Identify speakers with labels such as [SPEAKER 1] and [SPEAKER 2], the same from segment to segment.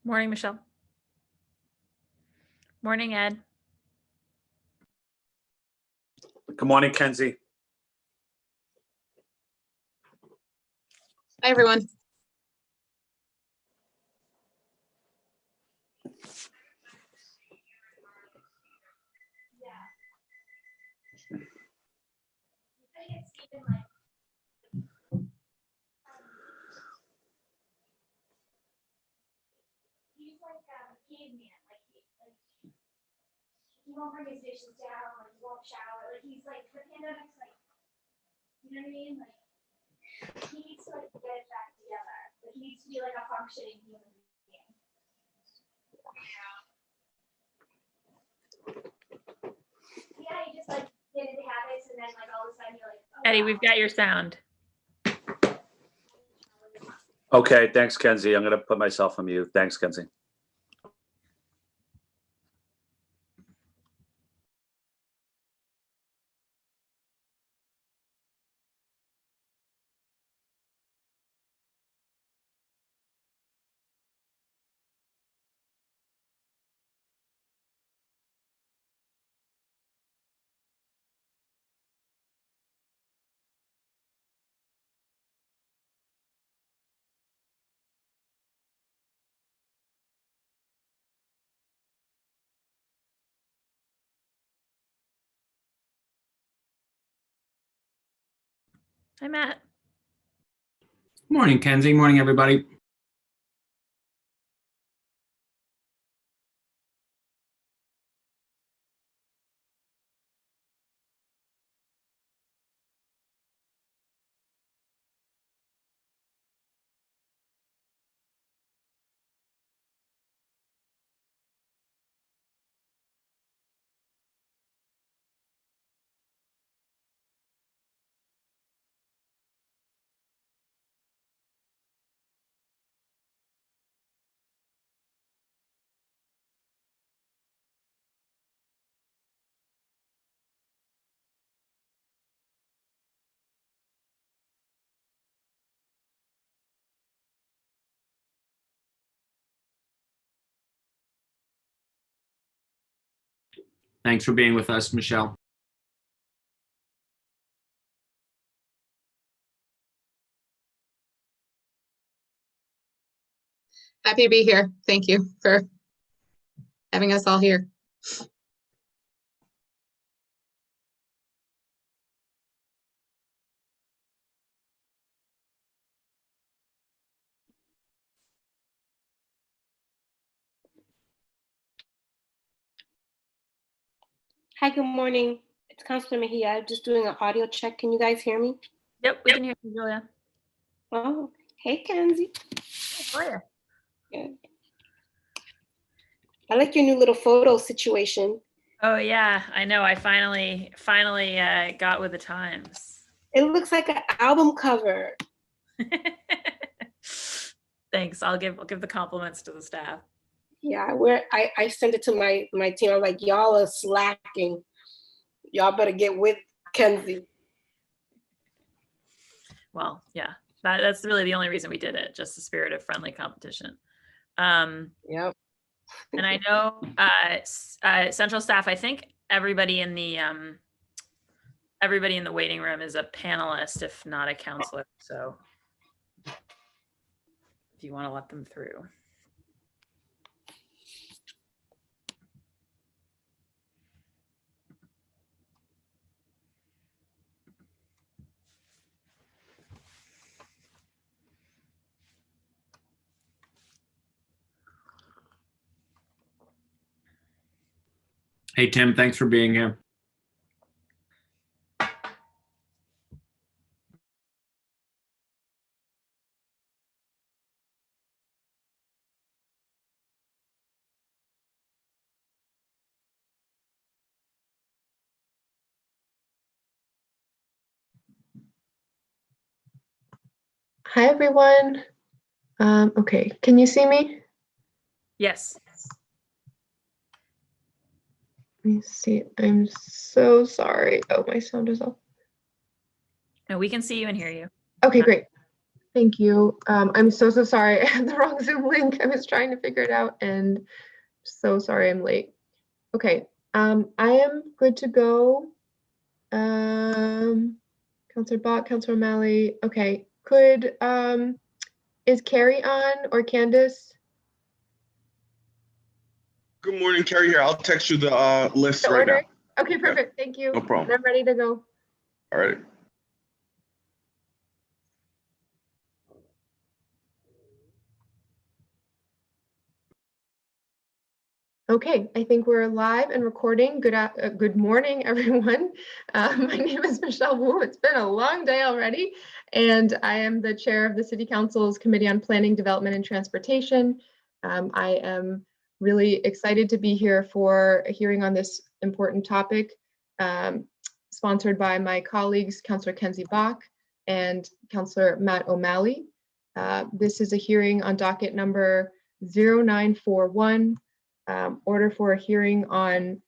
[SPEAKER 1] Morning, Michelle. Morning, Ed.
[SPEAKER 2] Good morning, Kenzie.
[SPEAKER 3] Hi, everyone.
[SPEAKER 4] He's like a caveman, he won't bring his dishes down, like he won't shower, like he's like the pandemic's like, you know what I mean? Like he needs to like get it back together. Like he needs to be like a functioning human being. Yeah, you just like get into habits and then like all of a sudden you're like, oh,
[SPEAKER 1] Eddie,
[SPEAKER 4] wow.
[SPEAKER 1] we've got your sound.
[SPEAKER 2] Okay, thanks, Kenzie. I'm going to put myself on mute. Thanks, Kenzie.
[SPEAKER 1] Hi, Matt.
[SPEAKER 5] Morning, Kenzie. Morning, everybody. Thanks for being with us, Michelle.
[SPEAKER 3] Happy to be here. Thank you for having us all here.
[SPEAKER 6] Hi, good morning. It's Councilor Mejia. I'm just doing an audio check. Can you guys hear me?
[SPEAKER 1] Yep, we can hear you, Julia.
[SPEAKER 6] Oh, hey, Kenzie.
[SPEAKER 1] How are you?
[SPEAKER 6] Good. I like your new little photo situation.
[SPEAKER 1] Oh yeah, I know. I finally got with the times.
[SPEAKER 6] It looks like an album cover.
[SPEAKER 1] Thanks. I'll give the compliments to the staff.
[SPEAKER 6] Yeah, I sent it to my team. I'm like, y'all are slacking. Y'all better get with Kenzie.
[SPEAKER 1] Well, yeah, that's really the only reason we did it, just the spirit of friendly competition.
[SPEAKER 6] Yep.
[SPEAKER 1] And I know central staff, I think everybody in the waiting room is a panelist, if not a counselor. So if you want to let them through.
[SPEAKER 5] Hey, Tim. Thanks for being here.
[SPEAKER 7] Hi, everyone. Okay, can you see me?
[SPEAKER 1] Yes.
[SPEAKER 7] Let me see. I'm so sorry. Oh, my sound is off.
[SPEAKER 1] No, we can see you and hear you.
[SPEAKER 7] Okay, great. Thank you. I'm so sorry. I had the wrong Zoom link. I was trying to figure it out and so sorry I'm late. Okay, I am good to go. Counselor Bott, Counselor O'Malley. Okay, is Carrie on or Candace?
[SPEAKER 8] Good morning, Carrie here. I'll text you the list
[SPEAKER 7] The
[SPEAKER 8] right now.
[SPEAKER 7] order? Okay, perfect. Thank you.
[SPEAKER 8] No problem.
[SPEAKER 7] I'm ready to go.
[SPEAKER 8] All right.
[SPEAKER 7] Okay, I think we're live and recording. Good morning, everyone. My name is Michelle Wu. It's been a long day already, and I am the chair of the City Council's Committee on Planning, Development, and Transportation. I am really excited to be here for a hearing on this important topic, sponsored by my colleagues, Councillor Kenzie Bach and Councillor Matt O'Malley. This is a hearing on docket number 0941. Order for a hearing on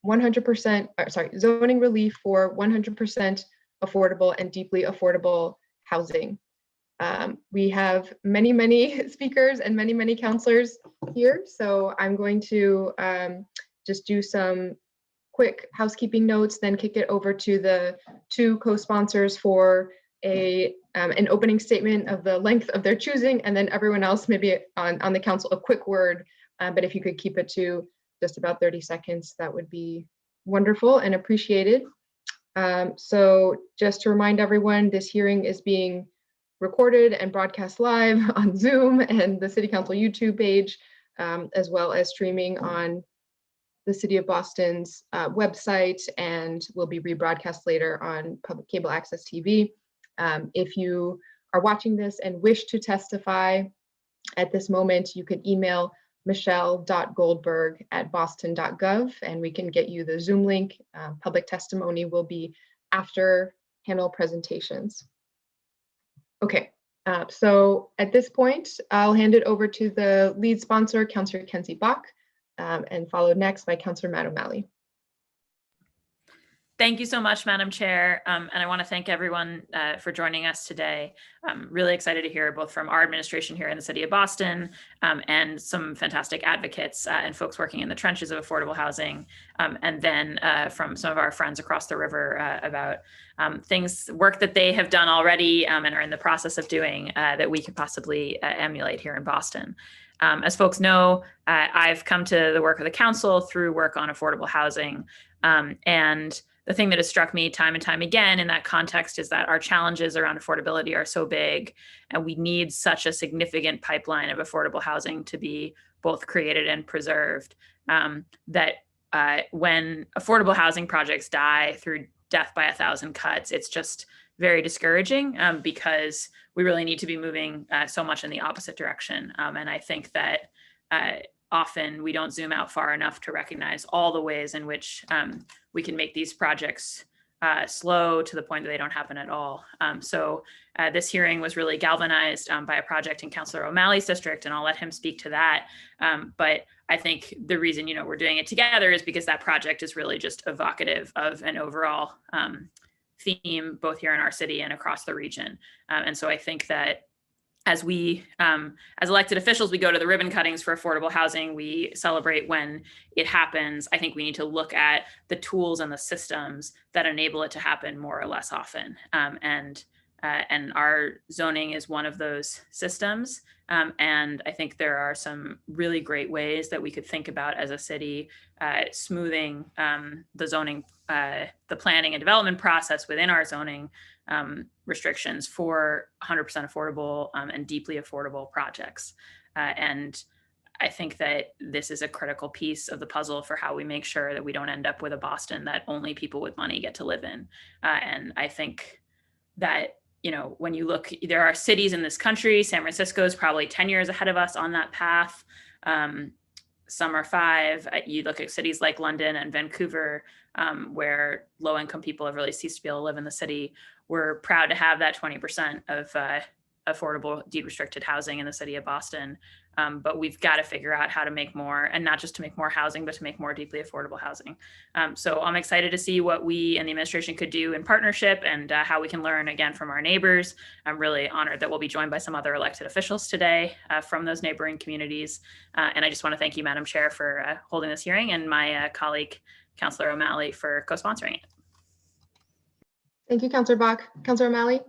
[SPEAKER 7] 100%, zoning relief for 100% affordable and deeply affordable housing. We have many speakers and many counselors here, so I'm going to just do some quick housekeeping notes, then kick it over to the two co-sponsors for an opening statement of the length of their choosing, and then everyone else maybe on the council a quick word. But if you could keep it to just about 30 seconds, that would be wonderful and appreciated. So just to remind everyone, this hearing is being recorded and broadcast live on Zoom and the City Council YouTube page, as well as streaming on the City of Boston's website, and will be rebroadcast later on public cable access TV. If you are watching this and wish to testify at this moment, you can email michelle.goldberg@boston.gov and we can get you the Zoom link. Public testimony will be after panel presentations. Okay, so at this point, I'll hand it over to the lead sponsor, Councillor Kenzie Bach, and followed next by Councillor Matt O'Malley.
[SPEAKER 1] Thank you so much, Madam Chair. And I want to thank everyone for joining us today. I'm really excited to hear both from our administration here in the City of Boston and some fantastic advocates and folks working in the trenches of affordable housing, and then from some of our friends across the river about work that they have done already and are in the process of doing that we could possibly emulate here in Boston. As folks know, I've come to the work of the council through work on affordable housing, and the thing that has struck me time and time again in that context is that our challenges around affordability are so big, and we need such a significant pipeline of affordable housing to be both created and preserved, that when affordable housing projects die through death by 1,000 cuts, it's just very discouraging because we really need to be moving so much in the opposite direction. And I think that often we don't zoom out far enough to recognize all the ways in which we can make these projects slow to the point that they don't happen at all. So this hearing was really galvanized by a project in Councillor O'Malley's district, and I'll let him speak to that. But I think the reason we're doing it together is because that project is really just evocative of an overall theme, both here in our city and across the region. And so I think that as we, as elected officials, we go to the ribbon cuttings for affordable housing. We celebrate when it happens. I think we need to look at the tools and the systems that enable it to happen more or less often. And our zoning is one of those systems. And I think there are some really great ways that we could think about as a city, smoothing the zoning, the planning and development process within our zoning restrictions for 100% affordable and deeply affordable projects. And I think that this is a critical piece of the puzzle for how we make sure that we don't end up with a Boston that only people with money get to live in. And I think that, when you look, there are cities in this country, San Francisco is probably 10 years ahead of us on that path. Some are 5. You look at cities like London and Vancouver, where low-income people have really ceased to be able to live in the city. We're proud to have that 20% of affordable deed restricted housing in the city of Boston. but we've got to figure out how to make more, and not just to make more housing, but to make more deeply affordable housing. So I'm excited to see what we and the administration could do in partnership, and how we can learn again from our neighbors. I'm really honored that we'll be joined by some other elected officials today from those neighboring communities. And I just want to thank you, Madam Chair, for holding this hearing, and my colleague, Councillor O'Malley, for co-sponsoring it.
[SPEAKER 7] Thank you, Councillor Bach. Councillor O'Malley?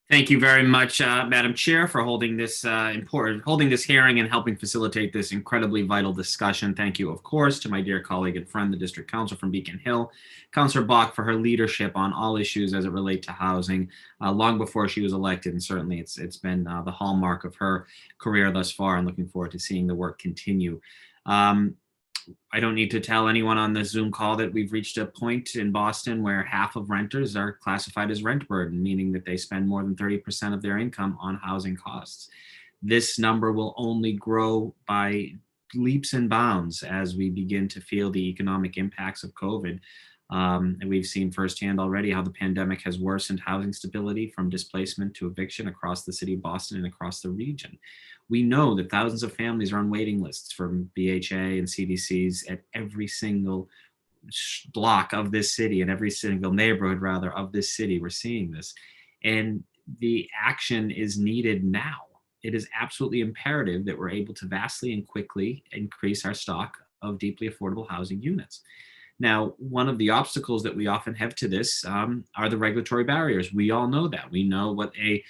[SPEAKER 5] Thank you very much, Madam Chair, for holding this hearing and helping facilitate this incredibly vital discussion. Thank you, of course, to my dear colleague and friend, the District Council from Beacon Hill, Councillor Bach, for her leadership on all issues as it relates to housing, long before she was elected, and certainly it's been the hallmark of her career thus far, and looking forward to seeing the work continue. I don't need to tell anyone on this Zoom call that we've reached a point in Boston where half of renters are classified as rent burden, meaning that they spend more than 30% of their income on housing costs. This number will only grow by leaps and bounds as we begin to feel the economic impacts of COVID. And we've seen firsthand already how the pandemic has worsened housing stability, from displacement to eviction, across the city of Boston and across the region. We know that thousands of families are on waiting lists from BHA and CDCs at every single block of this city, and every single neighborhood, rather, of this city. We're seeing this. And the action is needed now. It is absolutely imperative that we're able to vastly and quickly increase our stock of deeply affordable housing units. Now, one of the obstacles that we often have to this are the regulatory barriers. We all know that. We know what a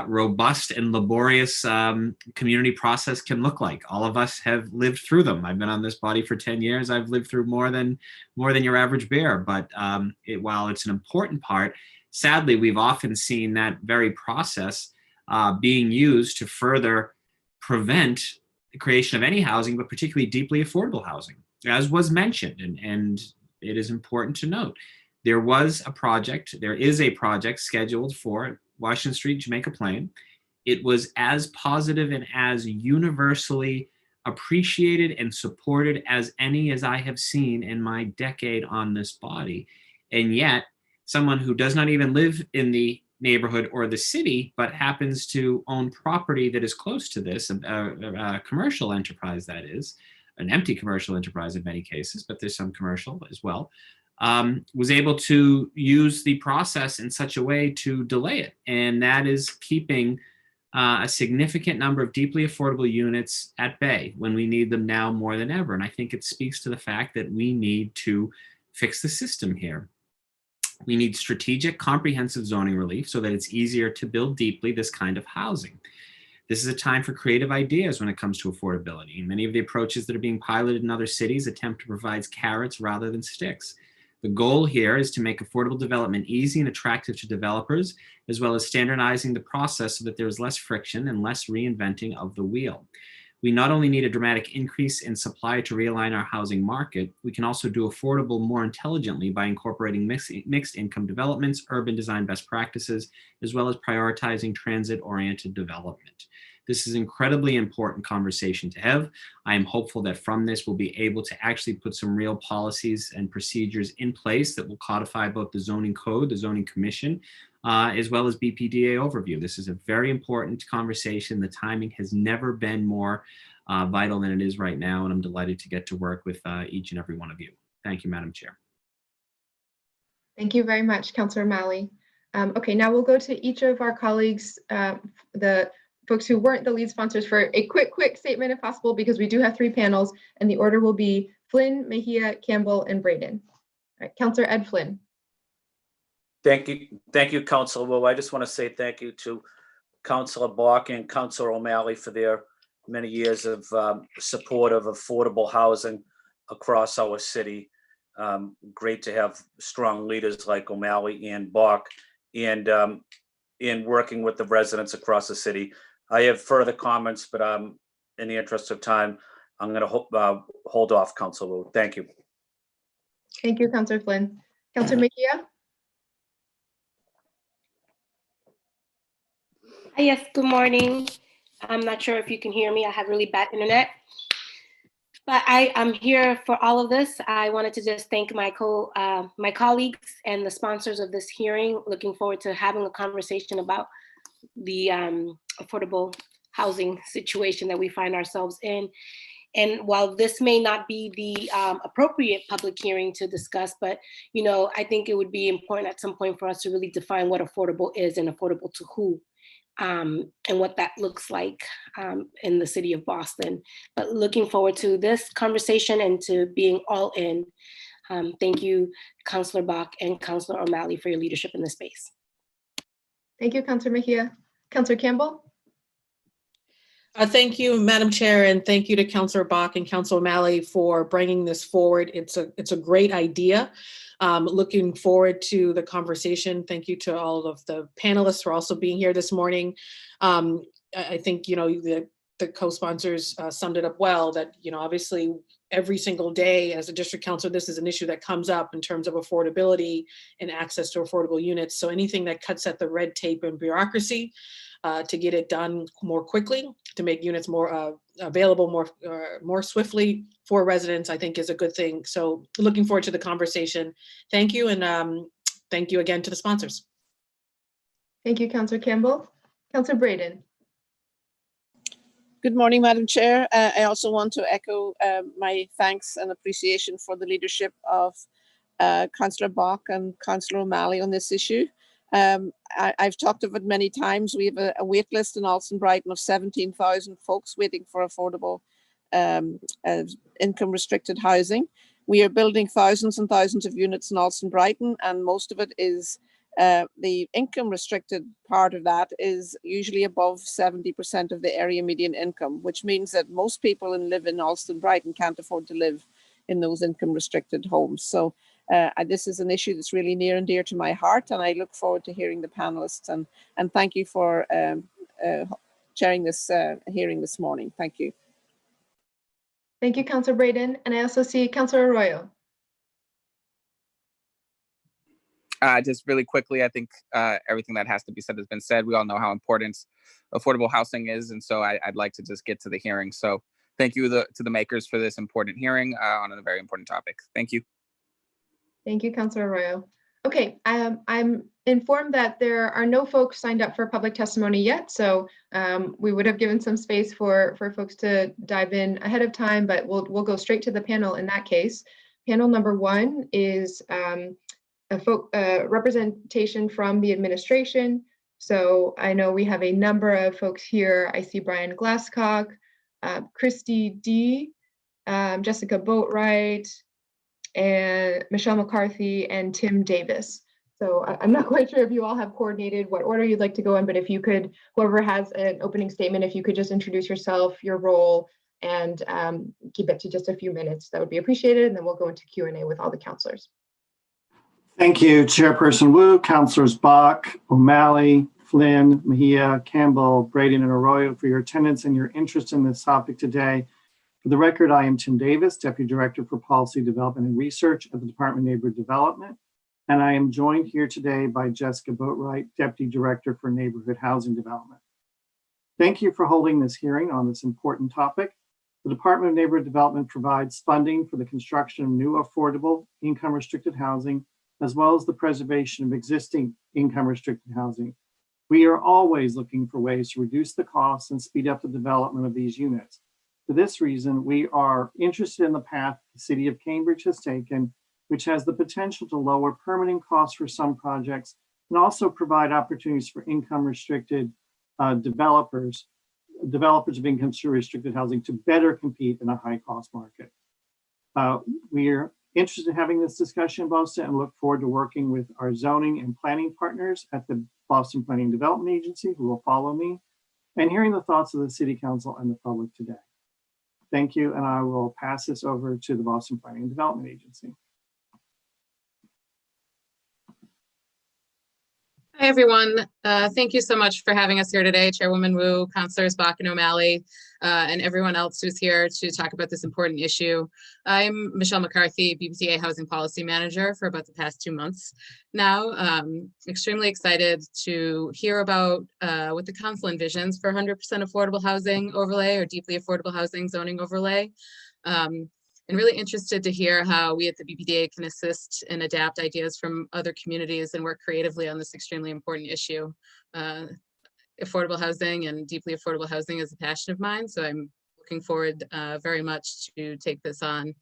[SPEAKER 5] robust and laborious community process can look like. All of us have lived through them. I've been on this body for 10 years. I've lived through more than your average bear. But while it's an important part, sadly, we've often seen that very process being used to further prevent the creation of any housing, but particularly deeply affordable housing, as was mentioned. And it is important to note, there is a project scheduled for Washington Street, Jamaica Plain. It was as positive and as universally appreciated and supported as any as I have seen in my decade on this body. And yet, someone who does not even live in the neighborhood or the city, but happens to own property that is close to this, a commercial enterprise, that is, an empty commercial enterprise in many cases, but there's some commercial as well, was able to use the process in such a way to delay it. And that is keeping a significant number of deeply affordable units at bay when we need them now more than ever. And I think it speaks to the fact that we need to fix the system here. We need strategic, comprehensive zoning relief so that it's easier to build deeply this kind of housing. This is a time for creative ideas when it comes to affordability. And many of the approaches that are being piloted in other cities attempt to provide carrots rather than sticks. The goal here is to make affordable development easy and attractive to developers, as well as standardizing the process so that there is less friction and less reinventing of the wheel. We not only need a dramatic increase in supply to realign our housing market, we can also do affordable more intelligently by incorporating mixed income developments, urban design best practices, as well as prioritizing transit-oriented development. This is an incredibly important conversation to have. I am hopeful that from this, we'll be able to actually put some real policies and procedures in place that will codify both the zoning code, the zoning commission, as well as BPDA overview. This is a very important conversation. The timing has never been more vital than it is right now, and I'm delighted to get to work with each and every one of you. Thank you, Madam Chair.
[SPEAKER 7] Thank you very much, Councillor O'Malley. Okay, now we'll go to each of our colleagues, the folks who weren't the lead sponsors, for a quick statement if possible, because we do have 3 panels and the order will be Flynn, Mejia, Campbell, and Braden. All right, Councillor Ed Flynn.
[SPEAKER 2] Thank you, Councilor Wu. I just want to say thank you to Councilor Bach and Councilor O'Malley for their many years of support of affordable housing across our city. Great to have strong leaders like O'Malley and Bach, and in working with the residents across the city. I have further comments, but in the interest of time, I'm going to hold off, Councilor Wu. Thank you.
[SPEAKER 7] Thank you, Councillor Flynn. Councillor Mejia.
[SPEAKER 6] Hi, yes, good morning. I'm not sure if you can hear me. I have really bad internet. But I'm here for all of this. I wanted to just thank my colleagues and the sponsors of this hearing. Looking forward to having a conversation about the affordable housing situation that we find ourselves in. And while this may not be the appropriate public hearing to discuss, but I think it would be important at some point for us to really define what affordable is and affordable to who, and what that looks like in the city of Boston. But looking forward to this conversation and to being all in. Thank you, Councillor Bach and Councillor O'Malley, for your leadership in this space.
[SPEAKER 7] Thank you, Councillor Mejia. Councillor Campbell?
[SPEAKER 9] Thank you, Madam Chair, and thank you to Councillor Bach and Councillor O'Malley for bringing this forward. It's a great idea. Looking forward to the conversation. Thank you to all of the panelists for also being here this morning. I think the co-sponsors summed it up well, that obviously every single day as a district council, this is an issue that comes up in terms of affordability and access to affordable units. So anything that cuts at the red tape and bureaucracy to get it done more quickly, to make units more available more swiftly for residents, I think is a good thing. So looking forward to the conversation. Thank you, and thank you again to the sponsors.
[SPEAKER 7] Thank you, Councillor Campbell. Councillor Braden?
[SPEAKER 10] Good morning, Madam Chair. I also want to echo my thanks and appreciation for the leadership of Councillor Bach and Councillor O'Malley on this issue. I've talked of it many times. We have a wait list in Alston Brighton of 17,000 folks waiting for affordable income restricted housing. We are building thousands and thousands of units in Alston Brighton, and most of it is the income restricted part of that is usually above 70% of the area median income, which means that most people who live in Alston Brighton can't afford to live in those income restricted homes. So this is an issue that's really near and dear to my heart, and I look forward to hearing the panelists, and thank you for chairing this hearing this morning. Thank you.
[SPEAKER 7] Thank you, Councillor Braden. And I also see Councillor Arroyo.
[SPEAKER 11] Just really quickly, I think everything that has to be said has been said. We all know how important affordable housing is, and so I'd like to just get to the hearing. So thank you to the makers for this important hearing on a very important topic. Thank you.
[SPEAKER 7] Thank you, Councillor Arroyo. Okay, I'm informed that there are no folks signed up for public testimony yet, so we would have given some space for folks to dive in ahead of time, but we'll go straight to the panel in that case. Panel number one is representation from the administration. So I know we have a number of folks here. I see Brian Glasscock, Christy D, Jessica Boatwright, and Michelle McCarthy, and Tim Davis. So I'm not quite sure if you all have coordinated what order you'd like to go in, but if you could, whoever has an opening statement, if you could just introduce yourself, your role, and keep it to just a few minutes, that would be appreciated. And then we'll go into Q&A with all the councilors.
[SPEAKER 12] Thank you, Chairperson Wu, Councilors Bach, O'Malley, Flynn, Mejia, Campbell, Braden, and Arroyo for your attendance and your interest in this topic today. For the record, I am Tim Davis, Deputy Director for Policy Development and Research at the Department of Neighborhood Development, and I am joined here today by Jessica Boatwright, Deputy Director for Neighborhood Housing Development. Thank you for holding this hearing on this important topic. The Department of Neighborhood Development provides funding for the construction of new affordable income-restricted housing, as well as the preservation of existing income-restricted housing. We are always looking for ways to reduce the costs and speed up the development of these units. For this reason, we are interested in the path the City of Cambridge has taken, which has the potential to lower permitting costs for some projects and also provide opportunities for income-restricted developers of income-restricted housing to better compete in a high-cost market. We are interested in having this discussion in Boston and look forward to working with our zoning and planning partners at the Boston Planning and Development Agency, who will follow me, and hearing the thoughts of the City Council and the public today. Thank you, and I will pass this over to the Boston Planning and Development Agency.
[SPEAKER 3] Hi, everyone. Thank you so much for having us here today, Chairwoman Wu, Councilors Bach and O'Malley, and everyone else who's here to talk about this important issue. I'm Michelle McCarthy, BPTA Housing Policy Manager for about the past 2 months now. Extremely excited to hear about what the council envisions for 100% affordable housing overlay or deeply affordable housing zoning overlay. And really interested to hear how we at the BPDA can assist and adapt ideas from other communities and work creatively on this extremely important issue. affordable housing, and deeply affordable housing is a passion of mine. So I'm looking forward very much to take this on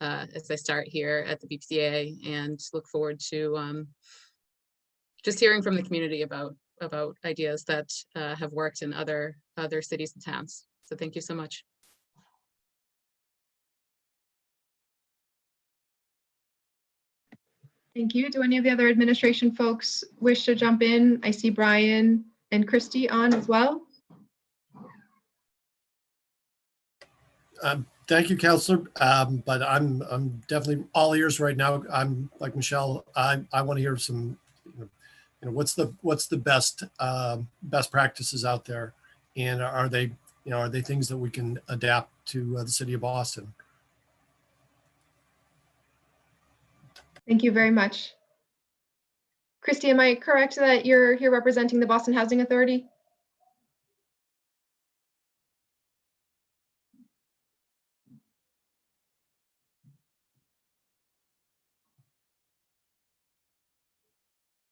[SPEAKER 3] as I start here at the BPDA, and look forward to just hearing from the community about ideas that have worked in other cities and towns. So thank you so much.
[SPEAKER 7] Thank you. Do any of the other administration folks wish to jump in? I see Brian and Christy on as well.
[SPEAKER 13] Thank you, Counselor. But I'm definitely all ears right now. I'm like Michelle. I want to hear some, what's the best practices out there, and are they things that we can adapt to the city of Boston?
[SPEAKER 7] Thank you very much. Christy, am I correct that you're here representing the Boston Housing Authority?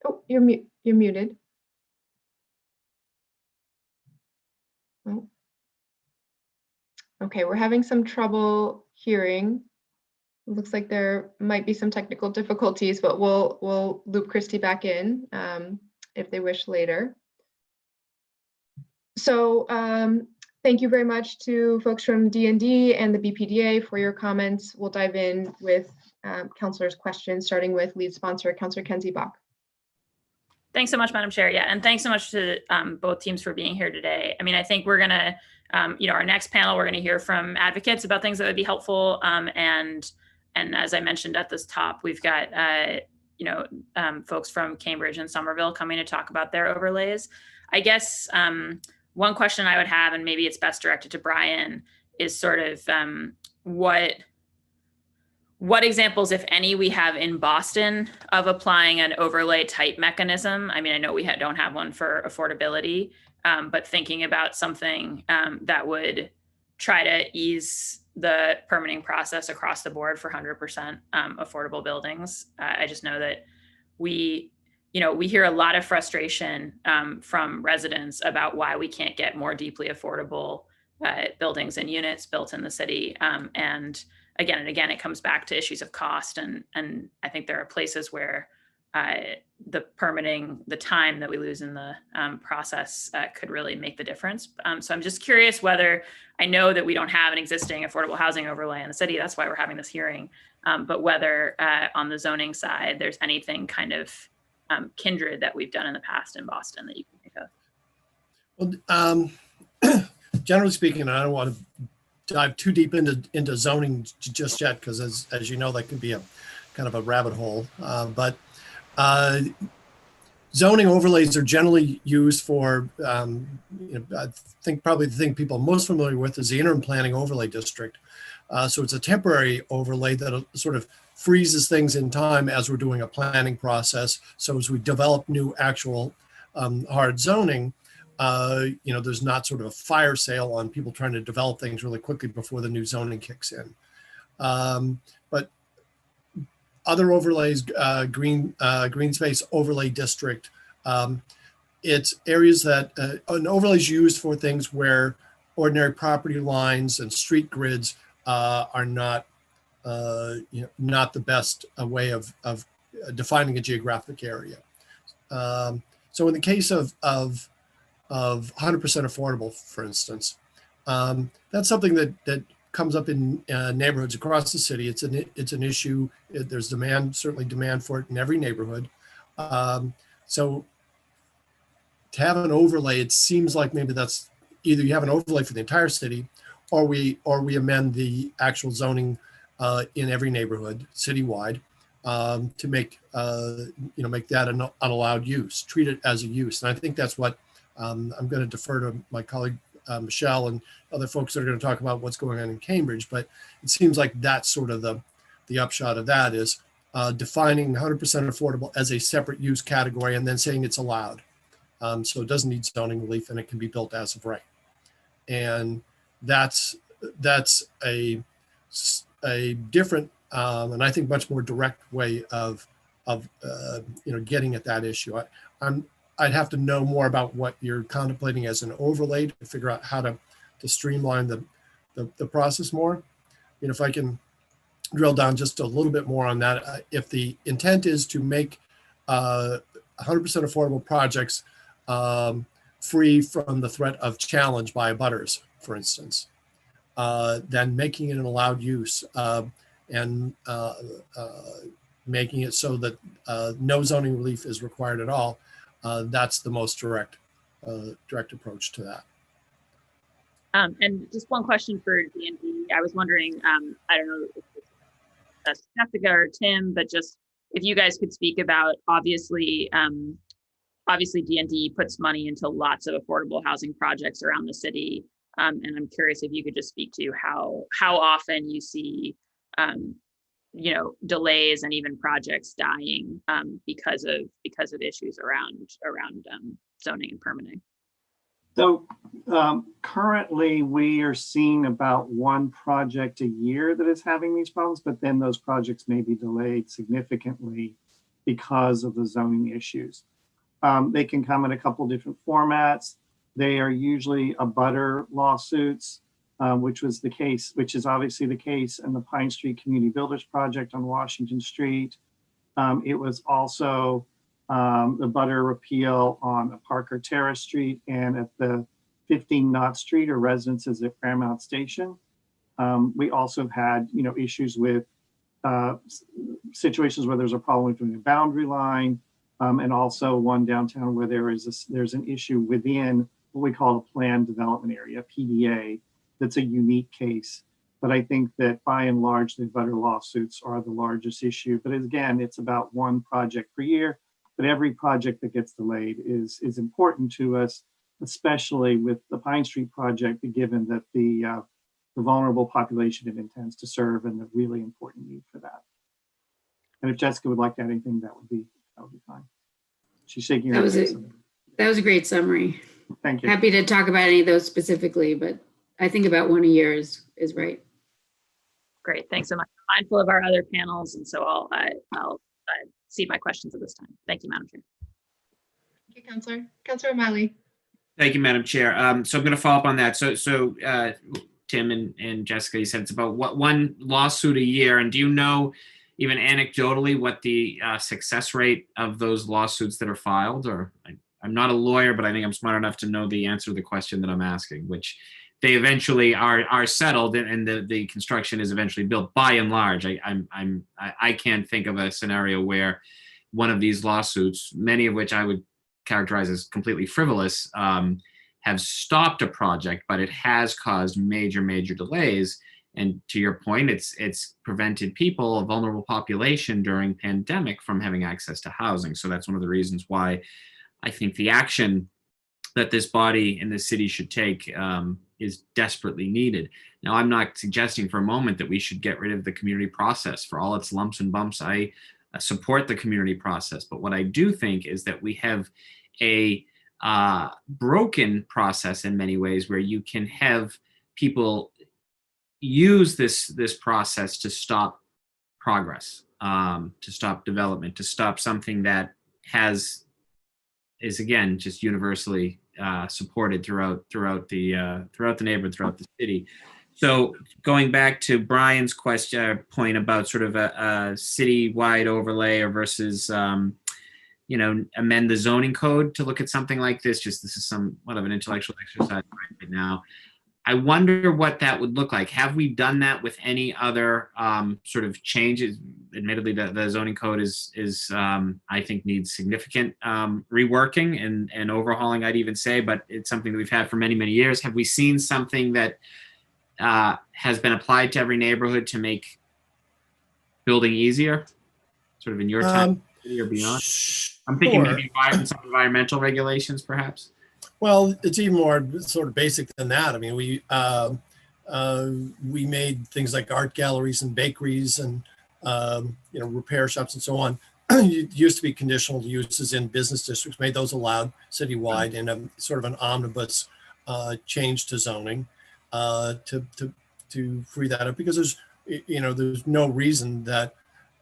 [SPEAKER 7] Oh, you're muted. Oh. Okay, we're having some trouble hearing. It looks like there might be some technical difficulties, but we'll loop Christy back in if they wish later. So thank you very much to folks from D&D and the BPDA for your comments. We'll dive in with councilors' questions, starting with lead sponsor, Councilor Kenzie Bach.
[SPEAKER 1] Thanks so much, Madam Chair. Yeah, and thanks so much to both teams for being here today. I mean, I think we're gonna, our next panel, we're gonna hear from advocates about things that would be helpful. And as I mentioned at this top, we've got, folks from Cambridge and Somerville coming to talk about their overlays. I guess one question I would have, and maybe it's best directed to Brian, is sort of what examples, if any, we have in Boston of applying an overlay type mechanism. I mean, I know we don't have one for affordability, but thinking about something that would try to ease the permitting process across the board for 100% affordable buildings. I just know that we hear a lot of frustration from residents about why we can't get more deeply affordable buildings and units built in the city. And again, it comes back to issues of cost. And I think there are places where the permitting, the time that we lose in the process could really make the difference. So I'm just curious whether, I know that we don't have an existing affordable housing overlay in the city, that's why we're having this hearing, but whether on the zoning side, there's anything kind of kindred that we've done in the past in Boston that you can think of.
[SPEAKER 13] Well, generally speaking, I don't want to dive too deep into zoning just yet, because as you know, that can be a kind of a rabbit hole. But zoning overlays are generally used for, I think probably the thing people are most familiar with is the interim planning overlay district. So it's a temporary overlay that sort of freezes things in time as we're doing a planning process. So as we develop new actual hard zoning, there's not sort of a fire sale on people trying to develop things really quickly before the new zoning kicks in. But other overlays, green space overlay district, it's areas that an overlay is used for things where ordinary property lines and street grids are not not the best way of defining a geographic area. So in the case of 100% affordable, for instance, that's something that comes up in neighborhoods across the city. It's an issue. There's certainly demand for it in every neighborhood. So to have an overlay, it seems like maybe that's either you have an overlay for the entire city, or we amend the actual zoning in every neighborhood citywide to make make that an unallowed use, treat it as a use. And I think that's what I'm going to defer to my colleague Michelle and other folks that are going to talk about what's going on in Cambridge. But it seems like that's sort of the upshot of that is defining 100% affordable as a separate use category and then saying it's allowed. So it doesn't need zoning relief and it can be built as of right. And that's a different and I think much more direct way of getting at that issue. I'd have to know more about what you're contemplating as an overlay to figure out how to streamline the process more. You know, if I can drill down just a little bit more on that, if the intent is to make 100% affordable projects free from the threat of challenge by abutters, for instance, then making it an allowed use and making it so that no zoning relief is required at all, that's the most direct approach to that.
[SPEAKER 1] And just one question for D&D. I was wondering, I don't know if it's Jessica or Tim, but just if you guys could speak about, obviously D&D puts money into lots of affordable housing projects around the city. And I'm curious if you could just speak to how often you see, delays and even projects dying because of issues around zoning and permitting.
[SPEAKER 12] So currently we are seeing about one project a year that is having these problems, but then those projects may be delayed significantly because of the zoning issues. They can come in a couple different formats. They are usually abutter lawsuits, which is obviously the case in the Pine Street Community Builders Project on Washington Street. It was also the butter repeal on Parker Terrace Street and at the 15 Knott Street or residences at Fairmount Station. We also have had, issues with situations where there's a problem with doing a boundary line, and also one downtown where there's an issue within what we call a planned development area, PDA, that's a unique case. But I think that by and large, the butter lawsuits are the largest issue. But again, it's about one project per year. But every project that gets delayed is important to us, especially with the Pine Street project, given that the vulnerable population it intends to serve and the really important need for that. And if Jessica would like to add anything, that would be fine. She's shaking her head.
[SPEAKER 14] That was a great summary.
[SPEAKER 12] Thank you.
[SPEAKER 14] Happy to talk about any of those specifically, but I think about one a year is right.
[SPEAKER 1] Great, thanks so much. I'm mindful of our other panels, and so I'll cede my questions at this time. Thank you, Madam Chair.
[SPEAKER 7] Thank you, Councilor. Councilor O'Malley.
[SPEAKER 5] Thank you, Madam Chair. So I'm going to follow up on that. So Tim and Jessica, you said it's about one lawsuit a year, and do you know, even anecdotally, what the success rate of those lawsuits that are filed? Or I'm not a lawyer, but I think I'm smart enough to know the answer to the question that I'm asking, which they eventually are settled and the construction is eventually built. By and large, I can't think of a scenario where one of these lawsuits, many of which I would characterize as completely frivolous, have stopped a project, but it has caused major delays. And to your point, it's prevented people, a vulnerable population during pandemic, from having access to housing. So that's one of the reasons why I think the action that this body and this city should take is desperately needed. Now, I'm not suggesting for a moment that we should get rid of the community process for all its lumps and bumps. I support the community process, but what I do think is that we have a broken process in many ways, where you can have people use this process to stop progress, to stop development, to stop something that is again just universally supported throughout the neighborhood, throughout the city. So going back to Brian's point about sort of a city-wide overlay or versus amend the zoning code to look at something like this. This is somewhat of an intellectual exercise right now. I wonder what that would look like. Have we done that with any other sort of changes? Admittedly, the zoning code is I think needs significant reworking and overhauling, I'd even say, but it's something that we've had for many years. Have we seen something that has been applied to every neighborhood to make building easier, sort of in your time or beyond? I'm thinking maybe some environmental regulations, perhaps.
[SPEAKER 13] Well, it's even more sort of basic than that. I mean, we made things like art galleries and bakeries and repair shops and so on. It used to be conditional uses in business districts, made those allowed citywide in a sort of an omnibus change to zoning to free that up, because there's no reason that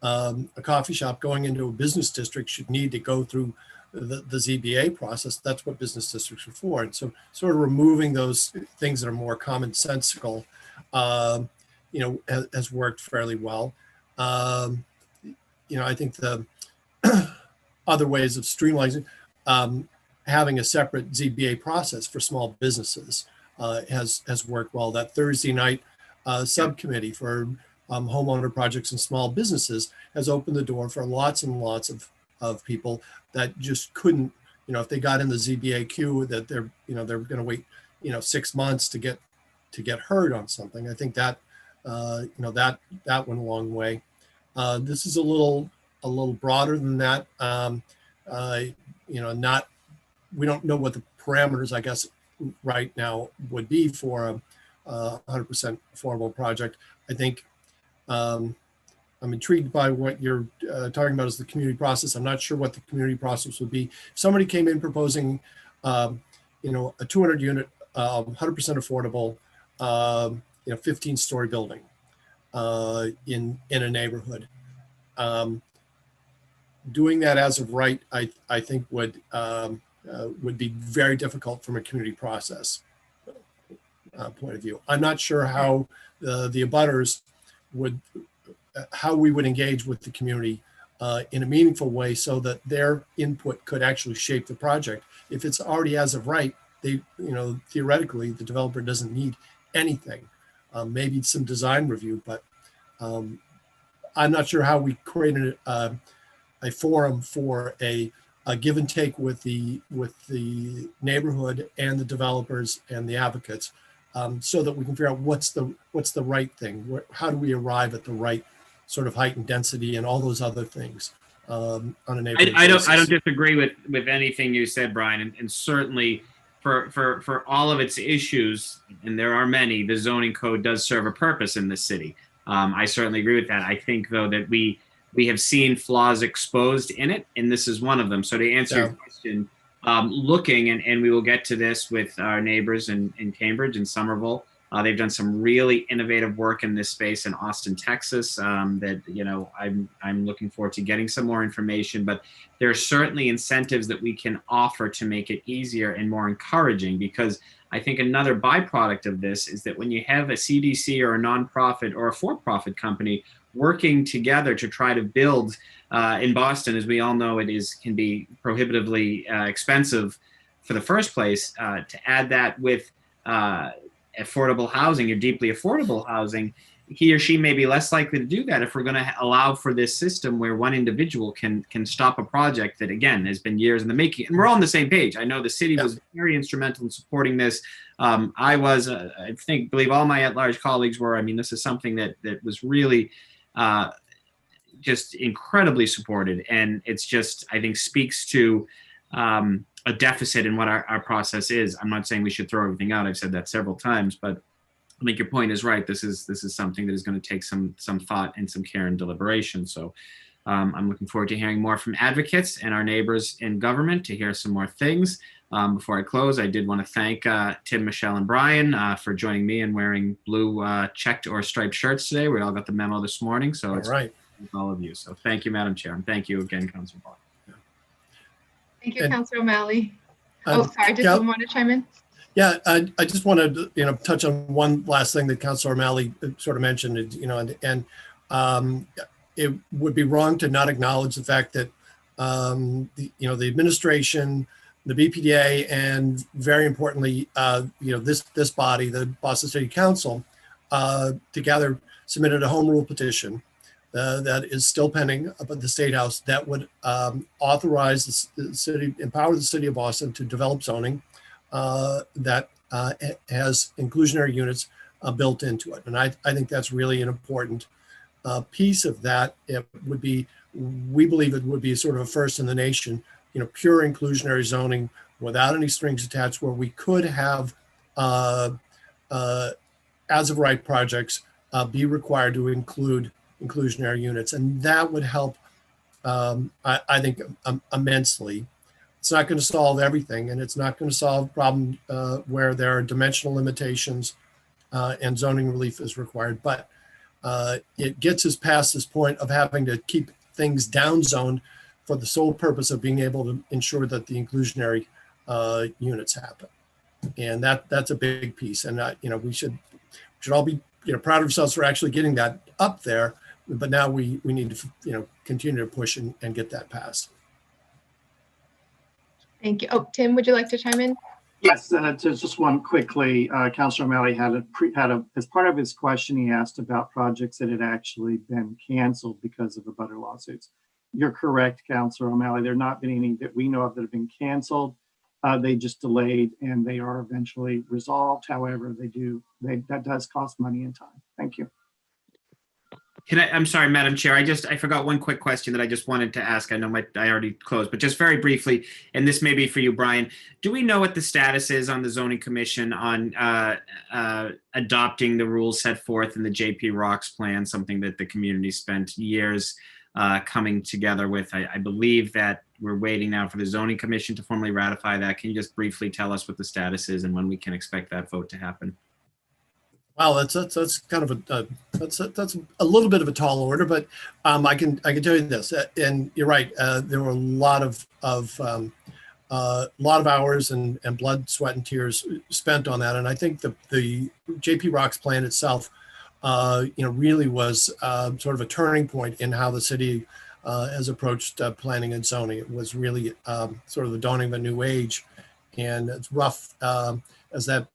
[SPEAKER 13] a coffee shop going into a business district should need to go through the ZBA process. That's what business districts are for. And so sort of removing those things that are more commonsensical, has worked fairly well. I think the other ways of streamlining, having a separate ZBA process for small businesses has worked well. That Thursday night subcommittee for homeowner projects and small businesses has opened the door for lots and lots of people that just couldn't, if they got in the ZBA queue, that they're going to wait, 6 months to get heard on something. I think that, that went a long way. This is a little broader than that. We don't know what the parameters, I guess, right now would be for a 100% affordable project. I think I'm intrigued by what you're talking about as the community process. I'm not sure what the community process would be. If somebody came in proposing, a 200 unit, 100% affordable, 15-story building in a neighborhood. Doing that as of right, I think would be very difficult from a community process point of view. I'm not sure how the abutters how we would engage with the community in a meaningful way so that their input could actually shape the project. If it's already as of right, theoretically, the developer doesn't need anything. Maybe some design review, but I'm not sure how we created a forum for a give and take with the neighborhood and the developers and the advocates, so that we can figure out what's the right thing. How do we arrive at the right sort of height and density and all those other things on a neighborhood basis.
[SPEAKER 5] I don't disagree with anything you said, Brian, and certainly for all of its issues, and there are many, the zoning code does serve a purpose in this city. I certainly agree with that. I think, though, that we have seen flaws exposed in it, and this is one of them. So to answer your question, looking, and we will get to this with our neighbors in Cambridge and Somerville. They've done some really innovative work in this space in Austin, Texas, that, I'm looking forward to getting some more information, but there are certainly incentives that we can offer to make it easier and more encouraging, because I think another byproduct of this is that when you have a CDC or a nonprofit or a for-profit company working together to try to build in Boston, as we all know, can be prohibitively expensive for the first place, to add that with affordable housing, or deeply affordable housing, he or she may be less likely to do that if we're going to allow for this system where one individual can stop a project that, again, has been years in the making. And we're all on the same page. I know the city was very instrumental in supporting this. I was, I believe all my at-large colleagues were. I mean, this is something that was really just incredibly supported. And it's just, I think, speaks to a deficit in what our process is. I'm not saying we should throw everything out. I've said that several times, but I think your point is right. This is something that is going to take some thought and some care and deliberation. So I'm looking forward to hearing more from advocates and our neighbors in government to hear some more things. Before I close, I did want to thank Tim, Michelle, and Brian for joining me and wearing blue checked or striped shirts today. We all got the memo this morning. So it's
[SPEAKER 13] right.
[SPEAKER 5] All of you. So thank you, Madam Chair. And thank you again, Councilor Bach.
[SPEAKER 7] Thank you, Councilor O'Malley. Sorry, did someone want to chime in?
[SPEAKER 13] Yeah, I just wanted to, touch on one last thing that Councilor O'Malley sort of mentioned, and it would be wrong to not acknowledge the fact that, the administration, the BPDA, and very importantly, this body, the Boston City Council, together submitted a home rule petition that is still pending up at the State House that would authorize the city, empower the city of Boston to develop zoning that has inclusionary units built into it. And I think that's really an important piece of that. It would be, we believe it would be sort of a first in the nation, pure inclusionary zoning without any strings attached, where we could have as of right projects be required to include inclusionary units. And that would help, I think, immensely. It's not going to solve everything, and it's not going to solve a problem where there are dimensional limitations and zoning relief is required, but it gets us past this point of having to keep things down zoned for the sole purpose of being able to ensure that the inclusionary units happen. And that's a big piece. And we should all be proud of ourselves for actually getting that up there. But now we need to continue to push and get that passed.
[SPEAKER 7] Thank you. Oh, Tim, would you like to chime in?
[SPEAKER 12] Yes, just one quickly. Councilor O'Malley had as part of his question, he asked about projects that had actually been canceled because of the butter lawsuits. You're correct, Councilor O'Malley. There have not been any that we know of that have been canceled. They just delayed, and they are eventually resolved. However, that does cost money and time. Thank you.
[SPEAKER 5] I'm sorry, Madam Chair. I forgot one quick question that I just wanted to ask. I know I already closed, but just very briefly, and this may be for you, Brian. Do we know what the status is on the Zoning Commission on adopting the rules set forth in the JP Rocks plan, something that the community spent years coming together with? I believe that we're waiting now for the Zoning Commission to formally ratify that. Can you just briefly tell us what the status is and when we can expect that vote to happen?
[SPEAKER 13] Wow, that's kind of that's a little bit of a tall order, but I can tell you this, and you're right. There were a lot of hours and blood, sweat, and tears spent on that, and I think the JP Rocks plan itself, really was sort of a turning point in how the city has approached planning and zoning. It was really sort of the dawning of a new age, and it's rough as that.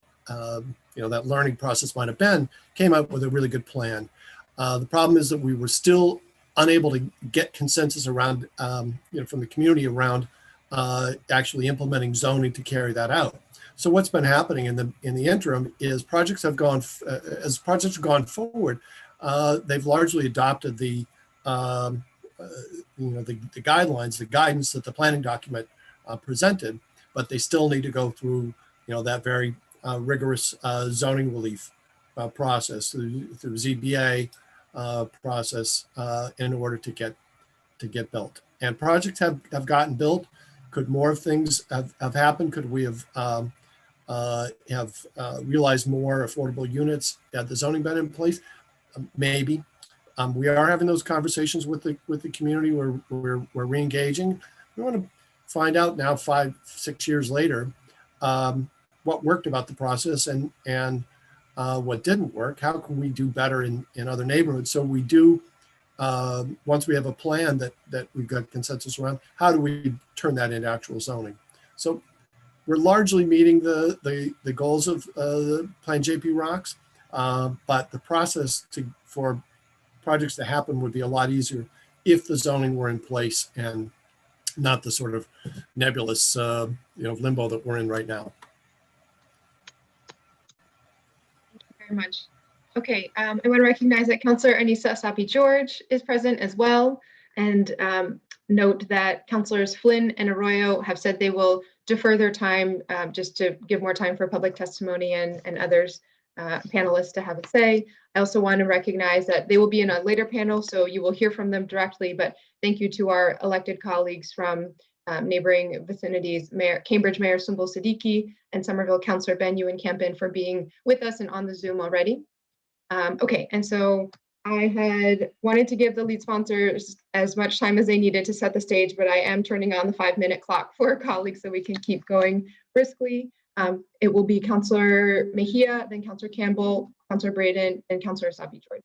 [SPEAKER 13] That learning process might have been, came up with a really good plan. The problem is that we were still unable to get consensus around, from the community around actually implementing zoning to carry that out. So what's been happening in the interim is projects have gone forward. They've largely adopted the guidelines, the guidance that the planning document presented, but they still need to go through that very rigorous zoning relief process through ZBA process in order to get built. And projects have gotten built. Could more things have happened? Could we have realized more affordable units had the zoning been in place? Maybe. We are having those conversations with the community. We're re-engaging. We want to find out now, 5-6 years later, what worked about the process and what didn't work. How can we do better in other neighborhoods? So we do, once we have a plan that we've got consensus around, how do we turn that into actual zoning? So we're largely meeting the goals of the Plan JP Rocks, but the process for projects to happen would be a lot easier if the zoning were in place and not the sort of nebulous limbo that we're in right now.
[SPEAKER 7] Very much. Okay, I want to recognize that Councillor Anissa Asapi-George is present as well, and note that Councillors Flynn and Arroyo have said they will defer their time just to give more time for public testimony and others panelists to have a say. I also want to recognize that they will be in a later panel, so you will hear from them directly, but thank you to our elected colleagues from neighboring vicinities, Cambridge Mayor Sumbul Siddiqui and Somerville Councillor Ben Ewan-Campen for being with us and on the Zoom already. Okay, and so I had wanted to give the lead sponsors as much time as they needed to set the stage, but I am turning on the 5-minute clock for colleagues so we can keep going briskly. It will be Councillor Mejia, then Councillor Campbell, Councillor Braden, and Councillor Asapi-George.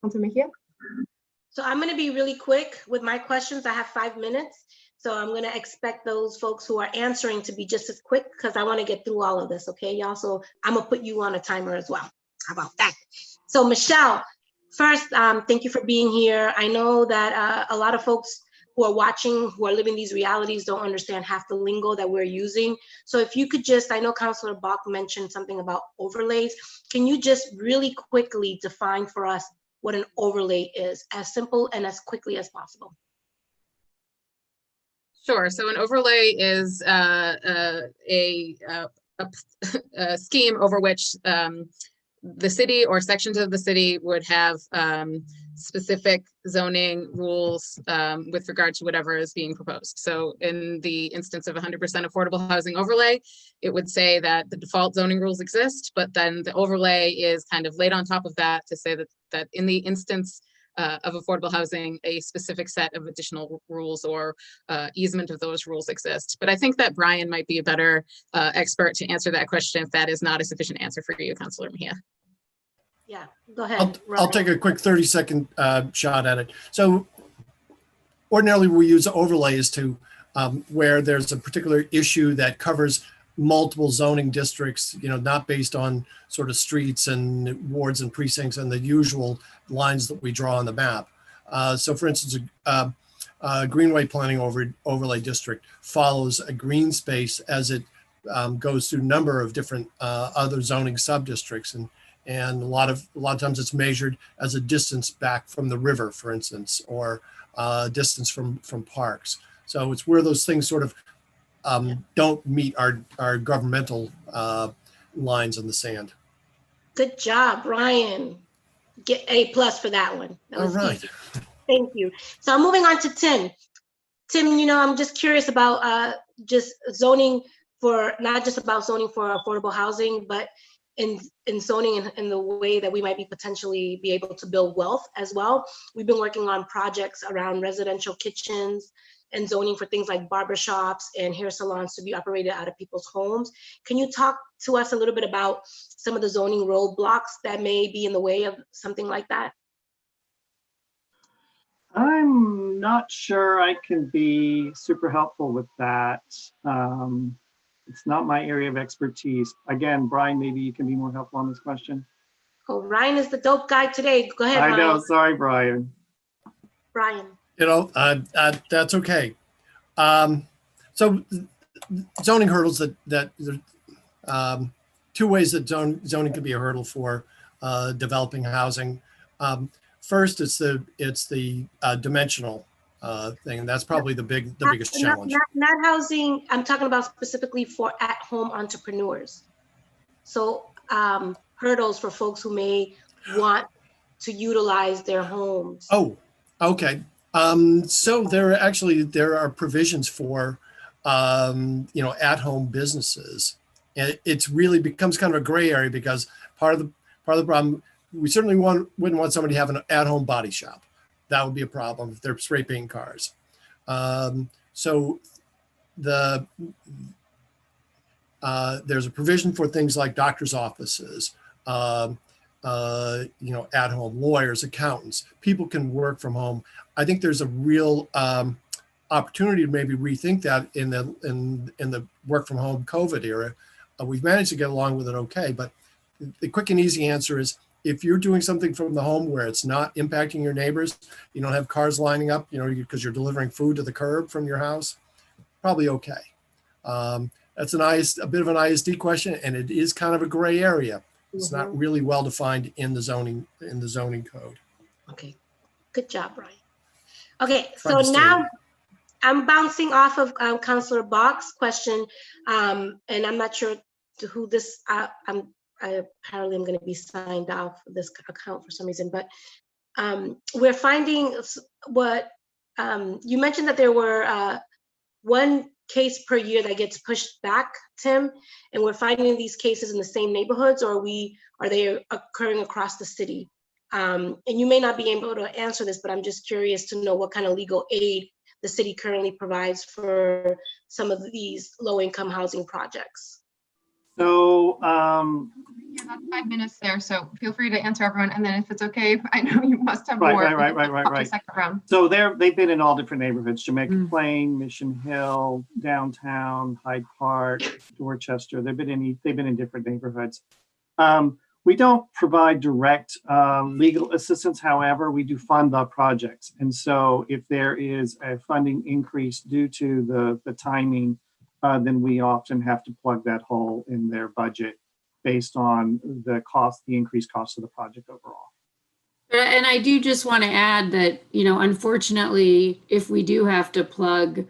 [SPEAKER 7] Councillor Mejia?
[SPEAKER 6] So I'm going to be really quick with my questions. I have 5 minutes. So I'm going to expect those folks who are answering to be just as quick because I want to get through all of this. Okay, y'all. So I'm going to put you on a timer as well. How about that? So Michelle, first, thank you for being here. I know that a lot of folks who are watching, who are living these realities don't understand half the lingo that we're using. So if you could just, I know Councillor Bach mentioned something about overlays. Can you just really quickly define for us what an overlay is, as simple and as quickly as possible?
[SPEAKER 3] Sure. So an overlay is a scheme over which the city or sections of the city would have specific zoning rules with regard to whatever is being proposed. So in the instance of 100% affordable housing overlay, it would say that the default zoning rules exist, but then the overlay is kind of laid on top of that to say that in the instance of affordable housing, a specific set of additional rules or easement of those rules exist. But I think that Brian might be a better expert to answer that question if that is not a sufficient answer for you, Councilor Mejia.
[SPEAKER 6] Yeah, go ahead.
[SPEAKER 13] I'll take a quick 30-second shot at it. So ordinarily we use overlays to where there's a particular issue that covers multiple zoning districts, not based on sort of streets and wards and precincts and the usual lines that we draw on the map. So for instance, a greenway planning overlay district follows a green space as it goes through a number of different other zoning sub-districts. And a lot of times it's measured as a distance back from the river, for instance, or distance from parks. So it's where those things sort of don't meet our governmental lines in the sand.
[SPEAKER 6] Good job, Ryan. Get A+ for that one. That was
[SPEAKER 13] All right.
[SPEAKER 6] easy. Thank you. So I'm moving on to Tim. Tim, I'm just curious about just zoning for, not just about zoning for affordable housing, but in zoning in the way that we might be potentially be able to build wealth as well. We've been working on projects around residential kitchens and zoning for things like barbershops and hair salons to be operated out of people's homes. Can you talk to us a little bit about some of the zoning roadblocks that may be in the way of something like that?
[SPEAKER 12] I'm not sure I can be super helpful with that. It's not my area of expertise. Again, Brian, maybe you can be more helpful on this question.
[SPEAKER 6] Oh, Ryan is the dope guy today. Go ahead, Ryan.
[SPEAKER 12] I know, sorry, Brian.
[SPEAKER 6] Brian.
[SPEAKER 13] That's okay. So zoning hurdles that two ways that zoning can be a hurdle for developing housing. First, it's the dimensional thing, and that's probably the biggest challenge.
[SPEAKER 6] Not housing. I'm talking about specifically for at-home entrepreneurs. So hurdles for folks who may want to utilize their homes.
[SPEAKER 13] Oh, okay. So there are provisions for at-home businesses, and it's really becomes kind of a gray area because part of the problem, we certainly wouldn't want somebody to have an at-home body shop. That would be a problem if they're spray painting cars. So there's a provision for things like doctor's offices, at home, lawyers, accountants. People can work from home. I think there's a real opportunity to maybe rethink that in the work from home COVID era. We've managed to get along with it okay, but the quick and easy answer is if you're doing something from the home where it's not impacting your neighbors, you don't have cars lining up, because you're delivering food to the curb from your house, probably okay. That's a bit of an ISD question, and it is kind of a gray area. It's not really well defined in the zoning code.
[SPEAKER 6] Okay, good job, Brian. Okay, so now I'm bouncing off of Councilor Bach's question, and I'm not sure to who this. Apparently I'm going to be signed off this account for some reason, but we're finding what you mentioned that there were one case per year that gets pushed back, Tim, and we're finding these cases in the same neighborhoods, or are they occurring across the city? And you may not be able to answer this, but I'm just curious to know what kind of legal aid the city currently provides for some of these low-income housing projects.
[SPEAKER 7] So yeah, that's 5 minutes there. So feel free to answer everyone. And then if it's okay, I know you must have more.
[SPEAKER 12] Right.
[SPEAKER 7] Second round.
[SPEAKER 12] So they've been in all different neighborhoods: Jamaica Plain, Mission Hill, downtown, Hyde Park, Dorchester. They've been in different neighborhoods. We don't provide direct legal assistance. However, we do fund the projects. And so if there is a funding increase due to the timing, then we often have to plug that hole in their budget based on the increased cost of the project overall.
[SPEAKER 14] And I do just want to add that, unfortunately, if we do have to plug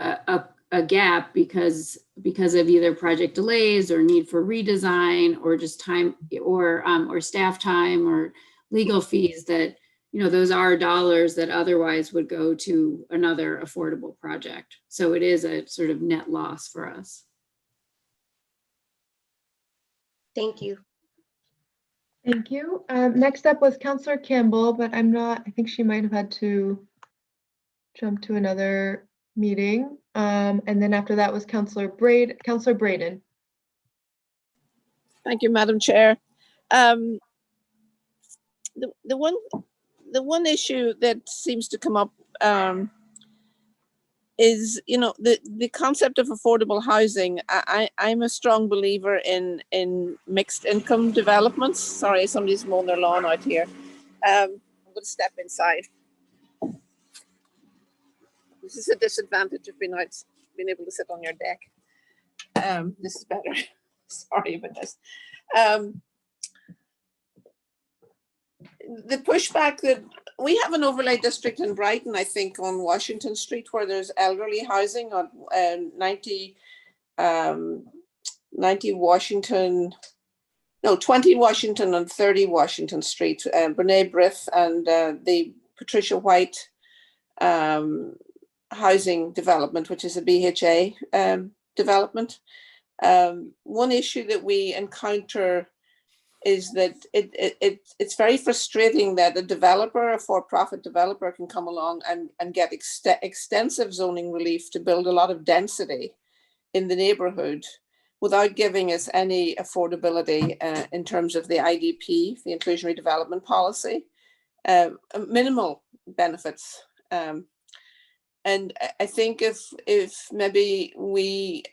[SPEAKER 14] a gap because of either project delays or need for redesign or just time or staff time or legal fees, that those are dollars that otherwise would go to another affordable project. So it is a sort of net loss for us.
[SPEAKER 6] Thank you.
[SPEAKER 7] Thank you. Next up was Councillor Campbell, but I think she might have had to jump to another meeting. And then after that was Councillor Braden.
[SPEAKER 10] Thank you, Madam Chair. The one issue that seems to come up is, you know, the concept of affordable housing. I'm a strong believer in mixed income developments. Sorry, somebody's mowing their lawn out here. I'm going to step inside. This is a disadvantage of being able to sit on your deck. This is better. Sorry about this. The pushback that we have an overlay district in Brighton, I think, on Washington Street, where there's elderly housing on 20 Washington and 30 Washington Street. Brene Brith and the Patricia White housing development, which is a BHA development. One issue that we encounter is that it's very frustrating that a for-profit developer can come along and get extensive zoning relief to build a lot of density in the neighborhood without giving us any affordability in terms of the IDP, the inclusionary development policy, minimal benefits. And I think if maybe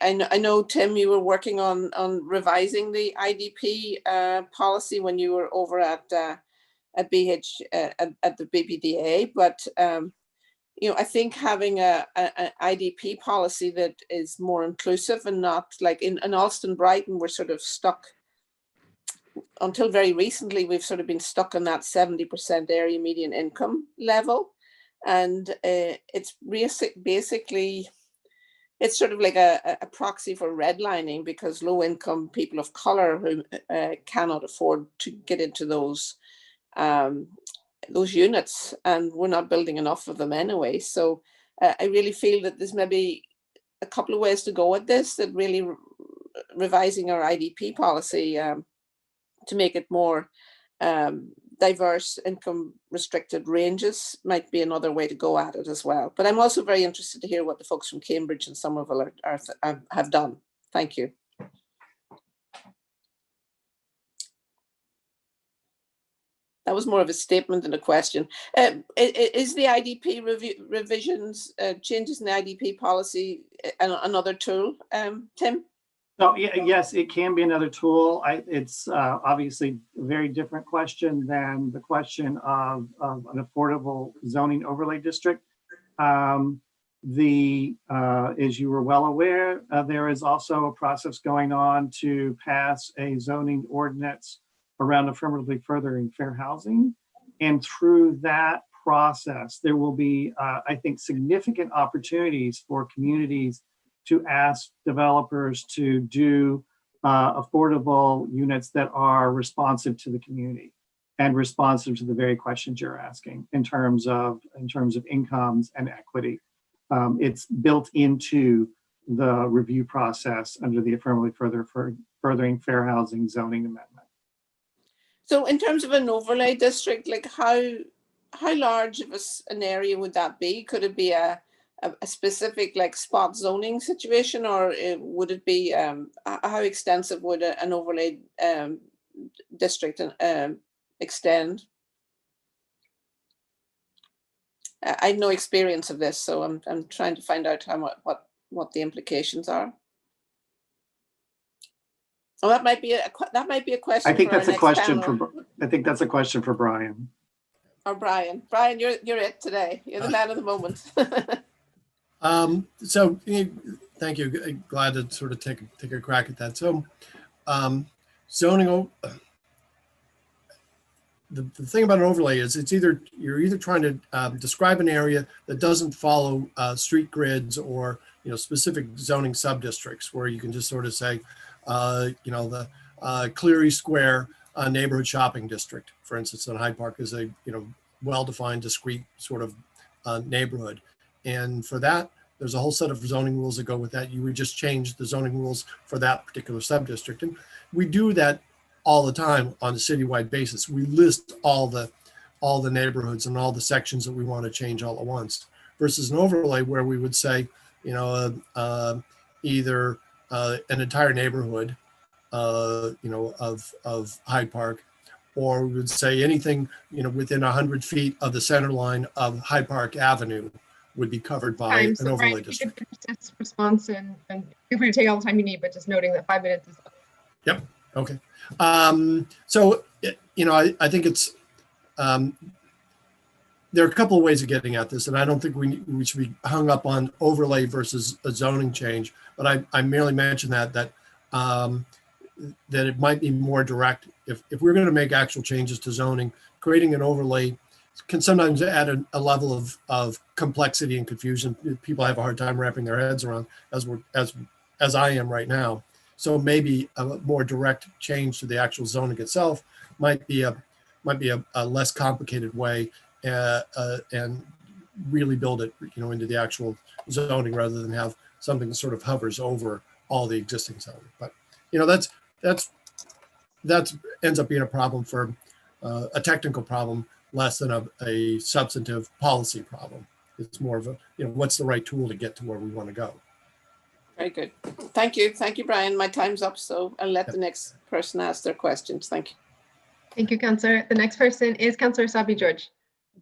[SPEAKER 10] I know, Tim, you were working on revising the IDP policy when you were over at the BPDA, but you know, I think having an IDP policy that is more inclusive and not like in Alston Brighton, we're sort of stuck. Until very recently, we've sort of been stuck on that 70% area median income level. And it's basically, it's sort of like a proxy for redlining, because low income people of color who cannot afford to get into those units, and we're not building enough of them anyway. So I really feel that there's maybe a couple of ways to go at this, that really revising our IDP policy to make it more diverse income restricted ranges might be another way to go at it as well. But I'm also very interested to hear what the folks from Cambridge and Somerville have done. Thank you. That was more of a statement than a question. Is the IDP revisions, changes in the IDP policy another tool, Tim?
[SPEAKER 12] So yes, it can be another tool. It's obviously a very different question than the question of an affordable zoning overlay district. As you were well aware, there is also a process going on to pass a zoning ordinance around affirmatively furthering fair housing. And through that process, there will be, I think, significant opportunities for communities to ask developers to do affordable units that are responsive to the community and responsive to the very questions you're asking in terms of incomes and equity. It's built into the review process under the affirmatively furthering fair housing zoning amendment.
[SPEAKER 10] So in terms of an overlay district, like how large of an area would that be? Could it be a specific like spot zoning situation, or would it be how extensive would an overlay district extend? I have no experience of this, so I'm trying to find out what the implications are. Oh, that might be a question.
[SPEAKER 12] I think that's a question
[SPEAKER 10] panel.
[SPEAKER 12] I think that's a question for Brian.
[SPEAKER 10] Or Brian. Brian, you're it today. You're the man of the moment.
[SPEAKER 13] So thank you. Glad to sort of take a crack at that. So zoning, the thing about an overlay is you're either trying to describe an area that doesn't follow street grids or specific zoning sub-districts, where you can just sort of say the Cleary Square neighborhood shopping district, for instance, in Hyde Park, is a well-defined, discrete sort of neighborhood. And for that, there's a whole set of zoning rules that go with that. You would just change the zoning rules for that particular sub-district. And we do that all the time on a citywide basis. We list all the neighborhoods and all the sections that we want to change all at once, versus an overlay where we would say, you know, either an entire neighborhood, you know, of Hyde Park, or we would say anything, you know, within 100 feet of the center line of Hyde Park Avenue would be covered by an
[SPEAKER 7] So,
[SPEAKER 13] overlay
[SPEAKER 7] Brian, you
[SPEAKER 13] district.
[SPEAKER 7] could finish this response and feel free to take all the time you need, but just noting that 5 minutes is up.
[SPEAKER 13] Yep. Okay. So, you know, I think it's, there are a couple of ways of getting at this, and I don't think we should be hung up on overlay versus a zoning change, but I merely mentioned that it might be more direct. If we're going to make actual changes to zoning, creating an overlay can sometimes add a level of complexity and confusion. People have a hard time wrapping their heads around, as I am right now. So maybe a more direct change to the actual zoning itself might be a less complicated way, and really build it, you know, into the actual zoning rather than have something that sort of hovers over all the existing zoning. But you know, that ends up being a problem for a technical problem less than a substantive policy problem. It's more of a, you know, what's the right tool to get to where we want to go.
[SPEAKER 10] Very good. Thank you. Thank you, Brian. My time's up, so I'll let the next person ask their questions. Thank you.
[SPEAKER 7] Thank you, Councillor. The next person is Councillor Sabi George.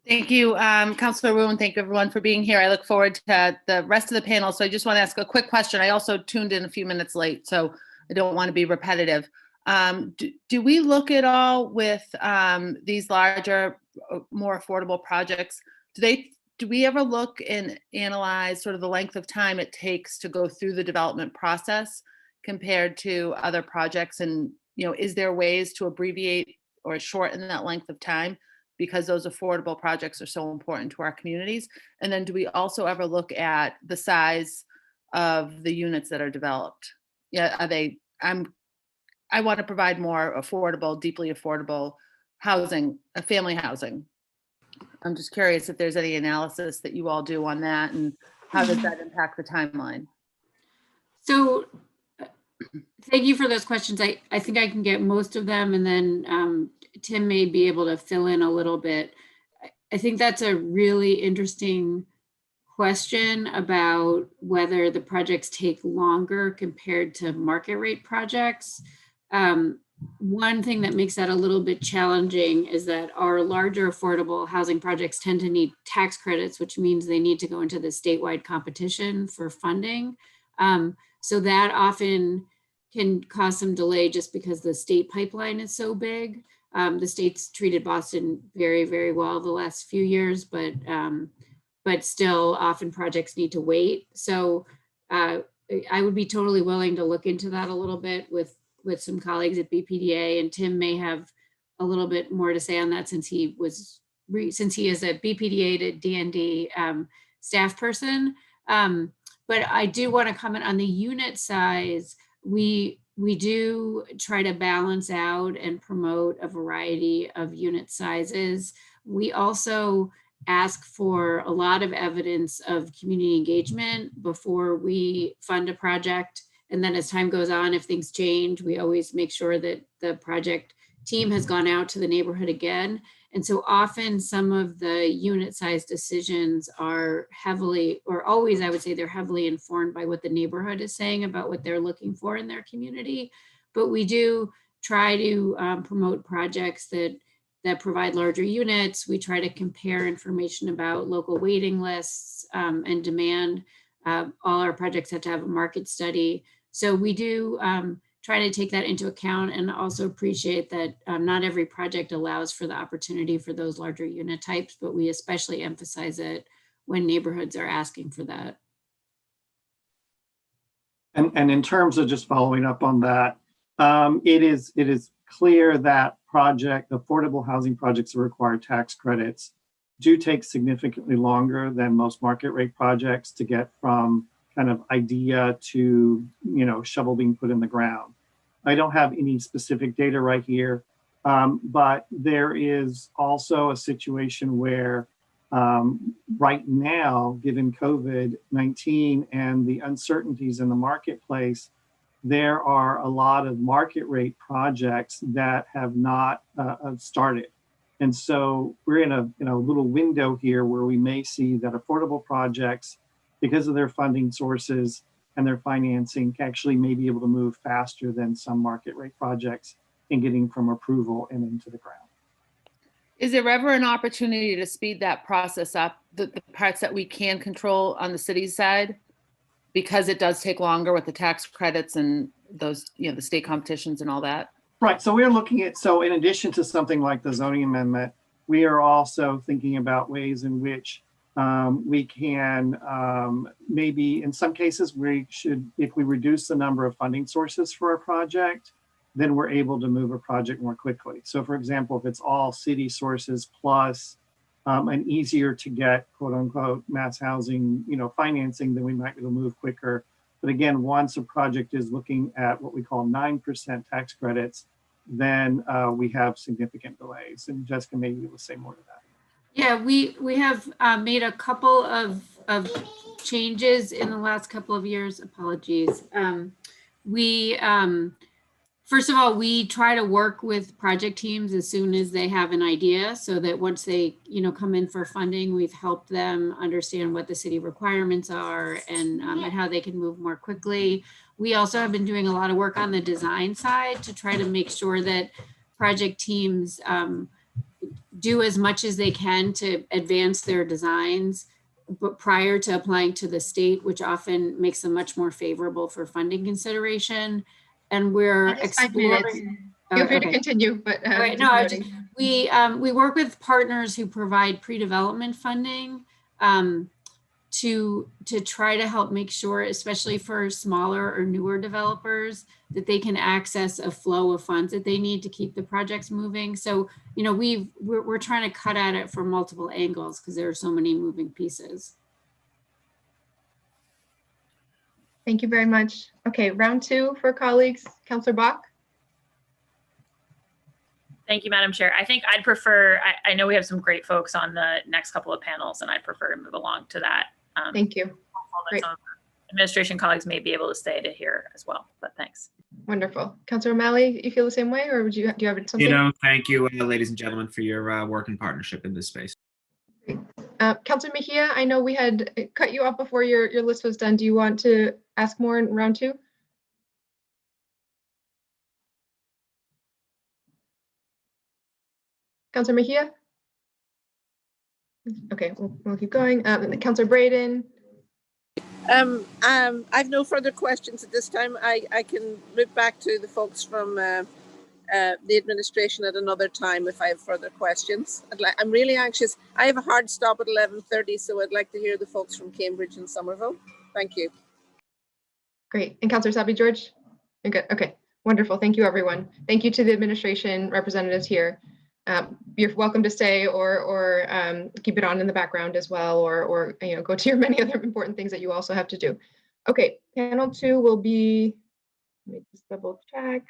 [SPEAKER 15] Thank you, Councillor Wu, and thank you everyone for being here. I look forward to the rest of the panel. So I just want to ask a quick question. I also tuned in a few minutes late, so I don't want to be repetitive. Do we look at all with these larger, more affordable projects? Do we ever look and analyze sort of the length of time it takes to go through the development process compared to other projects? And, you know, is there ways to abbreviate or shorten that length of time, because those affordable projects are so important to our communities? And then do we also ever look at the size of the units that are developed? Yeah, I want to provide more affordable, deeply affordable housing, family housing. I'm just curious if there's any analysis that you all do on that, and how does that impact the timeline?
[SPEAKER 14] So thank you for those questions. I think I can get most of them, and then Tim may be able to fill in a little bit. I think that's a really interesting question about whether the projects take longer compared to market rate projects. One thing that makes that a little bit challenging is that our larger affordable housing projects tend to need tax credits, which means they need to go into the statewide competition for funding. So that often can cause some delay just because the state pipeline is so big. The state's treated Boston very, very well the last few years, but still often projects need to wait. So I would be totally willing to look into that a little bit with some colleagues at BPDA, and Tim may have a little bit more to say on that since he is a BPDA to DND staff person. But I do want to comment on the unit size. We do try to balance out and promote a variety of unit sizes. We also ask for a lot of evidence of community engagement before we fund a project. And then as time goes on, if things change, we always make sure that the project team has gone out to the neighborhood again. And so often some of the unit size decisions are heavily, or always I would say they're heavily informed by what the neighborhood is saying about what they're looking for in their community. But we do try to promote projects that provide larger units. We try to compare information about local waiting lists and demand. All our projects have to have a market study. So we do try to take that into account, and also appreciate that not every project allows for the opportunity for those larger unit types, but we especially emphasize it when neighborhoods are asking for that.
[SPEAKER 12] And in terms of just following up on that, it is clear that affordable housing projects that require tax credits do take significantly longer than most market rate projects to get from kind of idea to, you know, shovel being put in the ground. I don't have any specific data right here, but there is also a situation where right now, given COVID-19 and the uncertainties in the marketplace, there are a lot of market rate projects that have not started. And so we're in a little window here where we may see that affordable projects, because of their funding sources and their financing, actually may be able to move faster than some market rate projects in getting from approval and into the ground.
[SPEAKER 15] Is there ever an opportunity to speed that process up, the parts that we can control on the city's side? Because it does take longer with the tax credits and those, the state competitions and all that?
[SPEAKER 12] Right, so we're looking at, so in addition to something like the zoning amendment, we are also thinking about ways in which we can, maybe in some cases, we should, if we reduce the number of funding sources for a project, then we're able to move a project more quickly. So for example, if it's all city sources plus an easier to get quote unquote mass housing, financing, then we might be able to move quicker. But again, once a project is looking at what we call 9% tax credits, then we have significant delays. And Jessica may be able to say more to that.
[SPEAKER 14] Yeah, we have made a couple of changes in the last couple of years. Apologies. First of all, we try to work with project teams as soon as they have an idea, so that once they, come in for funding, we've helped them understand what the city requirements are and how they can move more quickly. We also have been doing a lot of work on the design side to try to make sure that project teams do as much as they can to advance their designs, but prior to applying to the state, which often makes them much more favorable for funding consideration. And we're exploring.
[SPEAKER 7] Feel free to continue, but
[SPEAKER 14] right, no, we work with partners who provide pre-development funding to try to help make sure, especially for smaller or newer developers, that they can access a flow of funds that they need to keep the projects moving. So, we're trying to cut at it from multiple angles because there are so many moving pieces.
[SPEAKER 7] Thank you very much. Okay, round two for colleagues. Councillor Bach.
[SPEAKER 1] Thank you, Madam Chair. I think I'd prefer, I know we have some great folks on the next couple of panels, and I'd prefer to move along to that.
[SPEAKER 7] Thank you. Great.
[SPEAKER 1] Some administration colleagues may be able to stay to hear as well, but thanks.
[SPEAKER 7] Wonderful. Councillor O'Malley, you feel the same way, or do you have something?
[SPEAKER 5] Thank you, ladies and gentlemen, for your work and partnership in this space.
[SPEAKER 7] Great. Councillor Mejia, I know we had cut you off before your list was done. Do you want to ask more in round two? Councillor Mejia? Okay, we'll keep going. Councillor Braden.
[SPEAKER 10] I've no further questions at this time. I can look back to the folks from the administration at another time if I have further questions. I'm really anxious. I have a hard stop at 11:30, so I'd like to hear the folks from Cambridge and Somerville. Thank you.
[SPEAKER 7] Great. And Councillor Sabi George? You're good. Okay, wonderful. Thank you, everyone. Thank you to the administration representatives here. You're welcome to stay or keep it on in the background as well, or go to your many other important things that you also have to do. Okay, panel two will be, let me just double check,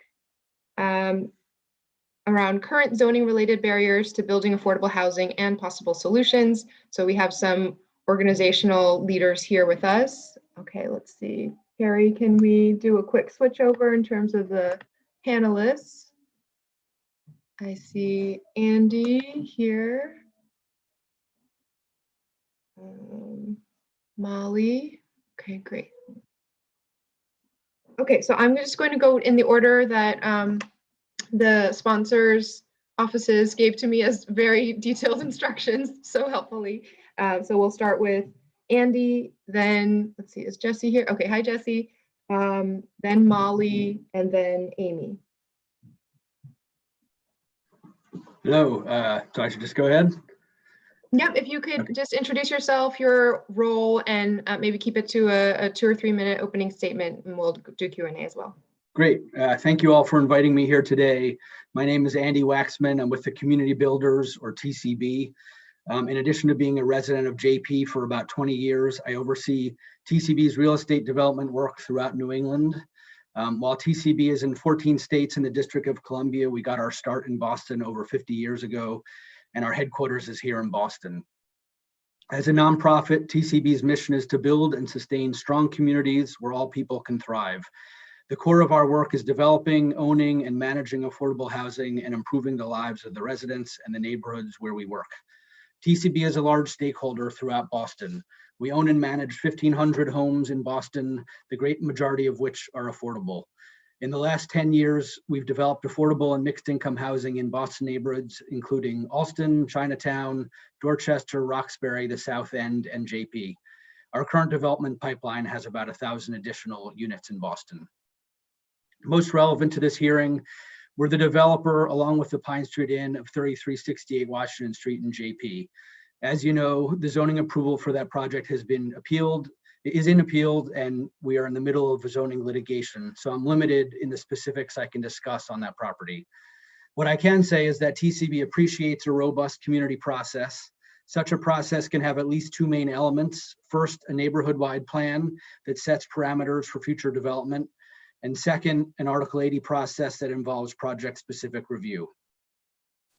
[SPEAKER 7] around current zoning related barriers to building affordable housing and possible solutions. So we have some organizational leaders here with us. Okay, let's see. Carrie, can we do a quick switch over in terms of the panelists? I see Andy here. Molly. Okay, great. Okay, so I'm just going to go in the order that the sponsors' offices gave to me as very detailed instructions so helpfully. So we'll start with Andy, then let's see, is Jesse here? Okay, hi Jesse. Then Molly, and then Amy.
[SPEAKER 16] Hello, so I should just go ahead?
[SPEAKER 7] Yep, if you could just introduce yourself, your role, and maybe keep it to a 2 or 3 minute opening statement, and we'll do Q&A as well.
[SPEAKER 16] Great, thank you all for inviting me here today. My name is Andy Waxman. I'm with the Community Builders, or TCB. In addition to being a resident of JP for about 20 years, I oversee TCB's real estate development work throughout New England. While TCB is in 14 states in the District of Columbia, we got our start in Boston over 50 years ago, and our headquarters is here in Boston. As a nonprofit, TCB's mission is to build and sustain strong communities where all people can thrive. The core of our work is developing, owning, and managing affordable housing and improving the lives of the residents and the neighborhoods where we work. TCB is a large stakeholder throughout Boston. We own and manage 1,500 homes in Boston, the great majority of which are affordable. In the last 10 years, we've developed affordable and mixed income housing in Boston neighborhoods, including Allston, Chinatown, Dorchester, Roxbury, the South End, and JP. Our current development pipeline has about 1,000 additional units in Boston. Most relevant to this hearing, we're the developer, along with the Pine Street Inn, of 3368 Washington Street in JP. As you know, the zoning approval for that project has been appealed, and we are in the middle of a zoning litigation. So I'm limited in the specifics I can discuss on that property. What I can say is that TCB appreciates a robust community process. Such a process can have at least two main elements. First, a neighborhood-wide plan that sets parameters for future development. And second, an Article 80 process that involves project-specific review.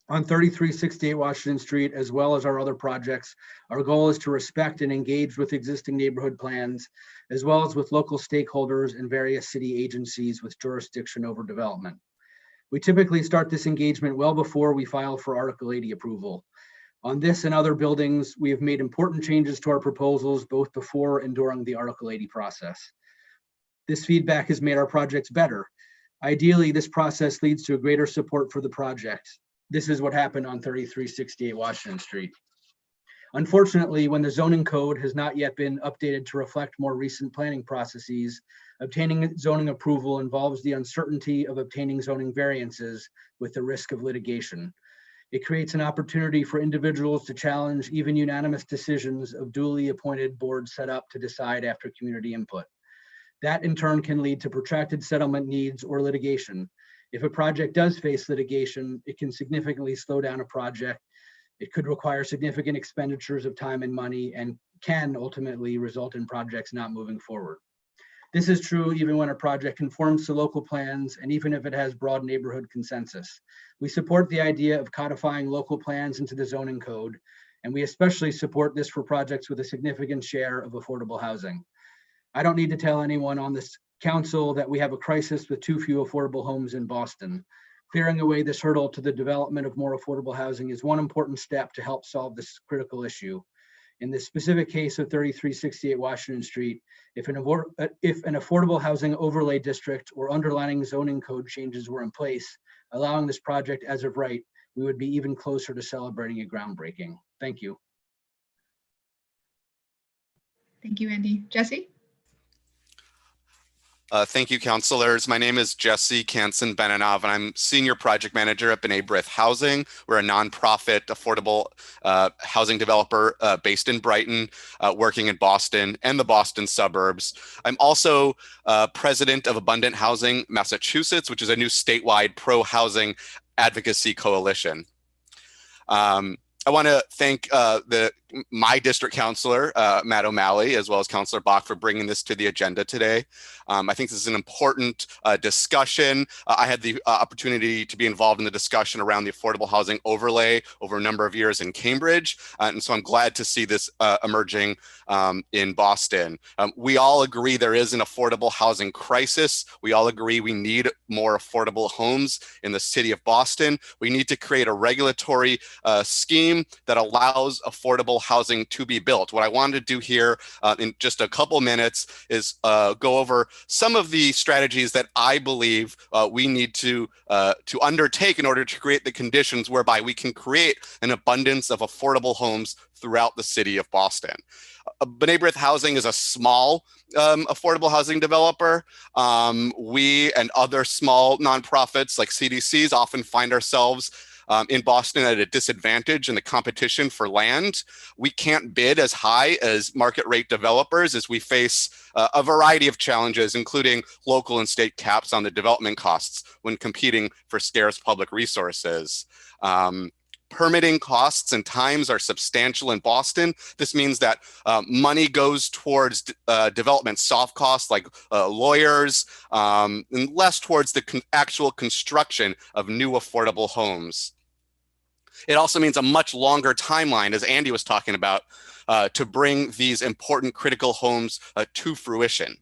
[SPEAKER 16] On 3368 Washington Street, as well as our other projects, our goal is to respect and engage with existing neighborhood plans, as well as with local stakeholders and various city agencies with jurisdiction over development. We typically start this engagement well before we file for Article 80 approval. On this and other buildings, we have made important changes to our proposals both before and during the Article 80 process. This feedback has made our projects better. Ideally, this process leads to a greater support for the project. This is what happened on 3368 Washington Street. Unfortunately, when the zoning code has not yet been updated to reflect more recent planning processes, obtaining zoning approval involves the uncertainty of obtaining zoning variances with the risk of litigation. It creates an opportunity for individuals to challenge even unanimous decisions of duly appointed boards set up to decide after community input. That in turn can lead to protracted settlement needs or litigation. If a project does face litigation, it can significantly slow down a project. It could require significant expenditures of time and money and can ultimately result in projects not moving forward. This is true even when a project conforms to local plans and even if it has broad neighborhood consensus. We support the idea of codifying local plans into the zoning code, and we especially support this for projects with a significant share of affordable housing. I don't need to tell anyone on this council that we have a crisis with too few affordable homes in Boston. Clearing away this hurdle to the development of more affordable housing is one important step to help solve this critical issue. In the specific case of 3368 Washington Street, if an affordable housing overlay district or underlining zoning code changes were in place, allowing this project as of right, we would be even closer to celebrating a groundbreaking. Thank you.
[SPEAKER 7] Thank you, Andy. Jesse?
[SPEAKER 17] Thank you, councilors. My name is Jesse Kansen-Benanov, and I'm Senior Project Manager at B'nai B'rith Housing. We're a nonprofit affordable housing developer based in Brighton, working in Boston and the Boston suburbs. I'm also president of Abundant Housing Massachusetts, which is a new statewide pro-housing advocacy coalition. I want to thank my district councilor, Matt O'Malley, as well as Councilor Bach for bringing this to the agenda today. I think this is an important discussion. I had the opportunity to be involved in the discussion around the affordable housing overlay over a number of years in Cambridge. And so I'm glad to see this emerging in Boston. We all agree there is an affordable housing crisis. We all agree we need more affordable homes in the city of Boston. We need to create a regulatory scheme that allows affordable housing to be built. What I wanted to do here in just a couple minutes is go over some of the strategies that I believe we need to undertake in order to create the conditions whereby we can create an abundance of affordable homes throughout the city of Boston. B'nai B'rith Housing is a small affordable housing developer. We and other small nonprofits like CDCs often find ourselves in Boston at a disadvantage in the competition for land. We can't bid as high as market rate developers as we face a variety of challenges, including local and state caps on the development costs when competing for scarce public resources. Permitting costs and times are substantial in Boston. This means that money goes towards development soft costs like lawyers, and less towards the actual construction of new affordable homes. It also means a much longer timeline, as Andy was talking about, to bring these important critical homes to fruition.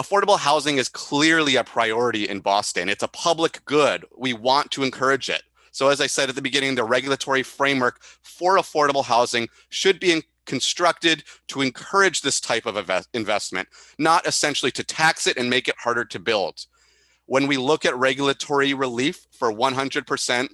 [SPEAKER 17] Affordable housing is clearly a priority in Boston. It's a public good. We want to encourage it. So as I said at the beginning, the regulatory framework for affordable housing should be constructed to encourage this type of investment, not essentially to tax it and make it harder to build. When we look at regulatory relief for 100%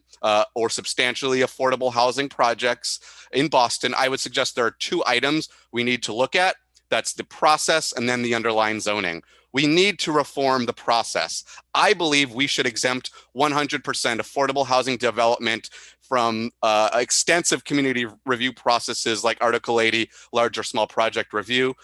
[SPEAKER 17] or substantially affordable housing projects in Boston, I would suggest there are two items we need to look at. That's the process and then the underlying zoning. We need to reform the process. I believe we should exempt 100% affordable housing development from extensive community review processes like Article 80, large or small project review.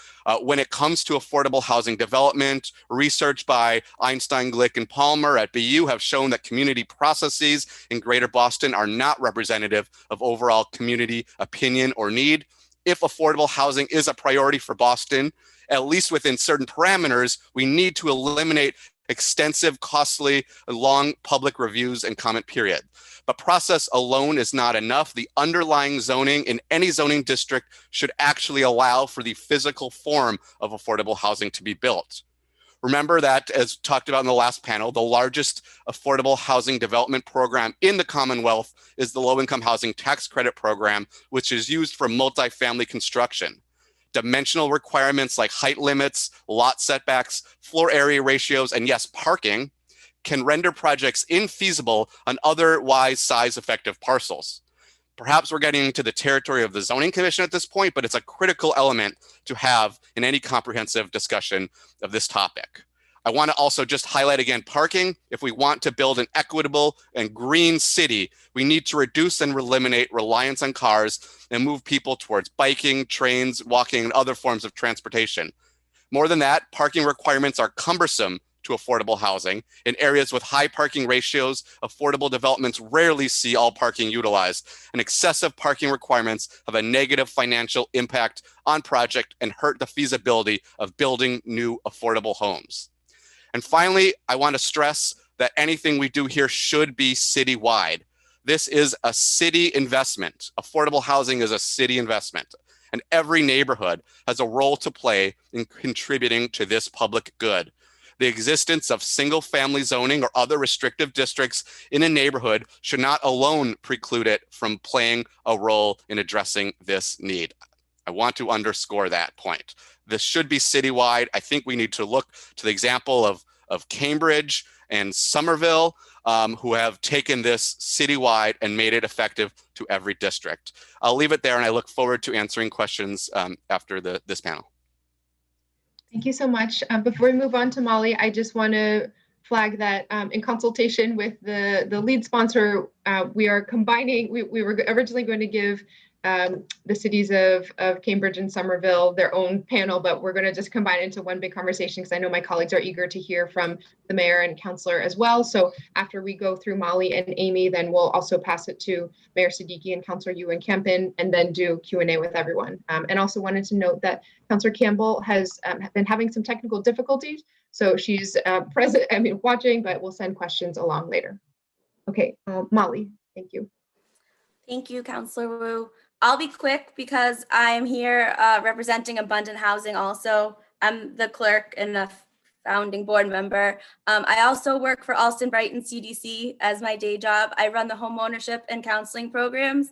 [SPEAKER 17] When it comes to affordable housing development, research by Einstein, Glick, and Palmer at BU have shown that community processes in Greater Boston are not representative of overall community opinion or need. If affordable housing is a priority for Boston, at least within certain parameters, we need to eliminate extensive, costly, long public reviews and comment period. But process alone is not enough. The underlying zoning in any zoning district should actually allow for the physical form of affordable housing to be built. Remember that, as talked about in the last panel, the largest affordable housing development program in the Commonwealth is the Low-Income Housing Tax Credit Program, which is used for multifamily construction. Dimensional requirements like height limits, lot setbacks, floor area ratios, and yes, parking can render projects infeasible on otherwise size-effective parcels. Perhaps we're getting into the territory of the Zoning Commission at this point, but it's a critical element to have in any comprehensive discussion of this topic. I want to also just highlight again parking. If we want to build an equitable and green city, we need to reduce and eliminate reliance on cars and move people towards biking, trains, walking, and other forms of transportation. More than that, parking requirements are cumbersome to affordable housing. In areas with high parking ratios, affordable developments rarely see all parking utilized, and excessive parking requirements have a negative financial impact on project and hurt the feasibility of building new affordable homes. And finally, I want to stress that anything we do here should be citywide. This is a city investment. Affordable housing is a city investment, and every neighborhood has a role to play in contributing to this public good. The existence of single-family zoning or other restrictive districts in a neighborhood should not alone preclude it from playing a role in addressing this need. I want to underscore that point. This should be citywide. I think we need to look to the example of Cambridge and Somerville, who have taken this citywide and made it effective to every district. I'll leave it there, and I look forward to answering questions after this panel.
[SPEAKER 7] Thank you so much. Before we move on to Molly, I just want to flag that in consultation with the lead sponsor, we are combining, we were originally going to give the cities of Cambridge and Somerville their own panel, but we're going to just combine it into one big conversation because I know my colleagues are eager to hear from the mayor and councilor as well. So after we go through Molly and Amy, then we'll also pass it to Mayor Siddiqui and Councilor Ewan Kempen, and then do Q&A with everyone. And also wanted to note that Councilor Campbell has been having some technical difficulties. So she's watching, but we'll send questions along later. Okay, Molly, thank you.
[SPEAKER 18] Thank you, Councilor Wu. I'll be quick because I'm here representing Abundant Housing also. I'm the clerk and a founding board member. I also work for Alston Brighton CDC as my day job. I run the home ownership and counseling programs.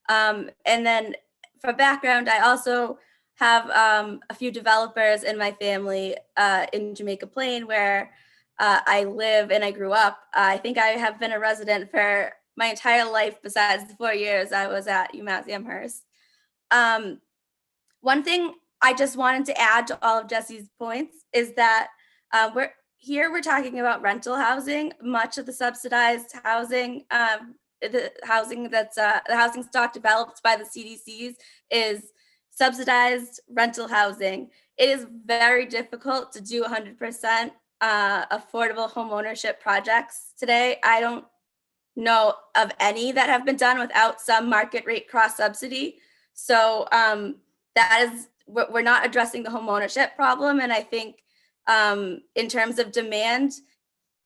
[SPEAKER 18] And then for background, I also have a few developers in my family in Jamaica Plain where I live and I grew up. I think I have been a resident for my entire life besides the 4 years I was at UMass Amherst. One thing I just wanted to add to all of Jesse's points is that we're talking about rental housing. Much of the subsidized housing, the housing stock developed by the CDCs is subsidized rental housing. It is very difficult to do 100% affordable home ownership projects today. I don't know of any that have been done without some market rate cross subsidy. So that is, we're not addressing the home ownership problem. And I think in terms of demand,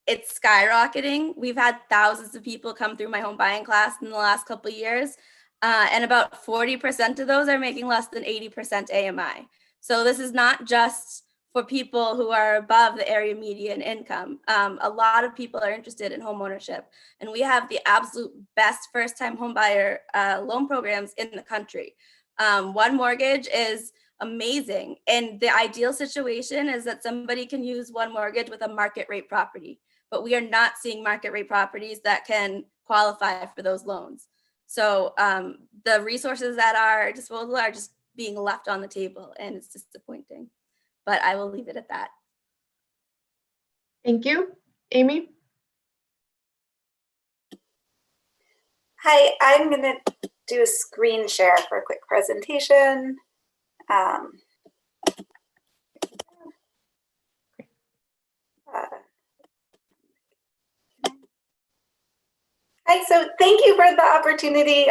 [SPEAKER 18] it's skyrocketing. We've had thousands of people come through my home buying class in the last couple of years. And about 40% of those are making less than 80% AMI. So this is not just for people who are above the area median income. A lot of people are interested in home ownership, and we have the absolute best first-time homebuyer loan programs in the country. One Mortgage is amazing, and the ideal situation is that somebody can use One Mortgage with a market rate property, but we are not seeing market rate properties that can qualify for those loans. So the resources at our disposal are just being left on the table, and it's disappointing. But I will leave it at that.
[SPEAKER 7] Thank you. Amy?
[SPEAKER 19] Hi, I'm going to do a screen share for a quick presentation. Hi, so thank you for the opportunity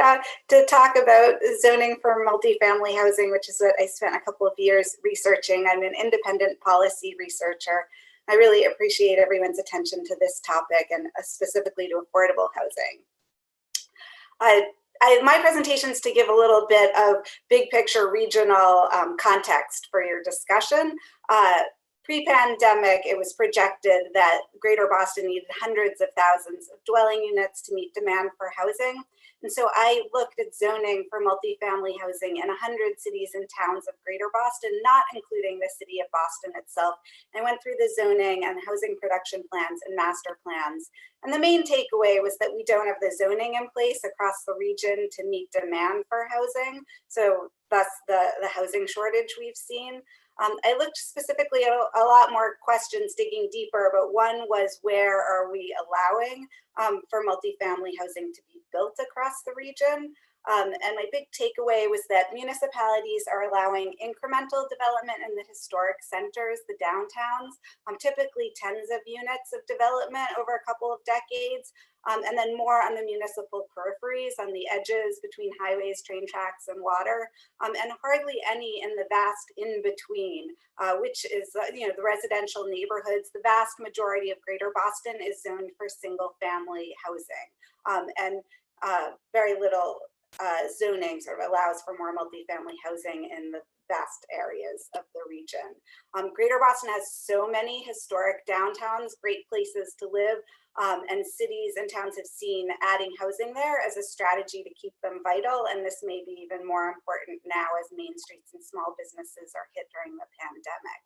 [SPEAKER 19] to talk about zoning for multifamily housing, which is what I spent a couple of years researching. I'm an independent policy researcher. I really appreciate everyone's attention to this topic and specifically to affordable housing. My presentation is to give a little bit of big picture regional context for your discussion. Pre-pandemic, it was projected that Greater Boston needed hundreds of thousands of dwelling units to meet demand for housing. And so I looked at zoning for multifamily housing in 100 cities and towns of Greater Boston, not including the city of Boston itself. I went through the zoning and housing production plans and master plans. And the main takeaway was that we don't have the zoning in place across the region to meet demand for housing. So thus the housing shortage we've seen. I looked specifically at a lot more questions digging deeper, but one was, where are we allowing for multifamily housing to be built across the region? And my big takeaway was that municipalities are allowing incremental development in the historic centers, the downtowns, typically tens of units of development over a couple of decades, and then more on the municipal peripheries, on the edges between highways, train tracks, and water, and hardly any in the vast in-between, which is the residential neighborhoods. The vast majority of Greater Boston is zoned for single-family housing, and very little zoning sort of allows for more multifamily housing in the vast areas of the region. Greater Boston has so many historic downtowns, great places to live, and cities and towns have seen adding housing there as a strategy to keep them vital. And this may be even more important now as main streets and small businesses are hit during the pandemic.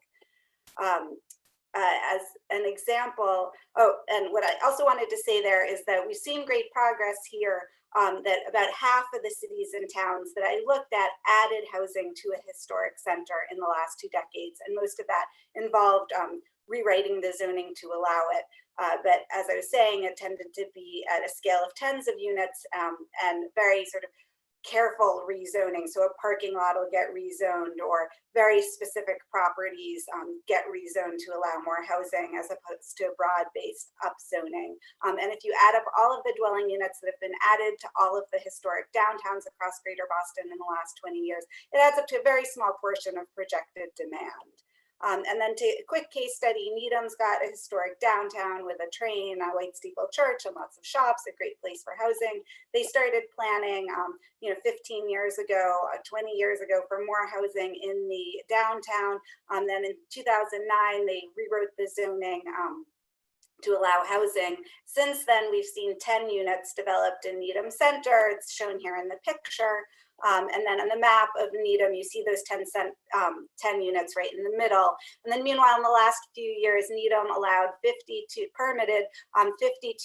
[SPEAKER 19] As an example, and what I also wanted to say there is that we've seen great progress here, that about half of the cities and towns that I looked at added housing to a historic center in the last 2 decades, and most of that involved rewriting the zoning to allow it. But as I was saying, it tended to be at a scale of tens of units and very sort of careful rezoning. So a parking lot will get rezoned, or very specific properties get rezoned to allow more housing, as opposed to broad-based upzoning. And if you add up all of the dwelling units that have been added to all of the historic downtowns across Greater Boston in the last 20 years, it adds up to a very small portion of projected demand. And then to a quick case study, Needham's got a historic downtown with a train, a White Steeple Church, and lots of shops, a great place for housing. They started planning, 15 years ago, 20 years ago, for more housing in the downtown. Then in 2009, they rewrote the zoning to allow housing. Since then, we've seen 10 units developed in Needham Center. It's shown here in the picture. And then on the map of Needham, you see those 10 units right in the middle. And then meanwhile, in the last few years, Needham allowed 52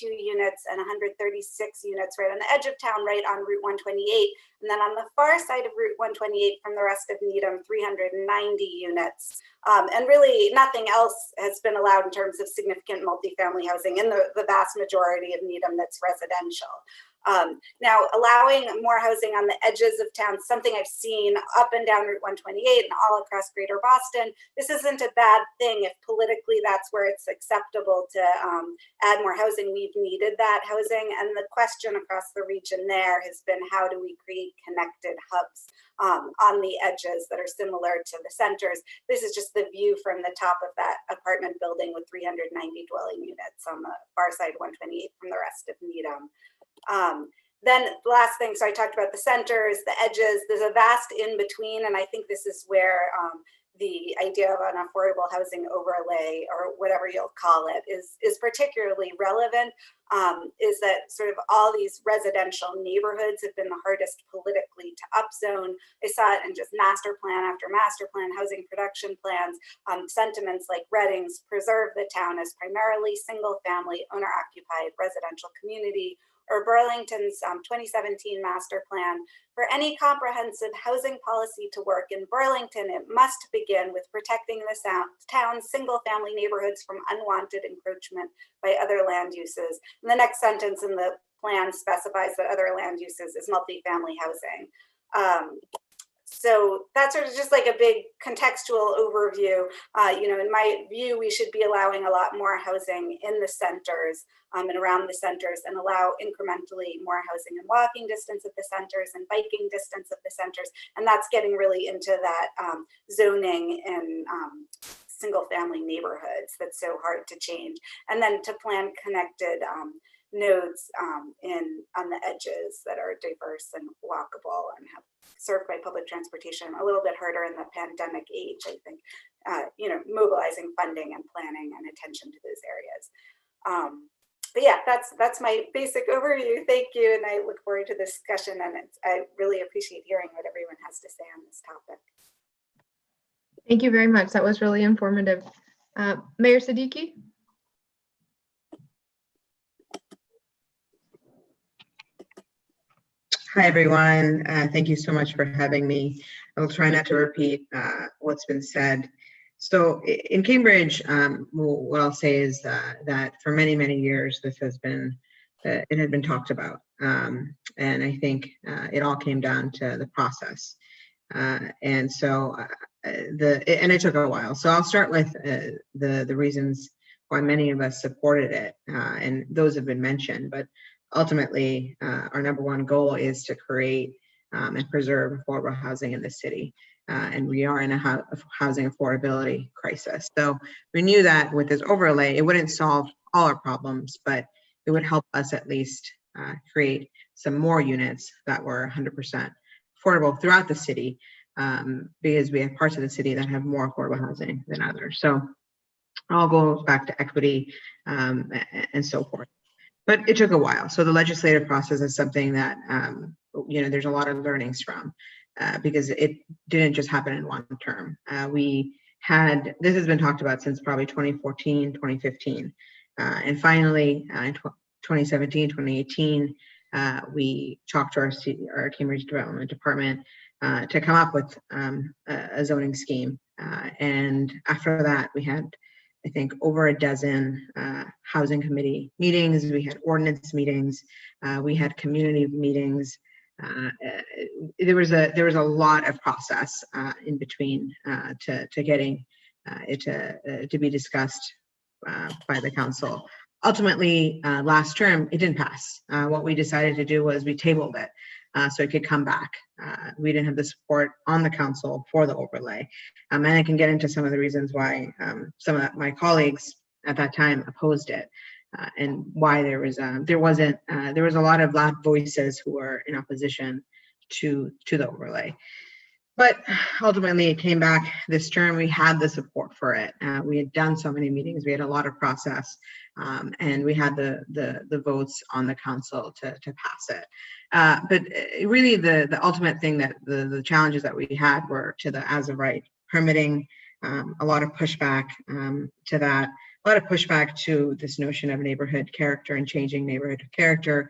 [SPEAKER 19] units and 136 units right on the edge of town, right on Route 128. And then on the far side of Route 128 from the rest of Needham, 390 units. And really nothing else has been allowed in terms of significant multifamily housing in the vast majority of Needham that's residential. Now, allowing more housing on the edges of town, something I've seen up and down Route 128 and all across Greater Boston. This isn't a bad thing if politically that's where it's acceptable to add more housing. We've needed that housing, and the question across the region there has been, how do we create connected hubs on the edges that are similar to the centers? This is just the view from the top of that apartment building with 390 dwelling units on the far side 128 from the rest of Needham. Then the last thing, so I talked about the centers, the edges, there's a vast in between, and I think this is where the idea of an affordable housing overlay, or whatever you'll call it, is particularly relevant. Is that sort of all these residential neighborhoods have been the hardest politically to upzone. I saw it in just master plan after master plan, housing production plans, sentiments like Reading's preserve the town as primarily single family owner occupied residential community, or Burlington's 2017 master plan. For any comprehensive housing policy to work in Burlington, it must begin with protecting the town's single-family neighborhoods from unwanted encroachment by other land uses. And the next sentence in the plan specifies that other land uses is multifamily housing. So that's sort of just like a big contextual overview. In my view, we should be allowing a lot more housing in the centers and around the centers, and allow incrementally more housing in walking distance of the centers and biking distance of the centers. And that's getting really into that zoning and single family neighborhoods that's so hard to change. And then to plan connected nodes on the edges that are diverse and walkable and have served by public transportation. A little bit harder in the pandemic age, I think, mobilizing funding and planning and attention to those areas. But yeah, that's my basic overview. Thank you, and I look forward to the discussion, and I really appreciate hearing what everyone has to say on this topic.
[SPEAKER 7] Thank you very much. That was really informative. Mayor Siddiqui?
[SPEAKER 20] Hi, everyone. Thank you so much for having me. I will try not to repeat what's been said. So in Cambridge, what I'll say is that for many, many years, this has been, it had been talked about. And I think it all came down to the process. And so and it took a while. So I'll start with the reasons why many of us supported it. And those have been mentioned, but ultimately, our number one goal is to create and preserve affordable housing in the city. And we are in a housing affordability crisis. So we knew that with this overlay, it wouldn't solve all our problems, but it would help us at least create some more units that were 100% affordable throughout the city, because we have parts of the city that have more affordable housing than others. So it all goes back to equity and so forth. But it took a while. So the legislative process is something that, there's a lot of learnings from, because it didn't just happen in one term. This has been talked about since probably 2014, 2015. And finally, in 2017, 2018, we talked to our Cambridge Development Department to come up with a zoning scheme. And after that, we had, I think, over a dozen housing committee meetings. We had ordinance meetings. We had community meetings. There was a lot of process in between to getting it to be discussed by the council. Ultimately, last term, it didn't pass. What we decided to do was we tabled it so it could come back. We didn't have the support on the council for the overlay. And I can get into some of the reasons why some of my colleagues at that time opposed it, and why there was a lot of loud voices who were in opposition to the overlay. But ultimately, it came back this term. We had the support for it. We had done so many meetings. We had a lot of process, and we had the votes on the council to pass it. But really, the ultimate thing that the challenges that we had were to the as of right permitting, a lot of pushback to that. A lot of pushback to this notion of neighborhood character and changing neighborhood character.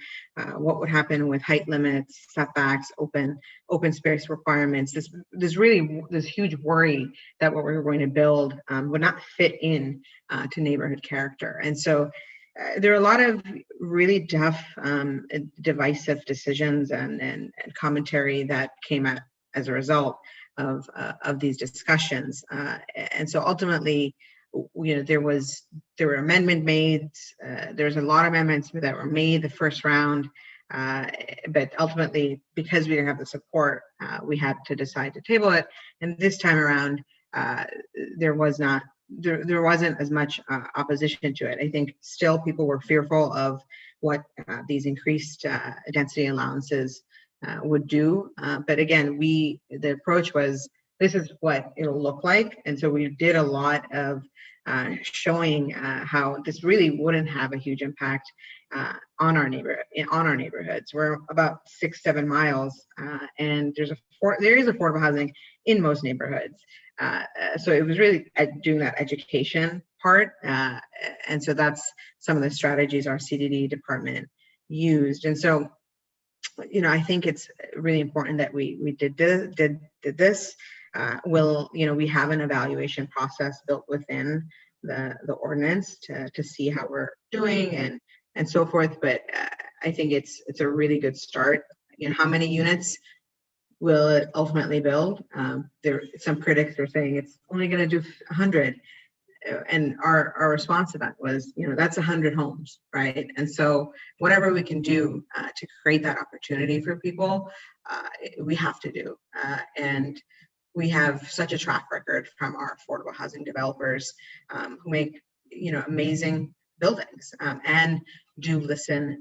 [SPEAKER 20] What would happen with height limits, setbacks, open space requirements? This huge worry that what we were going to build would not fit in to neighborhood character. And so there are a lot of really tough, divisive decisions and commentary that came out as a result of these discussions. And so ultimately, there were amendments made. There's a lot of amendments that were made the first round, but ultimately, because we didn't have the support, we had to decide to table it. And this time around, there wasn't as much opposition to it. I think still people were fearful of what these increased density allowances would do. But again, the approach was, this is what it'll look like. And so we did a lot of showing how this really wouldn't have a huge impact on our neighborhoods. We're about 6-7 miles, and there is affordable housing in most neighborhoods. So it was really doing that education part, and so that's some of the strategies our CDD department used. And so, I think it's really important that we did this. We have an evaluation process built within the ordinance to see how we're doing and so forth. But I think it's a really good start. How many units will it ultimately build? Some critics are saying it's only going to do 100. And our response to that was, that's 100 homes, right? And so whatever we can do to create that opportunity for people, we have to do. And we have such a track record from our affordable housing developers who make, amazing buildings and do listen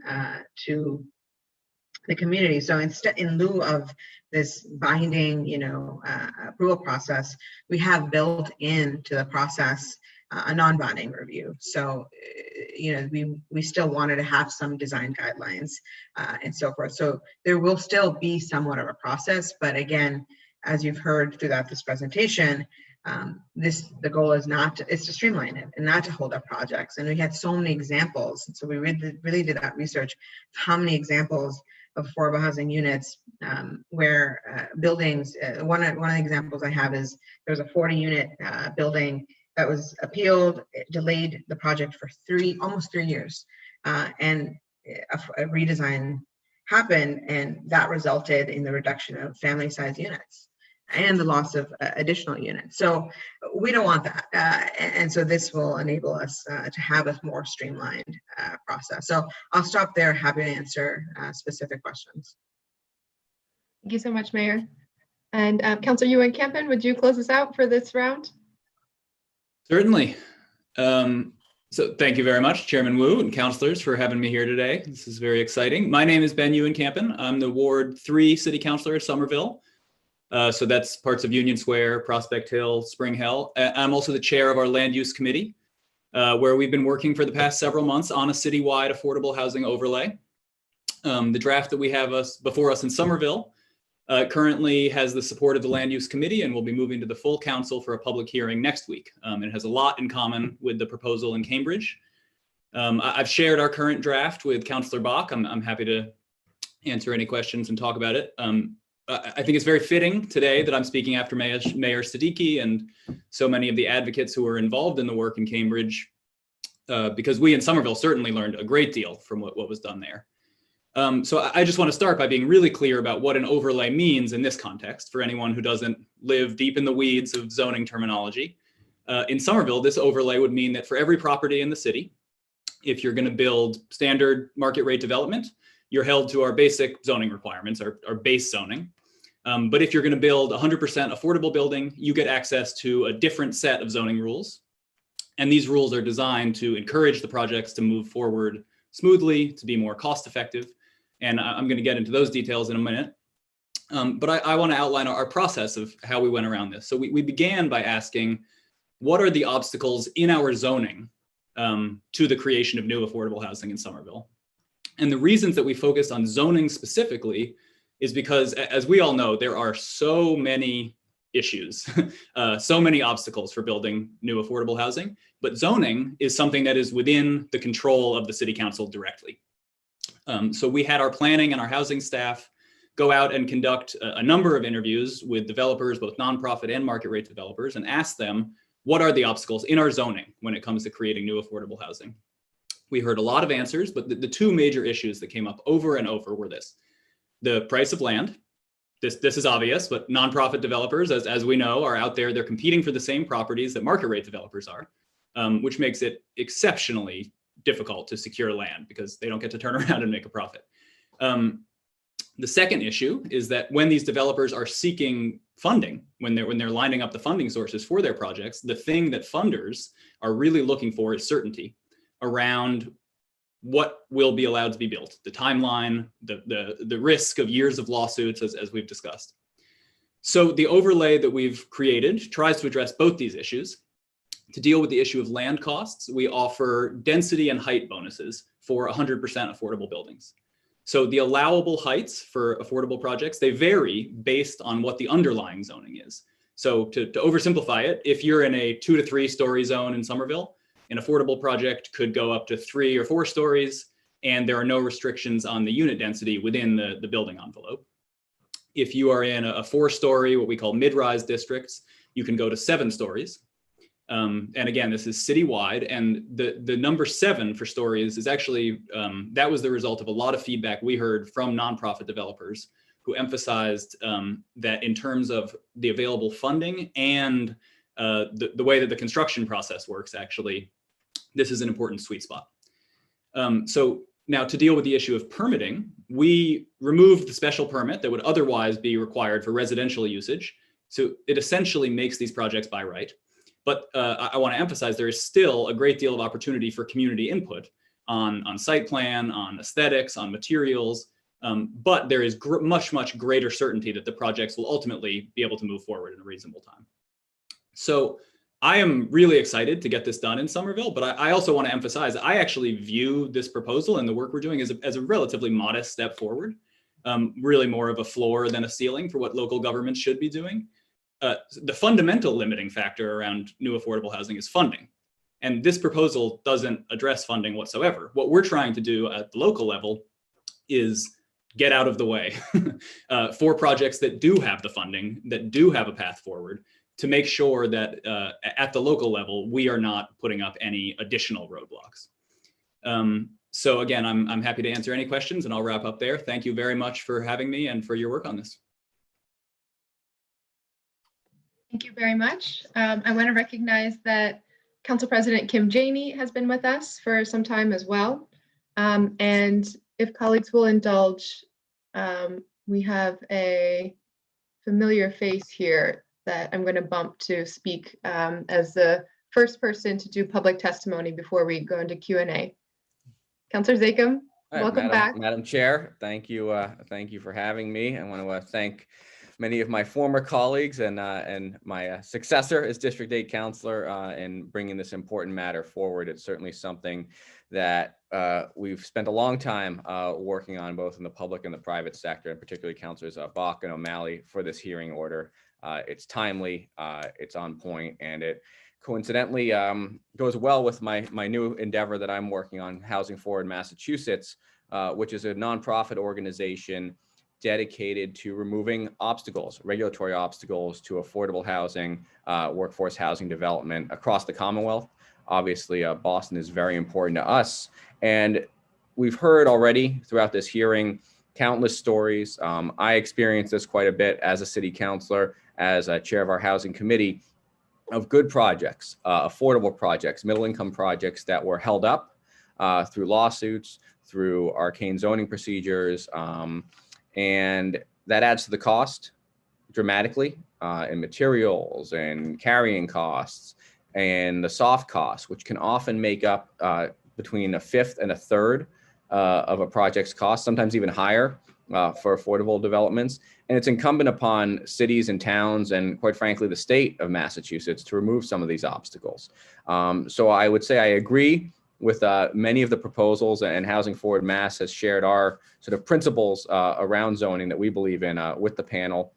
[SPEAKER 20] to the community. So in lieu of this binding, approval process, we have built into the process a non-binding review. So, we still wanted to have some design guidelines and so forth. So there will still be somewhat of a process, but again, as you've heard throughout this presentation, the goal is to streamline it and not to hold up projects. And we had so many examples. And so we really did that research, how many examples of affordable housing units where buildings, one of the examples I have is there was a 40-unit building that was appealed, delayed the project for almost 3 years. And a redesign happened, and that resulted in the reduction of family size units and the loss of additional units. So we don't want that. And so this will enable us to have a more streamlined process. So I'll stop there, happy to answer specific questions.
[SPEAKER 7] Thank you so much, Mayor. And Councilor Ewan-Campen, would you close us out for this round?
[SPEAKER 21] Certainly. So thank you very much, Chairman Wu and councilors, for having me here today. This is very exciting. My name is Ben Ewan-Campen. I'm the Ward 3 City Councilor of Somerville. So that's parts of Union Square, Prospect Hill, Spring Hill. I'm also the chair of our Land Use Committee, where we've been working for the past several months on a citywide affordable housing overlay. The draft that we have before us in Somerville currently has the support of the Land Use Committee and will be moving to the full council for a public hearing next week. It has a lot in common with the proposal in Cambridge. I've shared our current draft with Councillor Bach. I'm happy to answer any questions and talk about it. I think it's very fitting today that I'm speaking after Mayor Siddiqui and so many of the advocates who are involved in the work in Cambridge, because we in Somerville certainly learned a great deal from what was done there. So I just want to start by being really clear about what an overlay means in this context for anyone who doesn't live deep in the weeds of zoning terminology. In Somerville, this overlay would mean that for every property in the city, if you're going to build standard market rate development, you're held to our basic zoning requirements, our base zoning. But if you're going to build 100% affordable building, you get access to a different set of zoning rules. And these rules are designed to encourage the projects to move forward smoothly, to be more cost effective. And I'm going to get into those details in a minute. But I want to outline our process of how we went around this. So we began by asking, what are the obstacles in our zoning to the creation of new affordable housing in Somerville? And the reasons that we focused on zoning specifically is because, as we all know, there are so many issues, so many obstacles for building new affordable housing, but zoning is something that is within the control of the city council directly. So we had our planning and our housing staff go out and conduct a number of interviews with developers, both nonprofit and market rate developers, and ask them, what are the obstacles in our zoning when it comes to creating new affordable housing? We heard a lot of answers, but the two major issues that came up over and over were this: the price of land. This is obvious, but nonprofit developers, as we know, are out there. They're competing for the same properties that market rate developers are, which makes it exceptionally difficult to secure land because they don't get to turn around and make a profit. The second issue is that when these developers are seeking funding, when they're lining up the funding sources for their projects, the thing that funders are really looking for is certainty around what will be allowed to be built, the timeline, the risk of years of lawsuits, as we've discussed. So the overlay that we've created tries to address both these issues. To deal with the issue of land costs, we offer density and height bonuses for 100% affordable buildings. So the allowable heights for affordable projects, they vary based on what the underlying zoning is. So to oversimplify it, if you're in a 2 to 3 story zone in Somerville, an affordable project could go up to 3 or 4 stories, and there are no restrictions on the unit density within the building envelope. If you are in a 4-story, what we call mid-rise districts, you can go to 7 stories. And again, this is citywide, and the number 7 for stories is actually, that was the result of a lot of feedback we heard from nonprofit developers who emphasized that in terms of the available funding and the way that the construction process works, actually, this is an important sweet spot. So now, to deal with the issue of permitting, we removed the special permit that would otherwise be required for residential usage. So it essentially makes these projects by right. But I want to emphasize there is still a great deal of opportunity for community input on site plan, on aesthetics, on materials. But there is much greater certainty that the projects will ultimately be able to move forward in a reasonable time. So I am really excited to get this done in Somerville, but I also want to emphasize, I actually view this proposal and the work we're doing as a relatively modest step forward, really more of a floor than a ceiling for what local governments should be doing. The fundamental limiting factor around new affordable housing is funding. And this proposal doesn't address funding whatsoever. What we're trying to do at the local level is get out of the way for projects that do have the funding, that do have a path forward, to make sure that at the local level, we are not putting up any additional roadblocks. So again, I'm happy to answer any questions, and I'll wrap up there. Thank you very much for having me and for your work on this.
[SPEAKER 7] Thank you very much. I want to recognize that Council President Kim Janey has been with us for some time as well. And if colleagues will indulge, we have a familiar face here that I'm going to bump to speak as the first person to do public testimony before we go into Q&A. Councilor Zakhem, welcome back.
[SPEAKER 4] Madam Chair, thank you for having me. I want to thank many of my former colleagues and my successor as District 8 Councilor in bringing this important matter forward. It's certainly something that we've spent a long time working on, both in the public and the private sector, and particularly Councilors Bach and O'Malley for this hearing order. It's timely, it's on point, and it coincidentally goes well with my new endeavor that I'm working on, Housing Forward Massachusetts, which is a nonprofit organization dedicated to removing obstacles, regulatory obstacles to affordable housing, workforce housing development across the Commonwealth. Obviously, Boston is very important to us. And we've heard already throughout this hearing countless stories. I experienced this quite a bit as a city councilor, as a chair of our housing committee, of good projects, affordable projects, middle income projects that were held up through lawsuits, through arcane zoning procedures, and that adds to the cost dramatically in materials and carrying costs and the soft costs, which can often make up between a fifth and a third of a project's cost, sometimes even higher for affordable developments. And it's incumbent upon cities and towns, and quite frankly, the state of Massachusetts, to remove some of these obstacles. So I would say I agree with many of the proposals, and Housing Forward Mass has shared our sort of principles around zoning that we believe in with the panel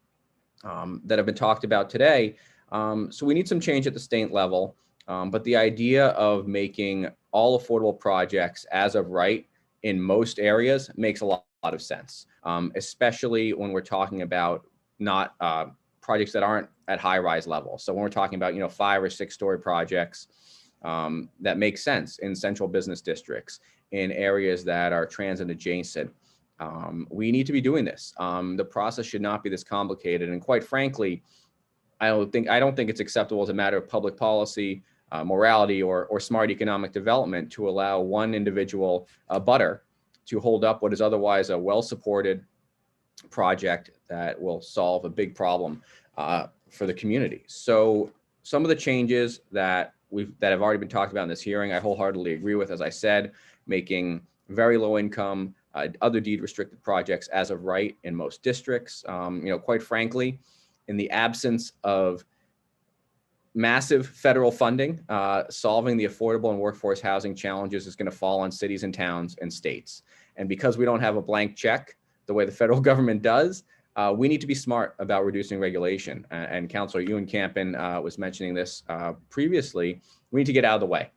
[SPEAKER 4] that have been talked about today. So we need some change at the state level, but the idea of making all affordable projects as of right in most areas makes a lot of sense, especially when we're talking about not projects that aren't at high-rise level. So when we're talking about 5 or 6 story projects, that make sense in central business districts, in areas that are transit adjacent. We need to be doing this. The process should not be this complicated. And quite frankly, I don't think it's acceptable as a matter of public policy, morality, or smart economic development to allow one individual butter to hold up what is otherwise a well-supported project that will solve a big problem for the community. So some of the changes that have already been talked about in this hearing, I wholeheartedly agree with. As I said, making very low income, other deed restricted projects as of right in most districts. Quite frankly, in the absence of massive federal funding, solving the affordable and workforce housing challenges is going to fall on cities and towns and states. And because we don't have a blank check the way the federal government does, we need to be smart about reducing regulation. And Councilor Ewan-Campen was mentioning this previously. We need to get out of the way,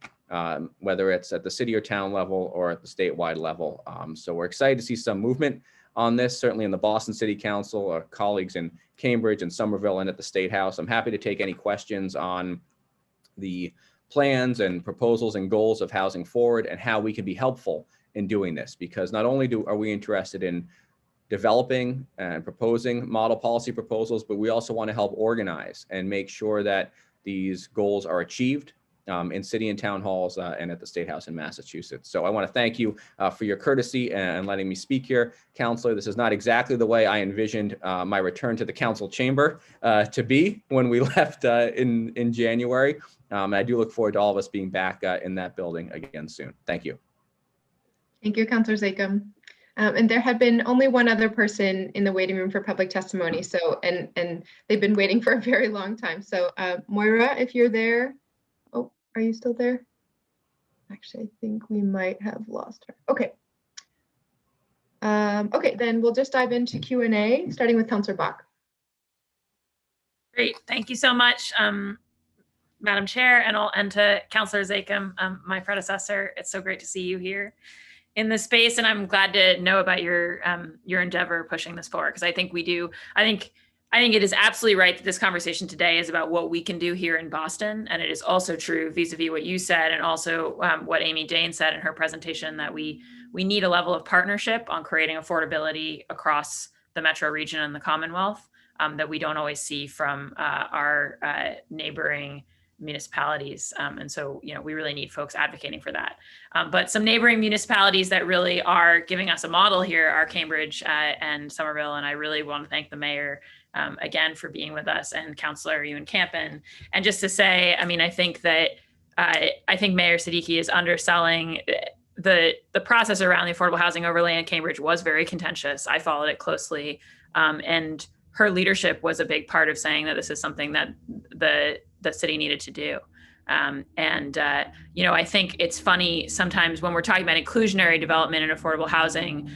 [SPEAKER 4] whether it's at the city or town level or at the statewide level. So we're excited to see some movement on this, certainly in the Boston City Council, our colleagues in Cambridge and Somerville and at the State House. I'm happy to take any questions on the plans and proposals and goals of Housing Forward and how we can be helpful in doing this, because not only are we interested in developing and proposing model policy proposals, but we also want to help organize and make sure that these goals are achieved in city and town halls and at the State House in Massachusetts. So I want to thank you for your courtesy and letting me speak here, Councilor. This is not exactly the way I envisioned my return to the council chamber to be when we left in January. I do look forward to all of us being back in that building again soon. Thank you.
[SPEAKER 7] Thank you, Councilor Zakhem. And there had been only one other person in the waiting room for public testimony. So, and they've been waiting for a very long time. So Moira, if you're there, oh, are you still there? Actually, I think we might have lost her. Okay. Okay, then we'll just dive into Q&A, starting with Councilor Bach.
[SPEAKER 1] Great, thank you so much, Madam Chair, and to Councilor Zakhem, my predecessor. It's so great to see you here in this space, and I'm glad to know about your endeavor pushing this forward, because I think we do. I think it is absolutely right that this conversation today is about what we can do here in Boston, and it is also true vis-a-vis what you said, and also what Amy Dane said in her presentation, that we need a level of partnership on creating affordability across the metro region and the Commonwealth that we don't always see from our neighboring municipalities. And so, we really need folks advocating for that. But some neighboring municipalities that really are giving us a model here are Cambridge and Somerville. And I really want to thank the mayor again for being with us, and Councilor Ewan-Campen. And just to say, I think that I think Mayor Siddiqui is underselling the process around the affordable housing overlay in Cambridge was very contentious. I followed it closely. And her leadership was a big part of saying that this is something that the city needed to do. I think it's funny sometimes when we're talking about inclusionary development and affordable housing,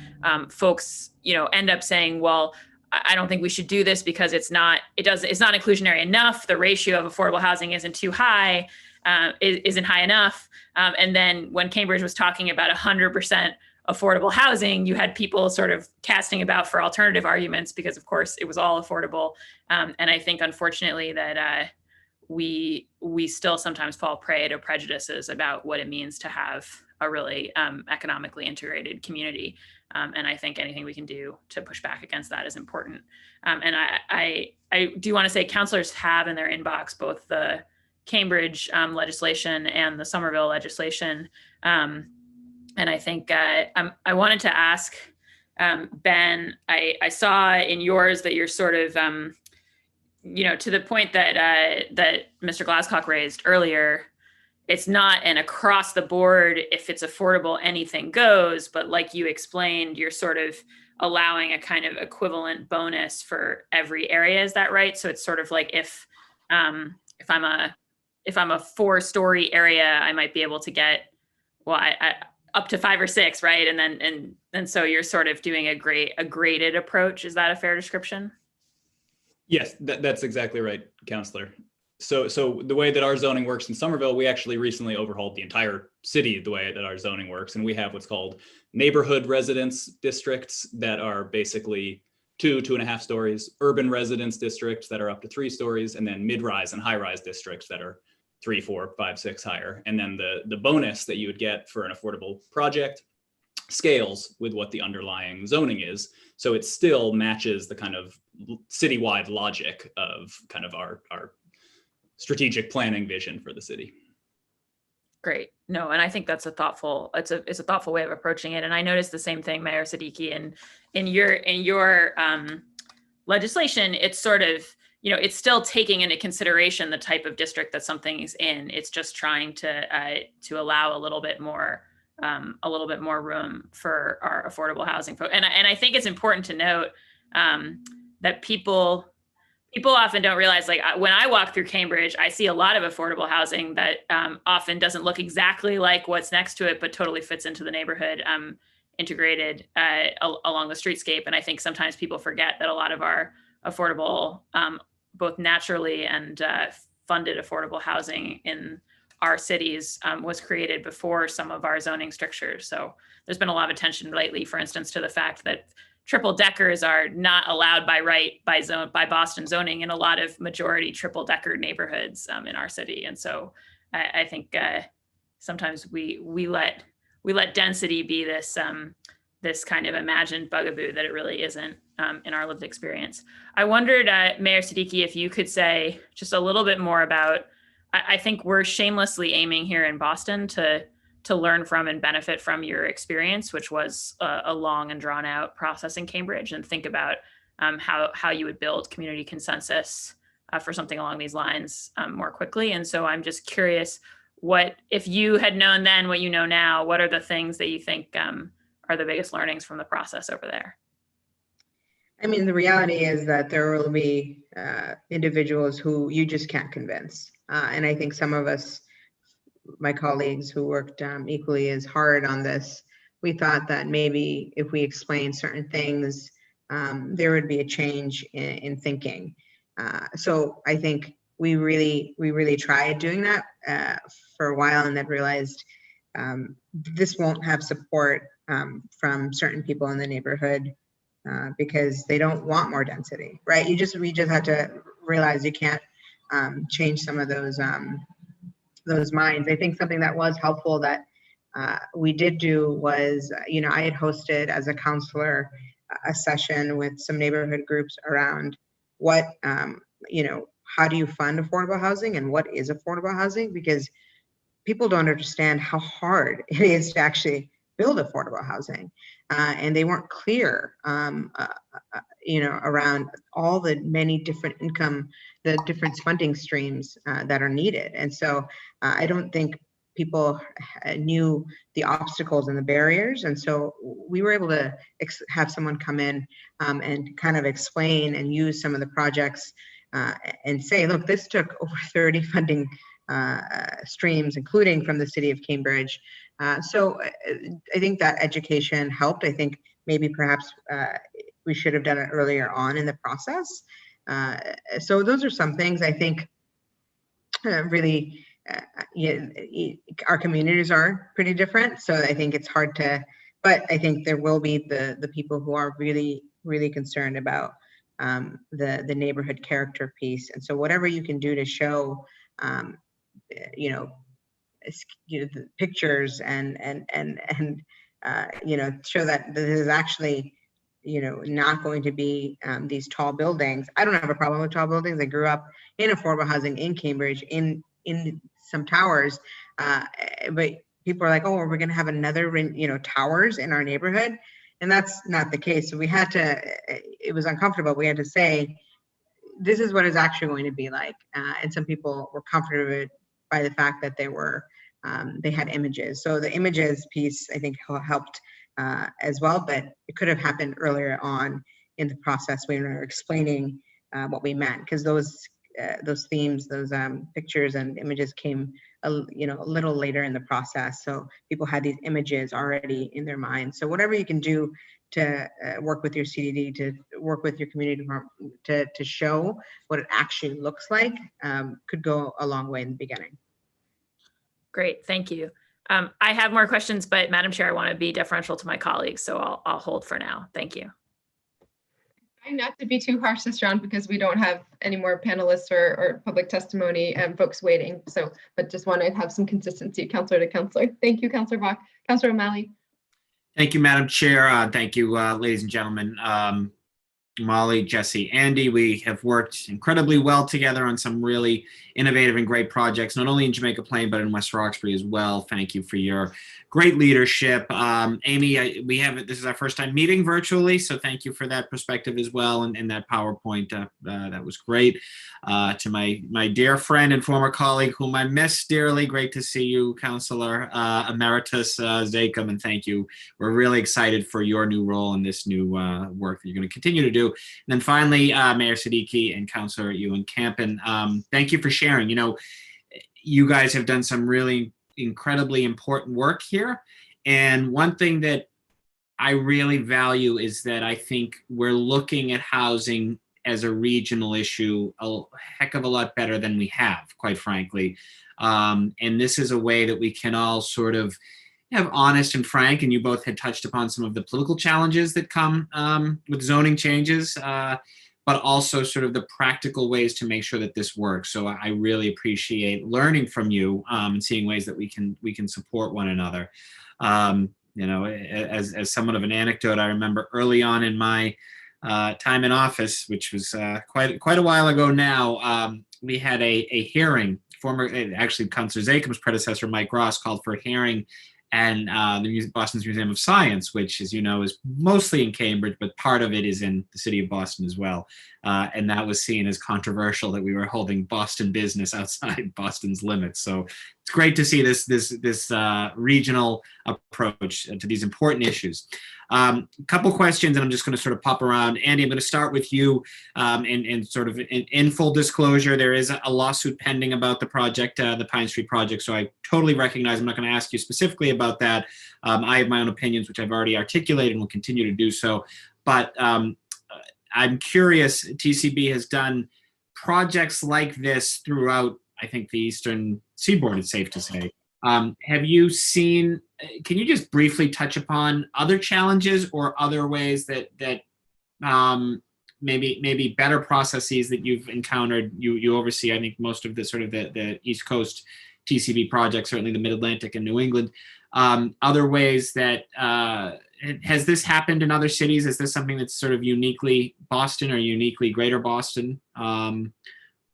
[SPEAKER 1] folks, end up saying, well, I don't think we should do this because it's not inclusionary enough. The ratio of affordable housing isn't too high, isn't high enough. And then when Cambridge was talking about 100% affordable housing, you had people sort of casting about for alternative arguments because, of course, it was all affordable. And I think, unfortunately, that we still sometimes fall prey to prejudices about what it means to have a really economically integrated community. And I think anything we can do to push back against that is important. And I do want to say councilors have in their inbox both the Cambridge legislation and the Somerville legislation. And I think I wanted to ask Ben, I saw in yours that you're sort of, to the point that Mr. Glasscock raised earlier, it's not an across the board, if it's affordable, anything goes, but like you explained, you're sort of allowing a kind of equivalent bonus for every area. Is that right? So it's sort of like if I'm a 4-story area, I might be able to get, well, I up to 5 or 6, right? And then so you're sort of doing a graded approach. Is that a fair description?
[SPEAKER 21] Yes, that's exactly right, Councilor. So the way that our zoning works in Somerville, we actually recently overhauled the entire city the way that our zoning works. And we have what's called neighborhood residence districts that are basically 2.5 stories, urban residence districts that are up to 3 stories, and then mid-rise and high-rise districts that are 3, 4, 5, 6 higher. And then the bonus that you would get for an affordable project scales with what the underlying zoning is. So it still matches the kind of citywide logic of kind of our strategic planning vision for the city.
[SPEAKER 1] Great. No, and I think that's it's a thoughtful way of approaching it. And I noticed the same thing, Mayor Siddiqui, and in your legislation, it's sort of, it's still taking into consideration the type of district that something is in. It's just trying to allow a little bit more a little bit more room for our affordable housing folks. And I think it's important to note that people often don't realize, like when I walk through Cambridge, I see a lot of affordable housing that often doesn't look exactly like what's next to it, but totally fits into the neighborhood, integrated along the streetscape. And I think sometimes people forget that a lot of our affordable, both naturally and funded affordable housing in our cities was created before some of our zoning strictures. So there's been a lot of attention lately, for instance, to the fact that triple deckers are not allowed by right by Boston zoning in a lot of majority triple decker neighborhoods in our city. And so I think sometimes we let density be this this kind of imagined bugaboo that it really isn't in our lived experience. I wondered, Mayor Siddiqui, if you could say just a little bit more about, I think we're shamelessly aiming here in Boston to learn from and benefit from your experience, which was a long and drawn out process in Cambridge, and think about how you would build community consensus for something along these lines more quickly. And so I'm just curious, what, if you had known then what you know now, what are the things that you think are the biggest learnings from the process over there?
[SPEAKER 20] I mean, the reality is that there will be individuals who you just can't convince. And I think some of us, my colleagues who worked equally as hard on this, we thought that maybe if we explained certain things, there would be a change in thinking. So I think we really tried doing that for a while, and then realized this won't have support from certain people in the neighborhood because they don't want more density, right? We just have to realize you can't change some of those minds. I think something that was helpful that we did do was, I had hosted as a counselor a session with some neighborhood groups around what, how do you fund affordable housing and what is affordable housing? Because people don't understand how hard it is to actually build affordable housing. And they weren't clear, around all the many different the different funding streams that are needed. And so I don't think people knew the obstacles and the barriers. And so we were able to have someone come in and kind of explain and use some of the projects and say, look, this took over 30 funding streams, including from the city of Cambridge. So I think that education helped. I think maybe perhaps we should have done it earlier on in the process. So those are some things I think really, our communities are pretty different. So I think it's hard to, but I think there will be the people who are really, really concerned about the neighborhood character piece. And so whatever you can do to show, the pictures and show that this is actually, not going to be these tall buildings. I don't have a problem with tall buildings. I grew up in affordable housing in Cambridge in some towers, but people are like, oh, we're going to have another, towers in our neighborhood. And that's not the case. So we had to, it was uncomfortable. We had to say, this is what it's actually going to be like. And some people were comforted by the fact that they had images. So the images piece, I think, helped as well, but it could have happened earlier on in the process when we were explaining what we meant, because those themes, those pictures and images came a little later in the process. So people had these images already in their mind. So whatever you can do to work with your CDD, to work with your community department, to show what it actually looks like could go a long way in the beginning.
[SPEAKER 1] Great, thank you. I have more questions, but Madam Chair, I want to be deferential to my colleagues, so I'll hold for now. Thank you.
[SPEAKER 7] Trying not to be too harsh this round because we don't have any more panelists or public testimony and folks waiting. So, but just want to have some consistency, counselor to counselor. Thank you, Counselor Bach. Counselor O'Malley.
[SPEAKER 5] Thank you, Madam Chair. Thank you, ladies and gentlemen. Molly, Jesse, Andy. We have worked incredibly well together on some really innovative and great projects, not only in Jamaica Plain, but in West Roxbury as well. Thank you for your great leadership. Amy, this is our first time meeting virtually, so thank you for that perspective as well, and that PowerPoint. That was great. To my dear friend and former colleague, whom I miss dearly, great to see you, Councilor Emeritus Zakem, and thank you. We're really excited for your new role and this new work that you're going to continue to do. And then finally, Mayor Siddiqui and Councilor Ewan Campen, thank you for sharing. You guys have done some really incredibly important work here. And one thing that I really value is that I think we're looking at housing as a regional issue a heck of a lot better than we have, quite frankly. And this is a way that we can all sort of have honest and frank, and you both had touched upon some of the political challenges that come with zoning changes, but also sort of the practical ways to make sure that this works. So I really appreciate learning from you and seeing ways that we can support one another. As somewhat of an anecdote, I remember early on in my time in office, which was quite a while ago now, we had a hearing. Actually, Councilor Zakem's predecessor, Mike Ross, called for a hearing and the Boston's Museum of Science, which, as you know, is mostly in Cambridge, but part of it is in the city of Boston as well. And that was seen as controversial that we were holding Boston business outside Boston's limits. So it's great to see this regional approach to these important issues. A couple questions, and I'm just going to sort of pop around. Andy, I'm going to start with you, and sort of in full disclosure, there is a lawsuit pending about the project, the Pine Street project. So I totally recognize I'm not going to ask you specifically about that. I have my own opinions, which I've already articulated and will continue to do so. But I'm curious, TCB has done projects like this throughout, I think, the Eastern Seaboard, it's safe to say. Have you seen, can you just briefly touch upon other challenges or other ways that maybe better processes that you've encountered? You oversee, I think, most of the sort of the East Coast TCB projects, certainly the Mid-Atlantic and New England. Other ways that, has this happened in other cities? Is this something that's sort of uniquely Boston or uniquely Greater Boston?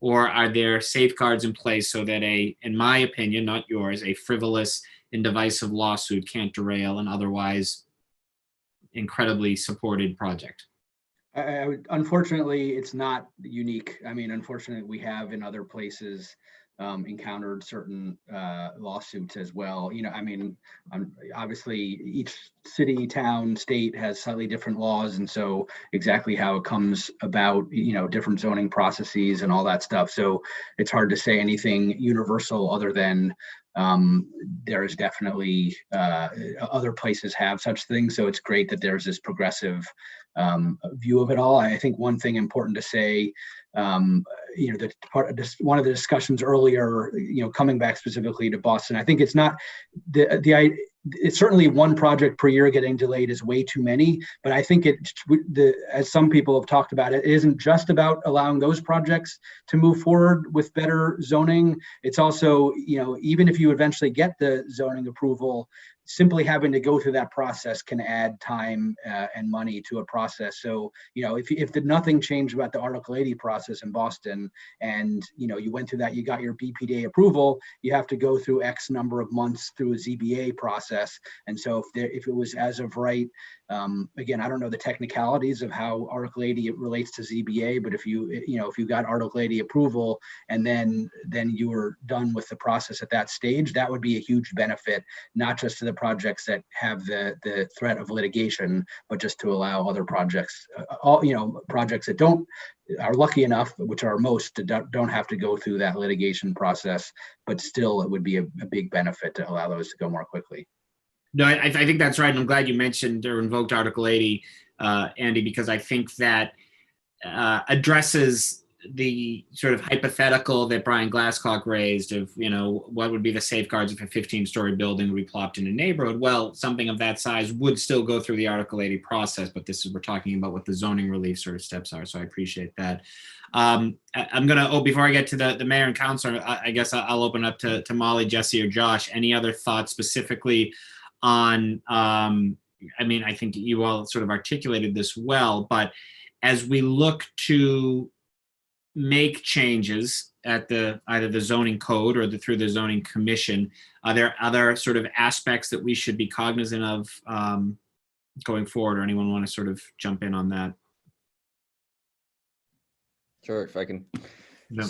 [SPEAKER 5] Or are there safeguards in place so that in my opinion, not yours, a frivolous and divisive lawsuit can't derail an otherwise incredibly supported project?
[SPEAKER 16] Unfortunately, it's not unique. I mean, unfortunately, we have in other places encountered certain lawsuits as well. I mean, obviously each city, town, state has slightly different laws, and so exactly how it comes about, different zoning processes and all that stuff. So it's hard to say anything universal other than there is definitely other places have such things. So it's great that there's this progressive view of it all. I think one thing important to say, that part of this, one of the discussions earlier, coming back specifically to Boston, I think it's not it's certainly one project per year getting delayed is way too many, but I think as some people have talked about, it isn't just about allowing those projects to move forward with better zoning. It's also, even if you eventually get the zoning approval, simply having to go through that process can add time and money to a process. So, if nothing changed about the Article 80 process in Boston, and you went through that, you got your BPDA approval, you have to go through X number of months through a ZBA process. And so if it was as of right, again, I don't know the technicalities of how Article 80 relates to ZBA, but if you got Article 80 approval and then you were done with the process at that stage, that would be a huge benefit, not just to the projects that have the threat of litigation, but just to allow other projects, projects that are lucky enough, which are most, don't have to go through that litigation process, but still it would be a big benefit to allow those to go more quickly.
[SPEAKER 5] No, I think that's right. And I'm glad you mentioned or invoked Article 80, Andy, because I think that addresses the sort of hypothetical that Brian Glasscock raised of, what would be the safeguards if a 15-story building would be plopped in a neighborhood? Well, something of that size would still go through the Article 80 process, but we're talking about what the zoning relief sort of steps are. So I appreciate that. I'm going to, before I get to the mayor and councilor, I guess I'll open up to Molly, Jesse, or Josh. Any other thoughts specifically on, I think you all sort of articulated this well, but as we look to make changes at either the zoning code or through the zoning commission, are there other sort of aspects that we should be cognizant of going forward, or anyone want to sort of jump in on that?
[SPEAKER 4] Sure, if I can
[SPEAKER 5] No.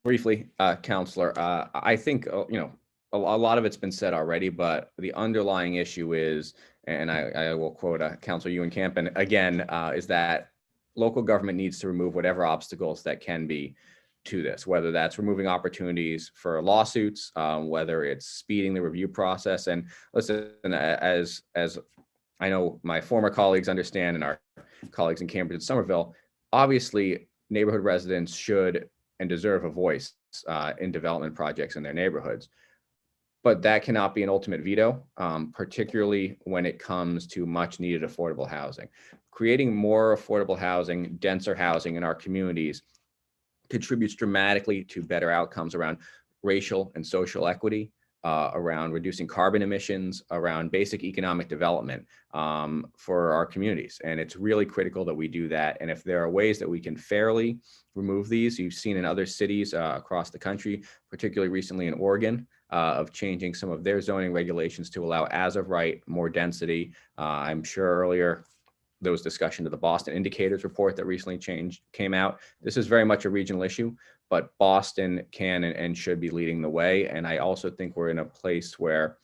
[SPEAKER 4] briefly, Counselor, I think, a lot of it's been said already, but the underlying issue is, and I will quote Councilor Ewan Campen again, is that local government needs to remove whatever obstacles that can be to this, whether that's removing opportunities for lawsuits, whether it's speeding the review process. And listen, as I know my former colleagues understand, and our colleagues in Cambridge and Somerville, obviously neighborhood residents should and deserve a voice in development projects in their neighborhoods. But that cannot be an ultimate veto, particularly when it comes to much needed affordable housing. Creating more affordable housing, denser housing in our communities contributes dramatically to better outcomes around racial and social equity, around reducing carbon emissions, around basic economic development for our communities. And it's really critical that we do that. And if there are ways that we can fairly remove these, you've seen in other cities across the country, particularly recently in Oregon, of changing some of their zoning regulations to allow as of right more density. I'm sure earlier there was discussion of the Boston Indicators report that recently came out. This is very much a regional issue, but Boston can and should be leading the way. And I also think we're in a place where,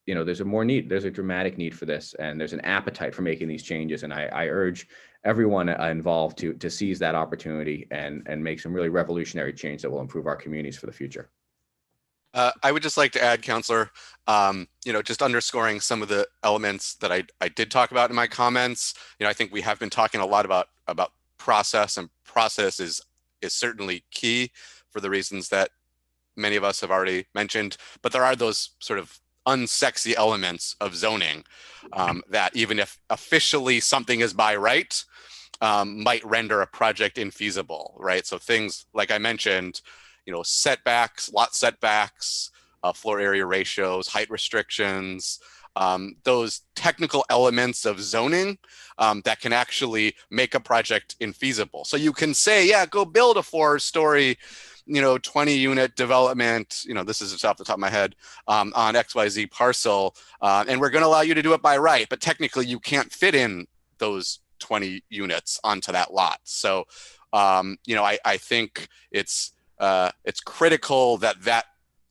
[SPEAKER 4] there's a dramatic need for this, and there's an appetite for making these changes. And I urge everyone involved to seize that opportunity and make some really revolutionary change that will improve our communities for the future.
[SPEAKER 17] I would just like to add, Counselor, just underscoring some of the elements that I did talk about in my comments. I think we have been talking a lot about process, and process is certainly key for the reasons that many of us have already mentioned. But there are those sort of unsexy elements of zoning that even if officially something is by right, might render a project infeasible, right? So things like I mentioned, setbacks, lot setbacks, floor area ratios, height restrictions, those technical elements of zoning that can actually make a project infeasible. So you can say, yeah, go build a 4-story, 20 unit development, this is just off the top of my head, on XYZ parcel, and we're going to allow you to do it by right, but technically you can't fit in those 20 units onto that lot. So, I think it's critical that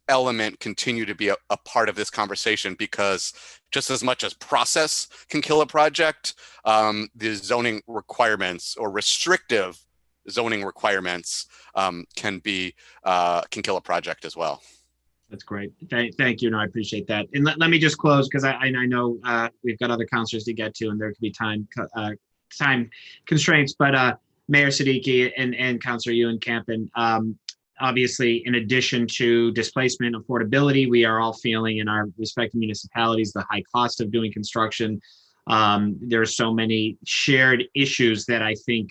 [SPEAKER 17] element continue to be a part of this conversation, because just as much as process can kill a project, the zoning requirements or restrictive zoning requirements can kill a project as well.
[SPEAKER 5] That's great. Thank you. No, I appreciate that. And let me just close, because I know we've got other counselors to get to, and there could be time constraints. But Mayor Siddiqui and Councilor Ewan Campen, obviously, in addition to displacement, affordability, we are all feeling in our respective municipalities the high cost of doing construction. There are so many shared issues that I think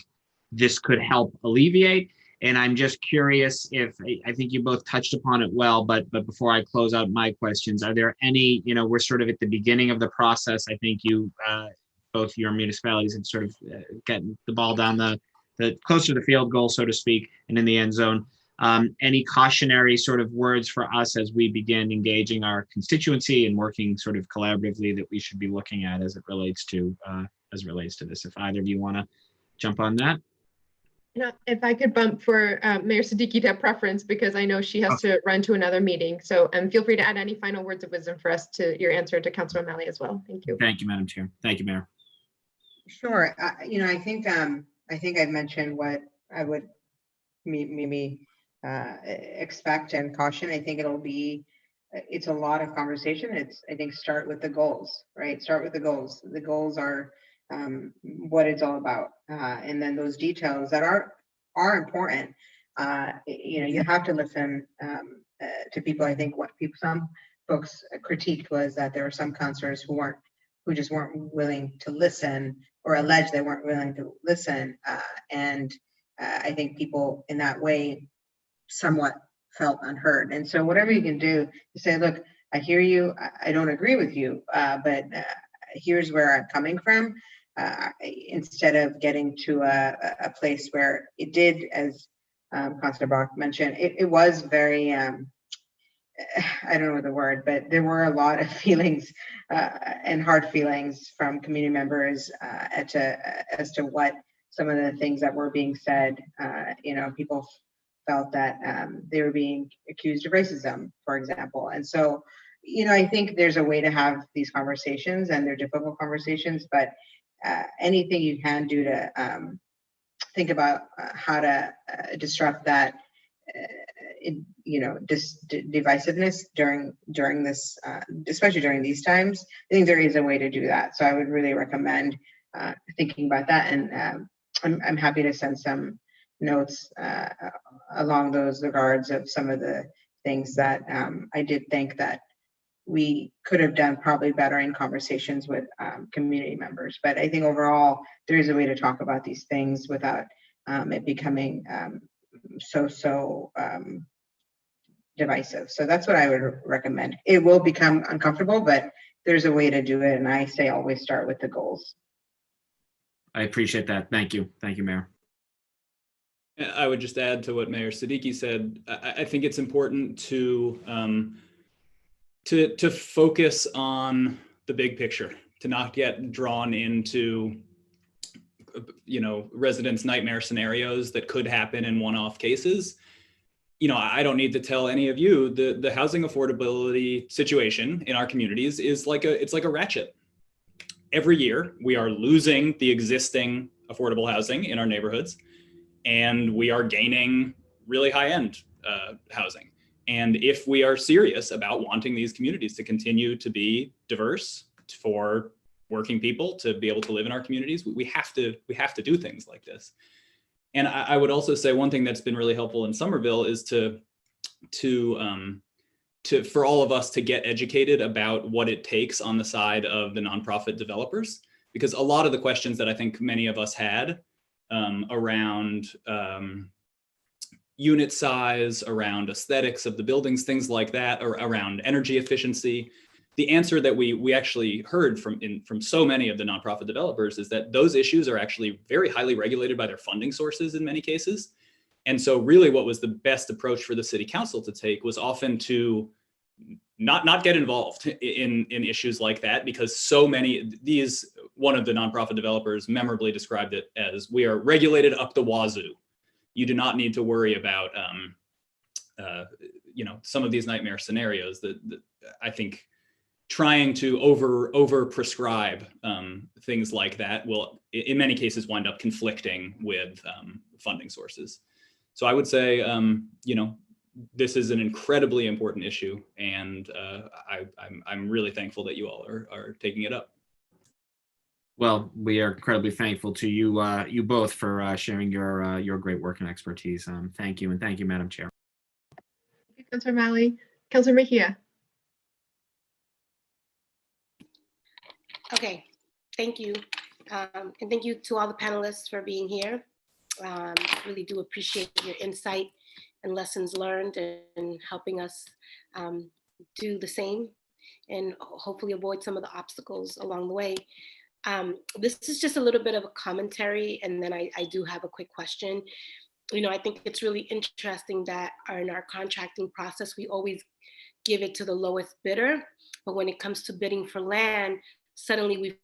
[SPEAKER 5] this could help alleviate. And I'm just curious if, I think you both touched upon it well, but before I close out my questions, are there any, we're sort of at the beginning of the process. I think you, both your municipalities have sort of getting the ball down the closer to the field goal, so to speak, and in the end zone. Any cautionary sort of words for us as we begin engaging our constituency and working sort of collaboratively that we should be looking at as it relates to this? If either of you want to jump on that.
[SPEAKER 7] If I could bump for Mayor Siddiqui to have preference, because I know she has to run to another meeting. So feel free to add any final words of wisdom for us to your answer to Councilor O'Malley as well. Thank you.
[SPEAKER 5] Thank you, Madam Chair. Thank you, Mayor.
[SPEAKER 20] Sure. I think I've mentioned what I would maybe expect and caution. I think it's a lot of conversation. I think start with the goals, right? Start with the goals. The goals are what it's all about, and then those details that are important. You have to listen to people. I think some folks critiqued was that there were some counselors who just weren't willing to listen, or alleged they weren't willing to listen, and I think people in that way somewhat felt unheard. And so whatever you can do to say, look, I hear you, I don't agree with you, but here's where I'm coming from. instead of getting to a place where it did, as Councillor Bach mentioned, it was very, I don't know the word, but there were a lot of feelings and hard feelings from community members as to what some of the things that were being said. People felt that they were being accused of racism, for example. And so, I think there's a way to have these conversations, and they're difficult conversations, but anything you can do to think about how to disrupt that, divisiveness during this, especially during these times. I think there is a way to do that. So I would really recommend thinking about that, and I'm happy to send some notes along those regards of some of the things that I did think that we could have done probably better in conversations with community members. But I think overall, there is a way to talk about these things without it becoming so divisive. So that's what I would recommend. It will become uncomfortable, but there's a way to do it. And I say always start with the goals.
[SPEAKER 5] I appreciate that. Thank you. Thank you, Mayor.
[SPEAKER 21] I would just add to what Mayor Siddiqui said. I think it's important to focus on the big picture, to not get drawn into residents' nightmare scenarios that could happen in one-off cases. I don't need to tell any of you the housing affordability situation in our communities is like a ratchet. Every year we are losing the existing affordable housing in our neighborhoods, and we are gaining really high-end housing. And if we are serious about wanting these communities to continue to be diverse for working people to be able to live in our communities, we have to do things like this. And I would also say one thing that's been really helpful in Somerville is for all of us to get educated about what it takes on the side of the nonprofit developers, because a lot of the questions that I think many of us had around unit size, around aesthetics of the buildings, things like that, or around energy efficiency, the answer that we actually heard from so many of the nonprofit developers is that those issues are actually very highly regulated by their funding sources in many cases. And so really what was the best approach for the city council to take was often to not get involved in issues like that, because so many one of the nonprofit developers memorably described it as, we are regulated up the wazoo. You do not need to worry about some of these nightmare scenarios that I think trying to over prescribe things like that will in many cases wind up conflicting with funding sources. So I would say this is an incredibly important issue, and I'm really thankful that you all are taking it up.
[SPEAKER 5] Well, we are incredibly thankful to you, you both, for sharing your great work and expertise. Thank you, and thank you, Madam Chair.
[SPEAKER 7] Thank you, Councillor O'Malley. Councillor Mejia.
[SPEAKER 6] Okay, thank you. And thank you to all the panelists for being here. Really do appreciate your insight and lessons learned, and helping us do the same and hopefully avoid some of the obstacles along the way. This is just a little bit of a commentary, and then I do have a quick question. I think it's really interesting that in our contracting process, we always give it to the lowest bidder, but when it comes to bidding for land, suddenly we've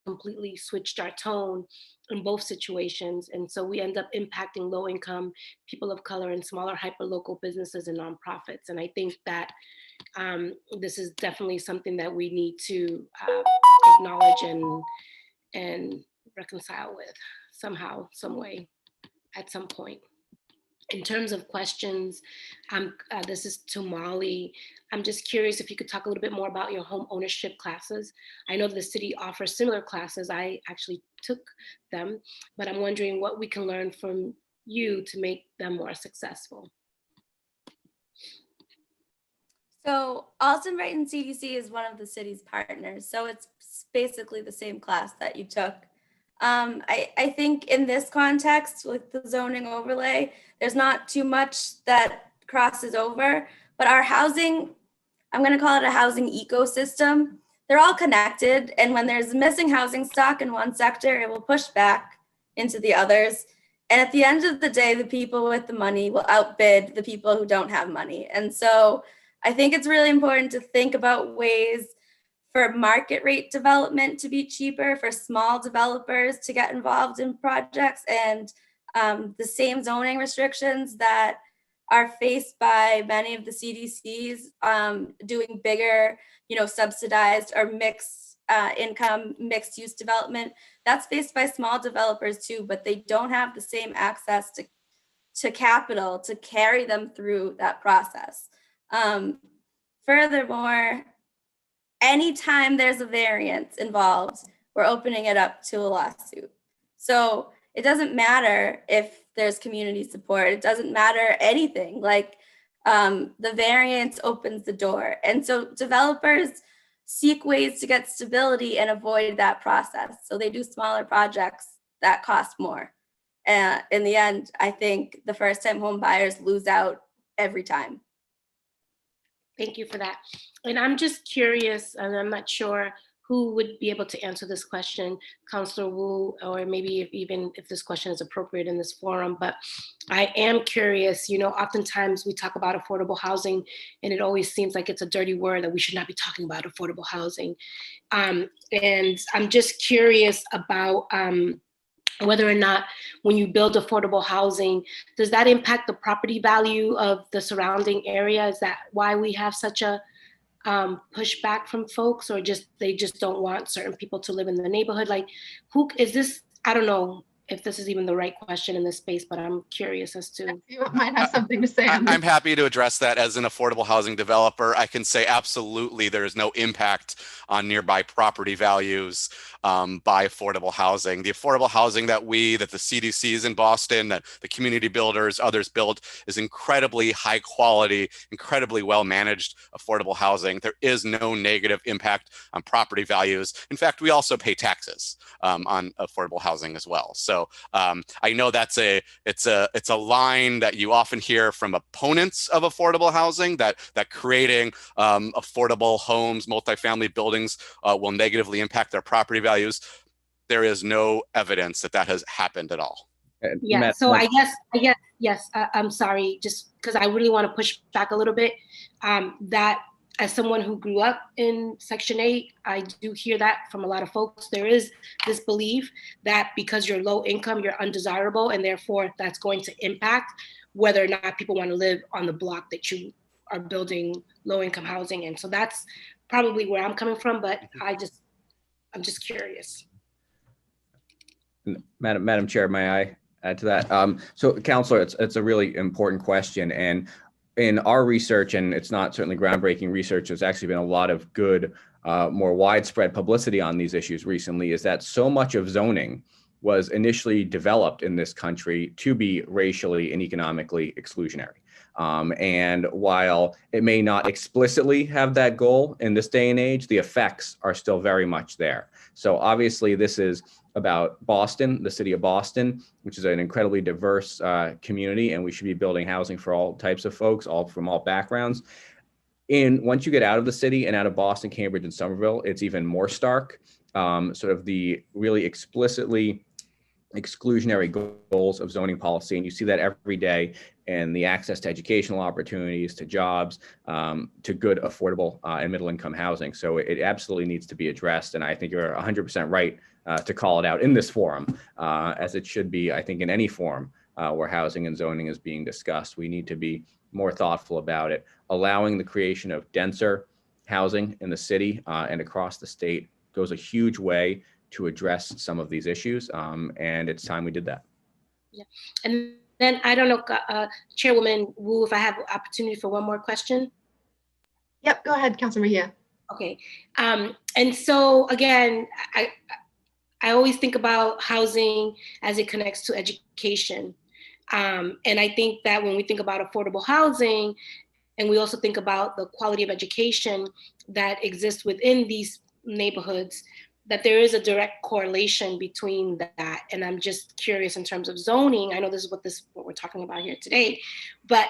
[SPEAKER 6] completely switched our tone in both situations. And so we end up impacting low income, people of color, and smaller hyperlocal businesses and nonprofits. And I think that this is definitely something that we need to acknowledge and reconcile with somehow, some way, at some point. In terms of questions, this is to Molly. I'm just curious if you could talk a little bit more about your home ownership classes. I know the city offers similar classes. I actually took them, but I'm wondering what we can learn from you to make them more successful.
[SPEAKER 18] So Alton Brighton CDC is one of the city's partners. So it's basically the same class that you took. I think in this context with the zoning overlay, there's not too much that crosses over, but our housing, I'm going to call it a housing ecosystem. they're all connected. And when there's missing housing stock in one sector, it will push back into the others. And at the end of the day, the people with the money will outbid the people who don't have money. And so I think it's really important to think about ways for market rate development to be cheaper, for small developers to get involved in projects, and the same zoning restrictions that are faced by many of the CDCs doing bigger, subsidized or mixed income, mixed use development. That's faced by small developers too, but they don't have the same access to capital to carry them through that process. Furthermore, anytime there's a variance involved, we're opening it up to a lawsuit. So it doesn't matter if there's community support. It doesn't matter anything. Like the variance opens the door. And so developers seek ways to get stability and avoid that process. So they do smaller projects that cost more. And in the end, I think the first-time home buyers lose out every time.
[SPEAKER 6] Thank you for that. And I'm just curious, and I'm not sure who would be able to answer this question, Councillor Wu, or maybe even if this question is appropriate in this forum, but I am curious, oftentimes we talk about affordable housing and it always seems like it's a dirty word that we should not be talking about affordable housing. And I'm just curious about whether or not when you build affordable housing, does that impact the property value of the surrounding area? Is that why we have such a pushback from folks, or they just don't want certain people to live in the neighborhood? Like, who is this? I don't know if this is even the right question in this space, but I'm curious as to.
[SPEAKER 7] You might have something to say on this.
[SPEAKER 17] I'm happy to address that. As an affordable housing developer, I can say absolutely there is no impact on nearby property values by affordable housing. The affordable housing that the CDCs in Boston, that the community builders, others build, is incredibly high quality, incredibly well managed affordable housing. There is no negative impact on property values. In fact, we also pay taxes on affordable housing as well. So I know it's a line that you often hear from opponents of affordable housing, that creating affordable homes, multifamily buildings will negatively impact their property values. There is no evidence that has happened at all.
[SPEAKER 6] Yeah, so I guess, yes, I'm sorry, just because I really want to push back a little bit, that as someone who grew up in Section 8, I do hear that from a lot of folks. There is this belief that because you're low income, you're undesirable, and therefore that's going to impact whether or not people want to live on the block that you are building low income housing in. So that's probably where I'm coming from, but I'm just curious.
[SPEAKER 4] Madam Chair, may I add to that? So, Councilor, it's a really important question, and in our research, and it's not certainly groundbreaking research, there's actually been a lot of good, more widespread publicity on these issues recently, is that so much of zoning was initially developed in this country to be racially and economically exclusionary. And while it may not explicitly have that goal in this day and age, the effects are still very much there. So obviously this is about Boston, the city of Boston, which is an incredibly diverse community, and we should be building housing for all types of folks, all from all backgrounds. Once you get out of the city and out of Boston, Cambridge, and Somerville, it's even more stark. Sort of the really explicitly exclusionary goals of zoning policy, and you see that every day in the access to educational opportunities, to jobs, to good, affordable, and middle-income housing. So it absolutely needs to be addressed, and I think you're 100% right to call it out in this forum, as it should be, I think, in any forum where housing and zoning is being discussed. We need to be more thoughtful about it. Allowing the creation of denser housing in the city and across the state goes a huge way to address some of these issues, and it's time we did that.
[SPEAKER 6] Yeah, and then I don't know, Chairwoman Wu, if I have opportunity for one more question.
[SPEAKER 7] Yep, go ahead, Councilor Mejia.
[SPEAKER 6] Okay, and so again, I always think about housing as it connects to education, and I think that when we think about affordable housing, and we also think about the quality of education that exists within these neighborhoods, that there is a direct correlation between that. And I'm just curious in terms of zoning. I know this is what we're talking about here today, but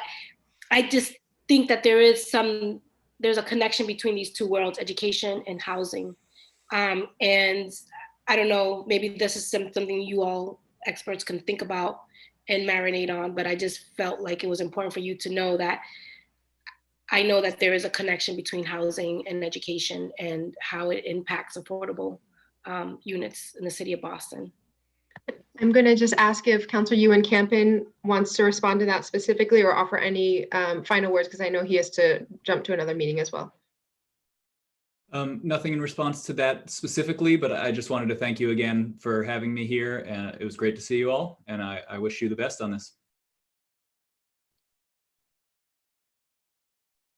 [SPEAKER 6] I just think that there is some there's a connection between these two worlds, education and housing. And I don't know, maybe this is something you all experts can think about and marinate on, but I just felt like it was important for you to know that I know that there is a connection between housing and education and how it impacts affordable units in the city of Boston.
[SPEAKER 7] I'm going to just ask if Councilor Ewan Campen wants to respond to that specifically or offer any final words, because I know he has to jump to another meeting as well.
[SPEAKER 21] Nothing in response to that specifically, but I just wanted to thank you again for having me here. And it was great to see you all, and I wish you the best on this.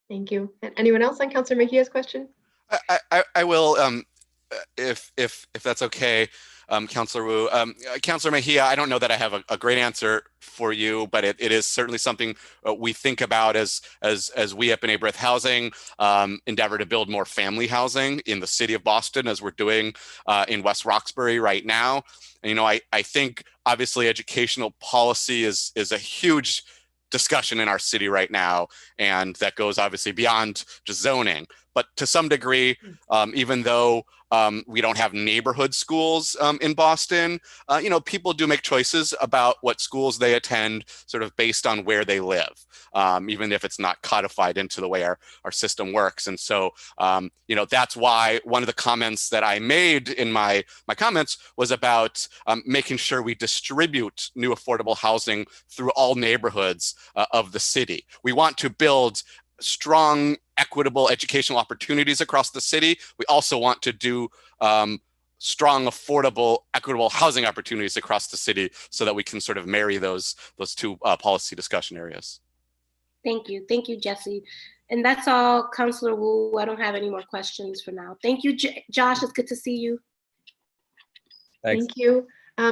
[SPEAKER 7] Thank you. And anyone else on Councilor Mejia's question?
[SPEAKER 17] I will, if that's okay, Councilor Wu. Councilor Mejia, I don't know that I have a great answer for you, but it is certainly something we think about as we at B'nai B'rith Housing endeavor to build more family housing in the city of Boston, as we're doing in West Roxbury right now. And, you know, I think obviously educational policy is a huge discussion in our city right now, and that goes obviously beyond just zoning. But to some degree, even though we don't have neighborhood schools in Boston, you know, people do make choices about what schools they attend sort of based on where they live, even if it's not codified into the way our system works. And so, you know, that's why one of the comments that I made in my comments was about making sure we distribute new affordable housing through all neighborhoods of the city. We want to build strong, equitable educational opportunities across the city. We also want to do strong, affordable, equitable housing opportunities across the city so that we can sort of marry those two policy discussion areas.
[SPEAKER 6] Thank you, Jesse. And that's all, Councilor Wu. I don't have any more questions for now. Thank you, Josh. It's good to see you.
[SPEAKER 4] Thanks.
[SPEAKER 7] Thank you.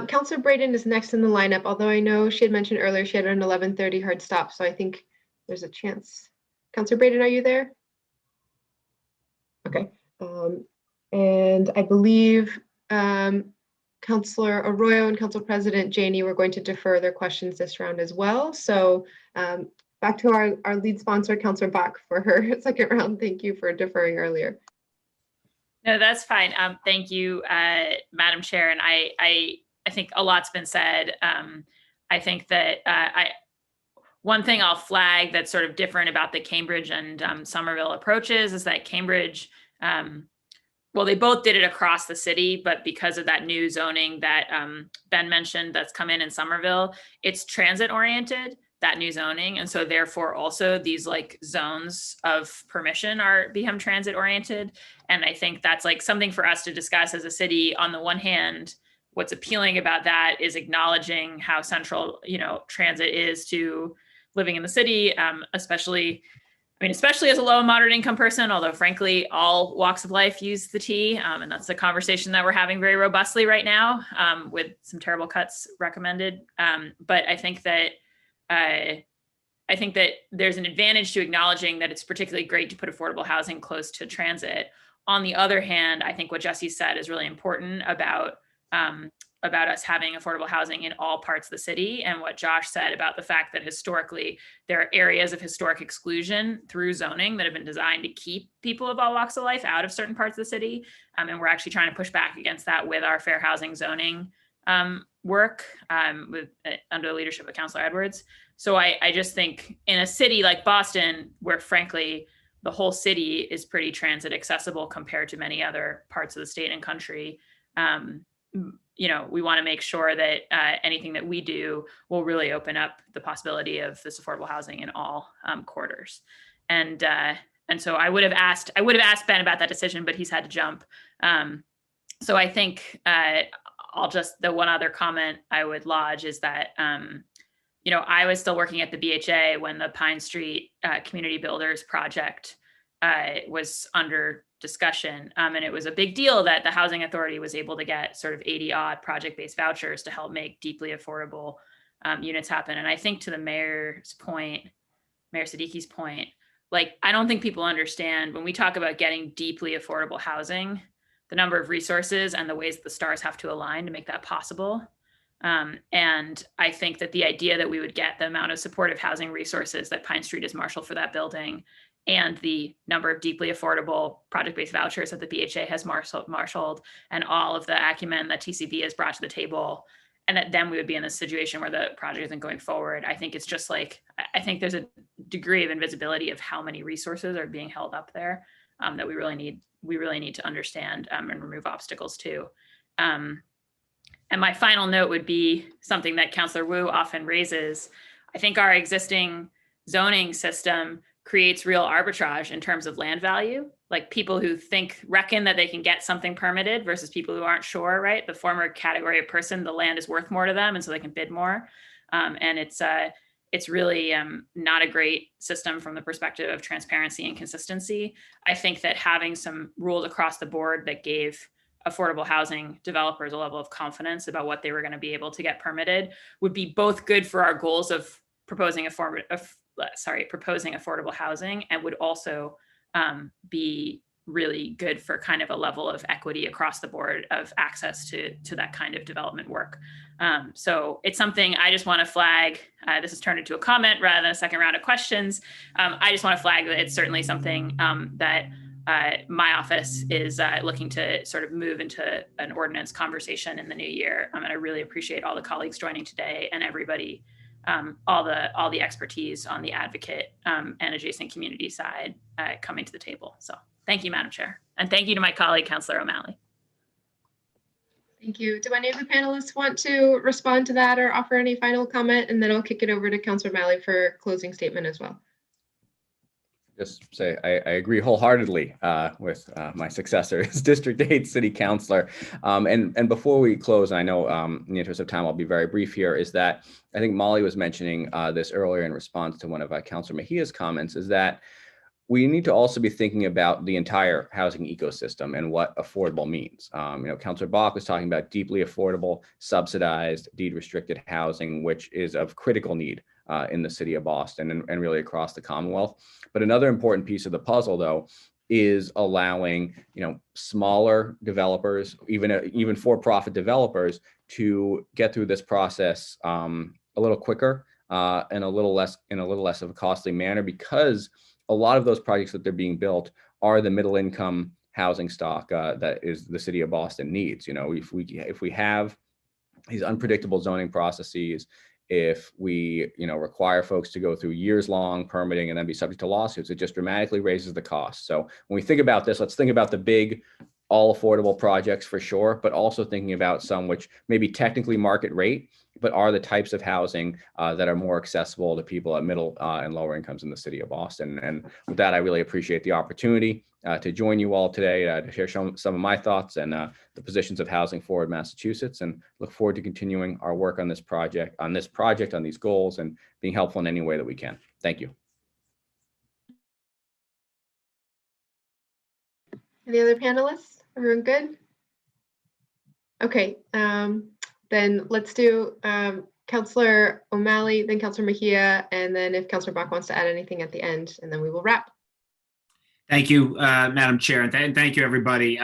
[SPEAKER 7] Councilor Braden is next in the lineup, although I know she had mentioned earlier she had an 11:30 hard stop, so I think there's a chance. Councilor Braden, are you there? Okay. And I believe Councilor Arroyo and Council President Janey were going to defer their questions this round as well. So back to our lead sponsor, Councilor Bach, for her second round. Thank you for deferring earlier.
[SPEAKER 1] No, that's fine. Thank you, Madam Chair. And I think a lot's been said. I think that one thing I'll flag that's sort of different about the Cambridge and Somerville approaches is that Cambridge, well, they both did it across the city, but because of that new zoning that Ben mentioned that's come in Somerville, it's transit oriented, that new zoning. And so therefore also these like zones of permission become transit oriented. And I think that's like something for us to discuss as a city. On the one hand, what's appealing about that is acknowledging how central, you know, transit is to living in the city, especially as a low and moderate income person, although frankly, all walks of life use the T. And that's a conversation that we're having very robustly right now with some terrible cuts recommended. But I think that there's an advantage to acknowledging that it's particularly great to put affordable housing close to transit. On the other hand, I think what Jesse said is really important about us having affordable housing in all parts of the city, and what Josh said about the fact that historically there are areas of historic exclusion through zoning that have been designed to keep people of all walks of life out of certain parts of the city. And we're actually trying to push back against that with our fair housing zoning work under the leadership of Councilor Edwards. So I just think in a city like Boston, where frankly, the whole city is pretty transit accessible compared to many other parts of the state and country, you know, we want to make sure that anything that we do will really open up the possibility of this affordable housing in all quarters. And so I would have asked Ben about that decision, but he's had to jump. So I think the one other comment I would lodge is that, you know, I was still working at the BHA when the Pine Street Community Builders project was under discussion. And it was a big deal that the Housing Authority was able to get sort of 80 odd project-based vouchers to help make deeply affordable units happen. And I think to the mayor's point, Mayor Siddiqui's point, like, I don't think people understand when we talk about getting deeply affordable housing, the number of resources and the ways that the stars have to align to make that possible. And I think that the idea that we would get the amount of supportive housing resources that Pine Street is marshaled for that building and the number of deeply affordable project-based vouchers that the BHA has marshaled, and all of the acumen that TCB has brought to the table, and that then we would be in this situation where the project isn't going forward. I think it's just like, I think there's a degree of invisibility of how many resources are being held up there that we really need to understand and remove obstacles to. And my final note would be something that Councillor Wu often raises. I think our existing zoning system creates real arbitrage in terms of land value, like people who reckon that they can get something permitted versus people who aren't sure, right? The former category of person, the land is worth more to them, and so they can bid more. And it's really not a great system from the perspective of transparency and consistency. I think that having some rules across the board that gave affordable housing developers a level of confidence about what they were going to be able to get permitted would be both good for our goals of proposing affordable housing, and would also be really good for kind of a level of equity across the board of access to that kind of development work. So it's something I just want to flag. This has turned into a comment rather than a second round of questions. I just want to flag that it's certainly something that my office is looking to sort of move into an ordinance conversation in the new year. And I really appreciate all the colleagues joining today, and everybody, all the expertise on the advocate and adjacent community side coming to the table. So thank you, Madam Chair. And thank you to my colleague, Councillor O'Malley.
[SPEAKER 7] Thank you. Do any of the panelists want to respond to that or offer any final comment? And then I'll kick it over to Councillor O'Malley for a closing statement as well.
[SPEAKER 4] Just say I agree wholeheartedly with my successor as District 8 City Councilor. And before we close, I know in the interest of time, I'll be very brief here, is that I think Molly was mentioning this earlier in response to one of Councilor Mejia's comments, is that we need to also be thinking about the entire housing ecosystem and what affordable means. Councilor Bach was talking about deeply affordable, subsidized, deed-restricted housing, which is of critical need in the city of Boston and really across the Commonwealth. But another important piece of the puzzle, though, is allowing smaller developers, even for-profit developers, to get through this process a little quicker and a little less of a costly manner, because a lot of those projects that they're being built are the middle income housing stock that is the city of Boston needs. If we have these unpredictable zoning processes, if we require folks to go through years-long permitting and then be subject to lawsuits, it just dramatically raises the cost. So when we think about this, let's think about the big, all affordable projects for sure, but also thinking about some which may be technically market rate, but are the types of housing that are more accessible to people at middle and lower incomes in the city of Boston. And with that, I really appreciate the opportunity to join you all today to share some of my thoughts and the positions of Housing Forward Massachusetts, and look forward to continuing our work on this project, on these goals, and being helpful in any way that we can. Thank you.
[SPEAKER 7] Any other panelists? Everyone good? Okay, then let's do Councillor O'Malley, then Councillor Mejia, and then if Councillor Bach wants to add anything at the end, and then we will wrap.
[SPEAKER 5] Thank you, Madam Chair, and thank you, everybody.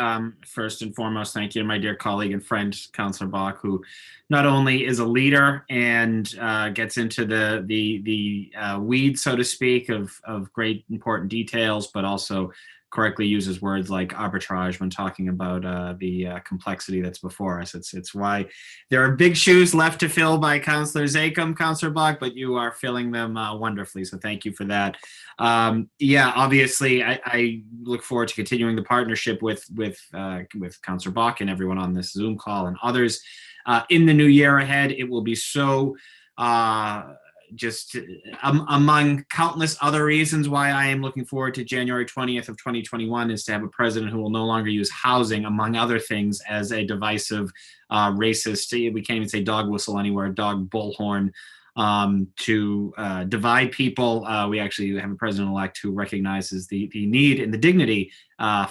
[SPEAKER 5] First and foremost, thank you to my dear colleague and friend, Councillor Bach, who not only is a leader and gets into the weeds, so to speak, of great important details, but also correctly uses words like arbitrage when talking about the complexity that's before us. It's why there are big shoes left to fill by Councillor Zachem, Councillor Bach, but you are filling them wonderfully. So thank you for that. Yeah, obviously, I look forward to continuing the partnership with Councillor Bach and everyone on this Zoom call and others in the new year ahead. It will be so just among countless other reasons why I am looking forward to January 20th of 2021 is to have a president who will no longer use housing, among other things, as a divisive, racist, we can't even say dog whistle anywhere, dog bullhorn, to divide people. We actually have a president-elect who recognizes the need and the dignity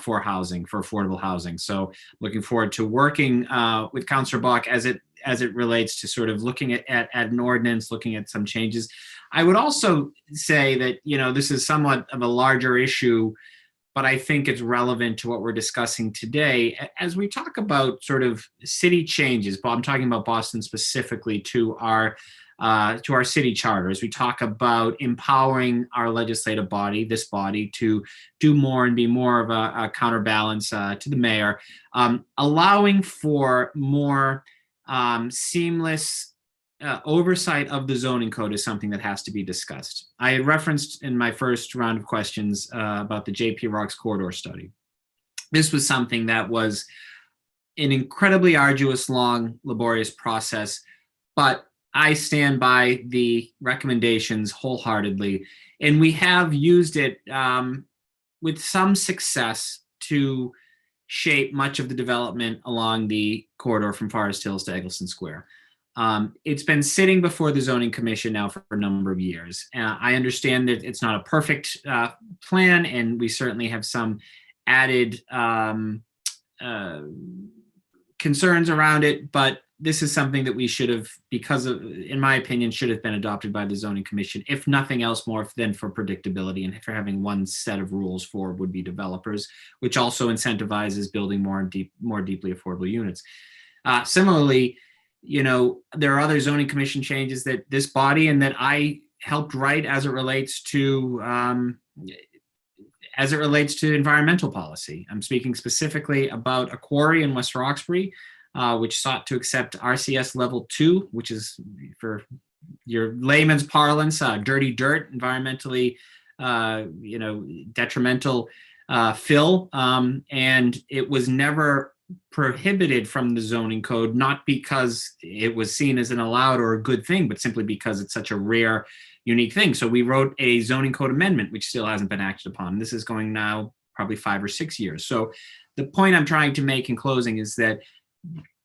[SPEAKER 5] for housing, for affordable housing. So looking forward to working with Councillor Bach as it relates to sort of looking at an ordinance, looking at some changes. I would also say that, this is somewhat of a larger issue, but I think it's relevant to what we're discussing today. As we talk about sort of city changes, but I'm talking about Boston specifically, to our to our city charter as we talk about empowering our legislative body, this body, to do more and be more of a counterbalance to the mayor, allowing for more seamless oversight of the zoning code is something that has to be discussed. I had referenced in my first round of questions about the JP Rocks corridor study. This was something that was an incredibly arduous, long, laborious process, but I stand by the recommendations wholeheartedly, and we have used it with some success to shape much of the development along the corridor from Forest Hills to Eggleston Square. It's been sitting before the Zoning Commission now for a number of years. I understand that it's not a perfect plan, and we certainly have some added concerns around it, but this is something that we should have, because of, in my opinion, should have been adopted by the Zoning Commission, if nothing else more than for predictability and for having one set of rules for would-be developers, which also incentivizes building more deeply affordable units. Similarly, you know, there are other Zoning Commission changes that this body and that I helped write as it relates to environmental policy. I'm speaking specifically about a quarry in West Roxbury, which sought to accept RCS level 2, which is, for your layman's parlance, dirty dirt, environmentally, detrimental fill. And it was never prohibited from the zoning code, not because it was seen as an allowed or a good thing, but simply because it's such a rare, unique thing. So we wrote a zoning code amendment, which still hasn't been acted upon. This is going now probably 5 or 6 years. So the point I'm trying to make in closing is that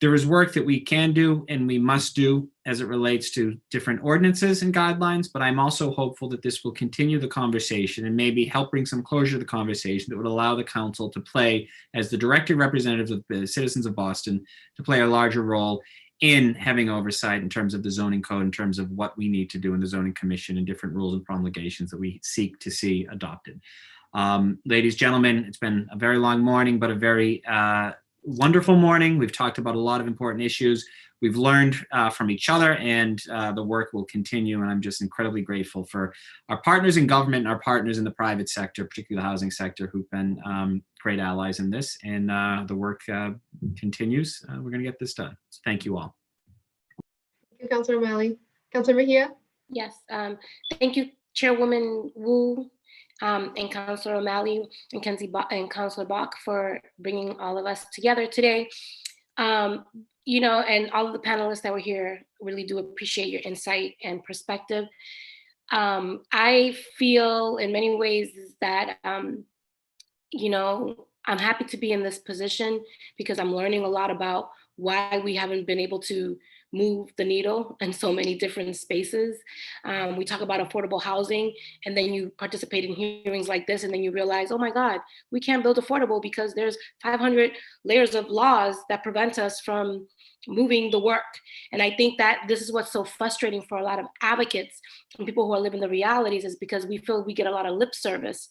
[SPEAKER 5] there is work that we can do and we must do as it relates to different ordinances and guidelines, but I'm also hopeful that this will continue the conversation and maybe help bring some closure to the conversation that would allow the council to play, as the directed representatives of the citizens of Boston, to play a larger role in having oversight in terms of the zoning code, in terms of what we need to do in the zoning commission and different rules and promulgations that we seek to see adopted. Ladies, gentlemen, it's been a very long morning, but a very wonderful morning. We've talked about a lot of important issues. We've learned from each other, and the work will continue. And I'm just incredibly grateful for our partners in government and our partners in the private sector, particularly the housing sector, who've been great allies in this. And the work continues. We're going to get this done. So thank you all.
[SPEAKER 7] Thank you, Councilor O'Malley. Councilor Mejia?
[SPEAKER 6] Yes, thank you, Chairwoman Wu, and Councilor O'Malley and and Councilor Bach for bringing all of us together today. You know, and all of the panelists that were here, really do appreciate your insight and perspective. I feel in many ways that, you know, I'm happy to be in this position because I'm learning a lot about why we haven't been able to move the needle in so many different spaces. We talk about affordable housing, and then you participate in hearings like this, and then you realize, oh my God, we can't build affordable because there's 500 layers of laws that prevent us from moving the work. And I think that this is what's so frustrating for a lot of advocates and people who are living the realities, is because we feel we get a lot of lip service,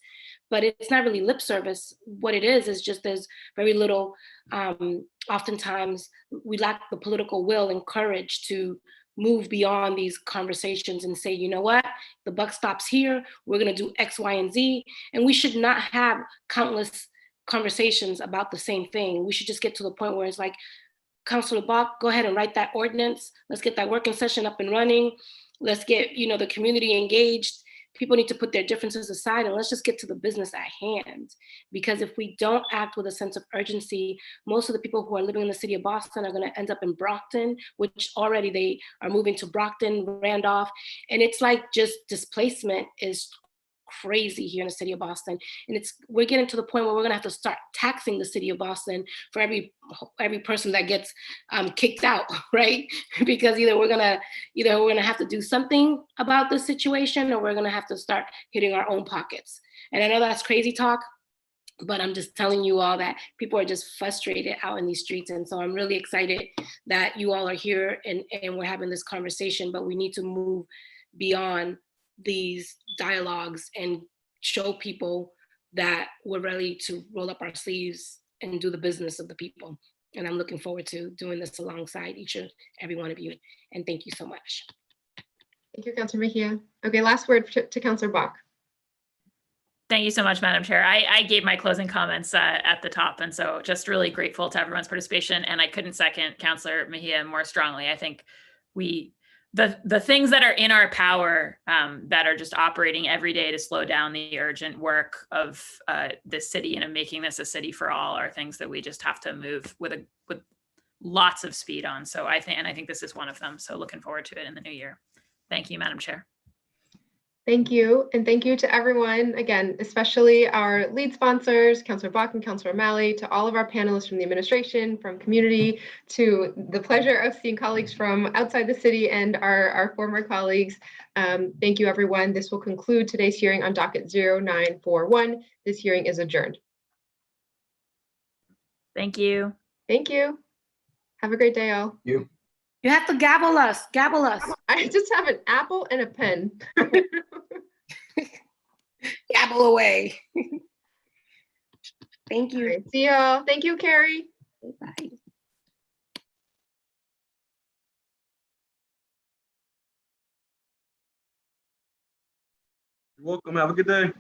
[SPEAKER 6] but it's not really lip service. What it is just there's very little, oftentimes we lack the political will and courage to move beyond these conversations and say, you know what, the buck stops here, we're gonna do X, Y, and Z. And we should not have countless conversations about the same thing. We should just get to the point where it's like, Councilor Bach, go ahead and write that ordinance. Let's get that working session up and running. Let's get, you know, the community engaged. People need to put their differences aside and let's just get to the business at hand. Because if we don't act with a sense of urgency, most of the people who are living in the city of Boston are going to end up in Brockton, which already they are moving to Brockton, Randolph. And it's like just displacement is crazy here in the city of Boston. And we're getting to the point where we're gonna have to start taxing the city of Boston for every person that gets kicked out, right? Because either we're gonna have to do something about the situation, or we're gonna have to start hitting our own pockets. And I know that's crazy talk, but I'm just telling you all that people are just frustrated out in these streets. And so I'm really excited that you all are here and we're having this conversation, but we need to move beyond these dialogues and show people that we're ready to roll up our sleeves and do the business of the people. And I'm looking forward to doing this alongside each and every one of you. And thank you so much.
[SPEAKER 7] Thank you, Councilor Mejia. Okay, last word to Councilor Bach.
[SPEAKER 1] Thank you so much, Madam Chair. I gave my closing comments at the top, and so just really grateful to everyone's participation. And I couldn't second Councilor Mejia more strongly. I think the things that are in our power that are just operating every day to slow down the urgent work of this city and of making this a city for all are things that we just have to move with lots of speed on. So I think this is one of them. So looking forward to it in the new year. Thank you, Madam Chair.
[SPEAKER 7] Thank you. And thank you to everyone, again, especially our lead sponsors, Councilor Bach and Councilor O'Malley, to all of our panelists from the administration, from community, to the pleasure of seeing colleagues from outside the city and our former colleagues. Thank you, everyone. This will conclude today's hearing on docket 0941. This hearing is adjourned.
[SPEAKER 1] Thank you.
[SPEAKER 7] Thank you. Have a great day, all.
[SPEAKER 16] You.
[SPEAKER 6] You have to gavel us. Gavel us.
[SPEAKER 7] I just have an apple and a pen.
[SPEAKER 6] Gavel away. Thank you.
[SPEAKER 7] All right, see y'all. Thank you, Carrie.
[SPEAKER 6] Bye.
[SPEAKER 8] You're welcome. Have a good day.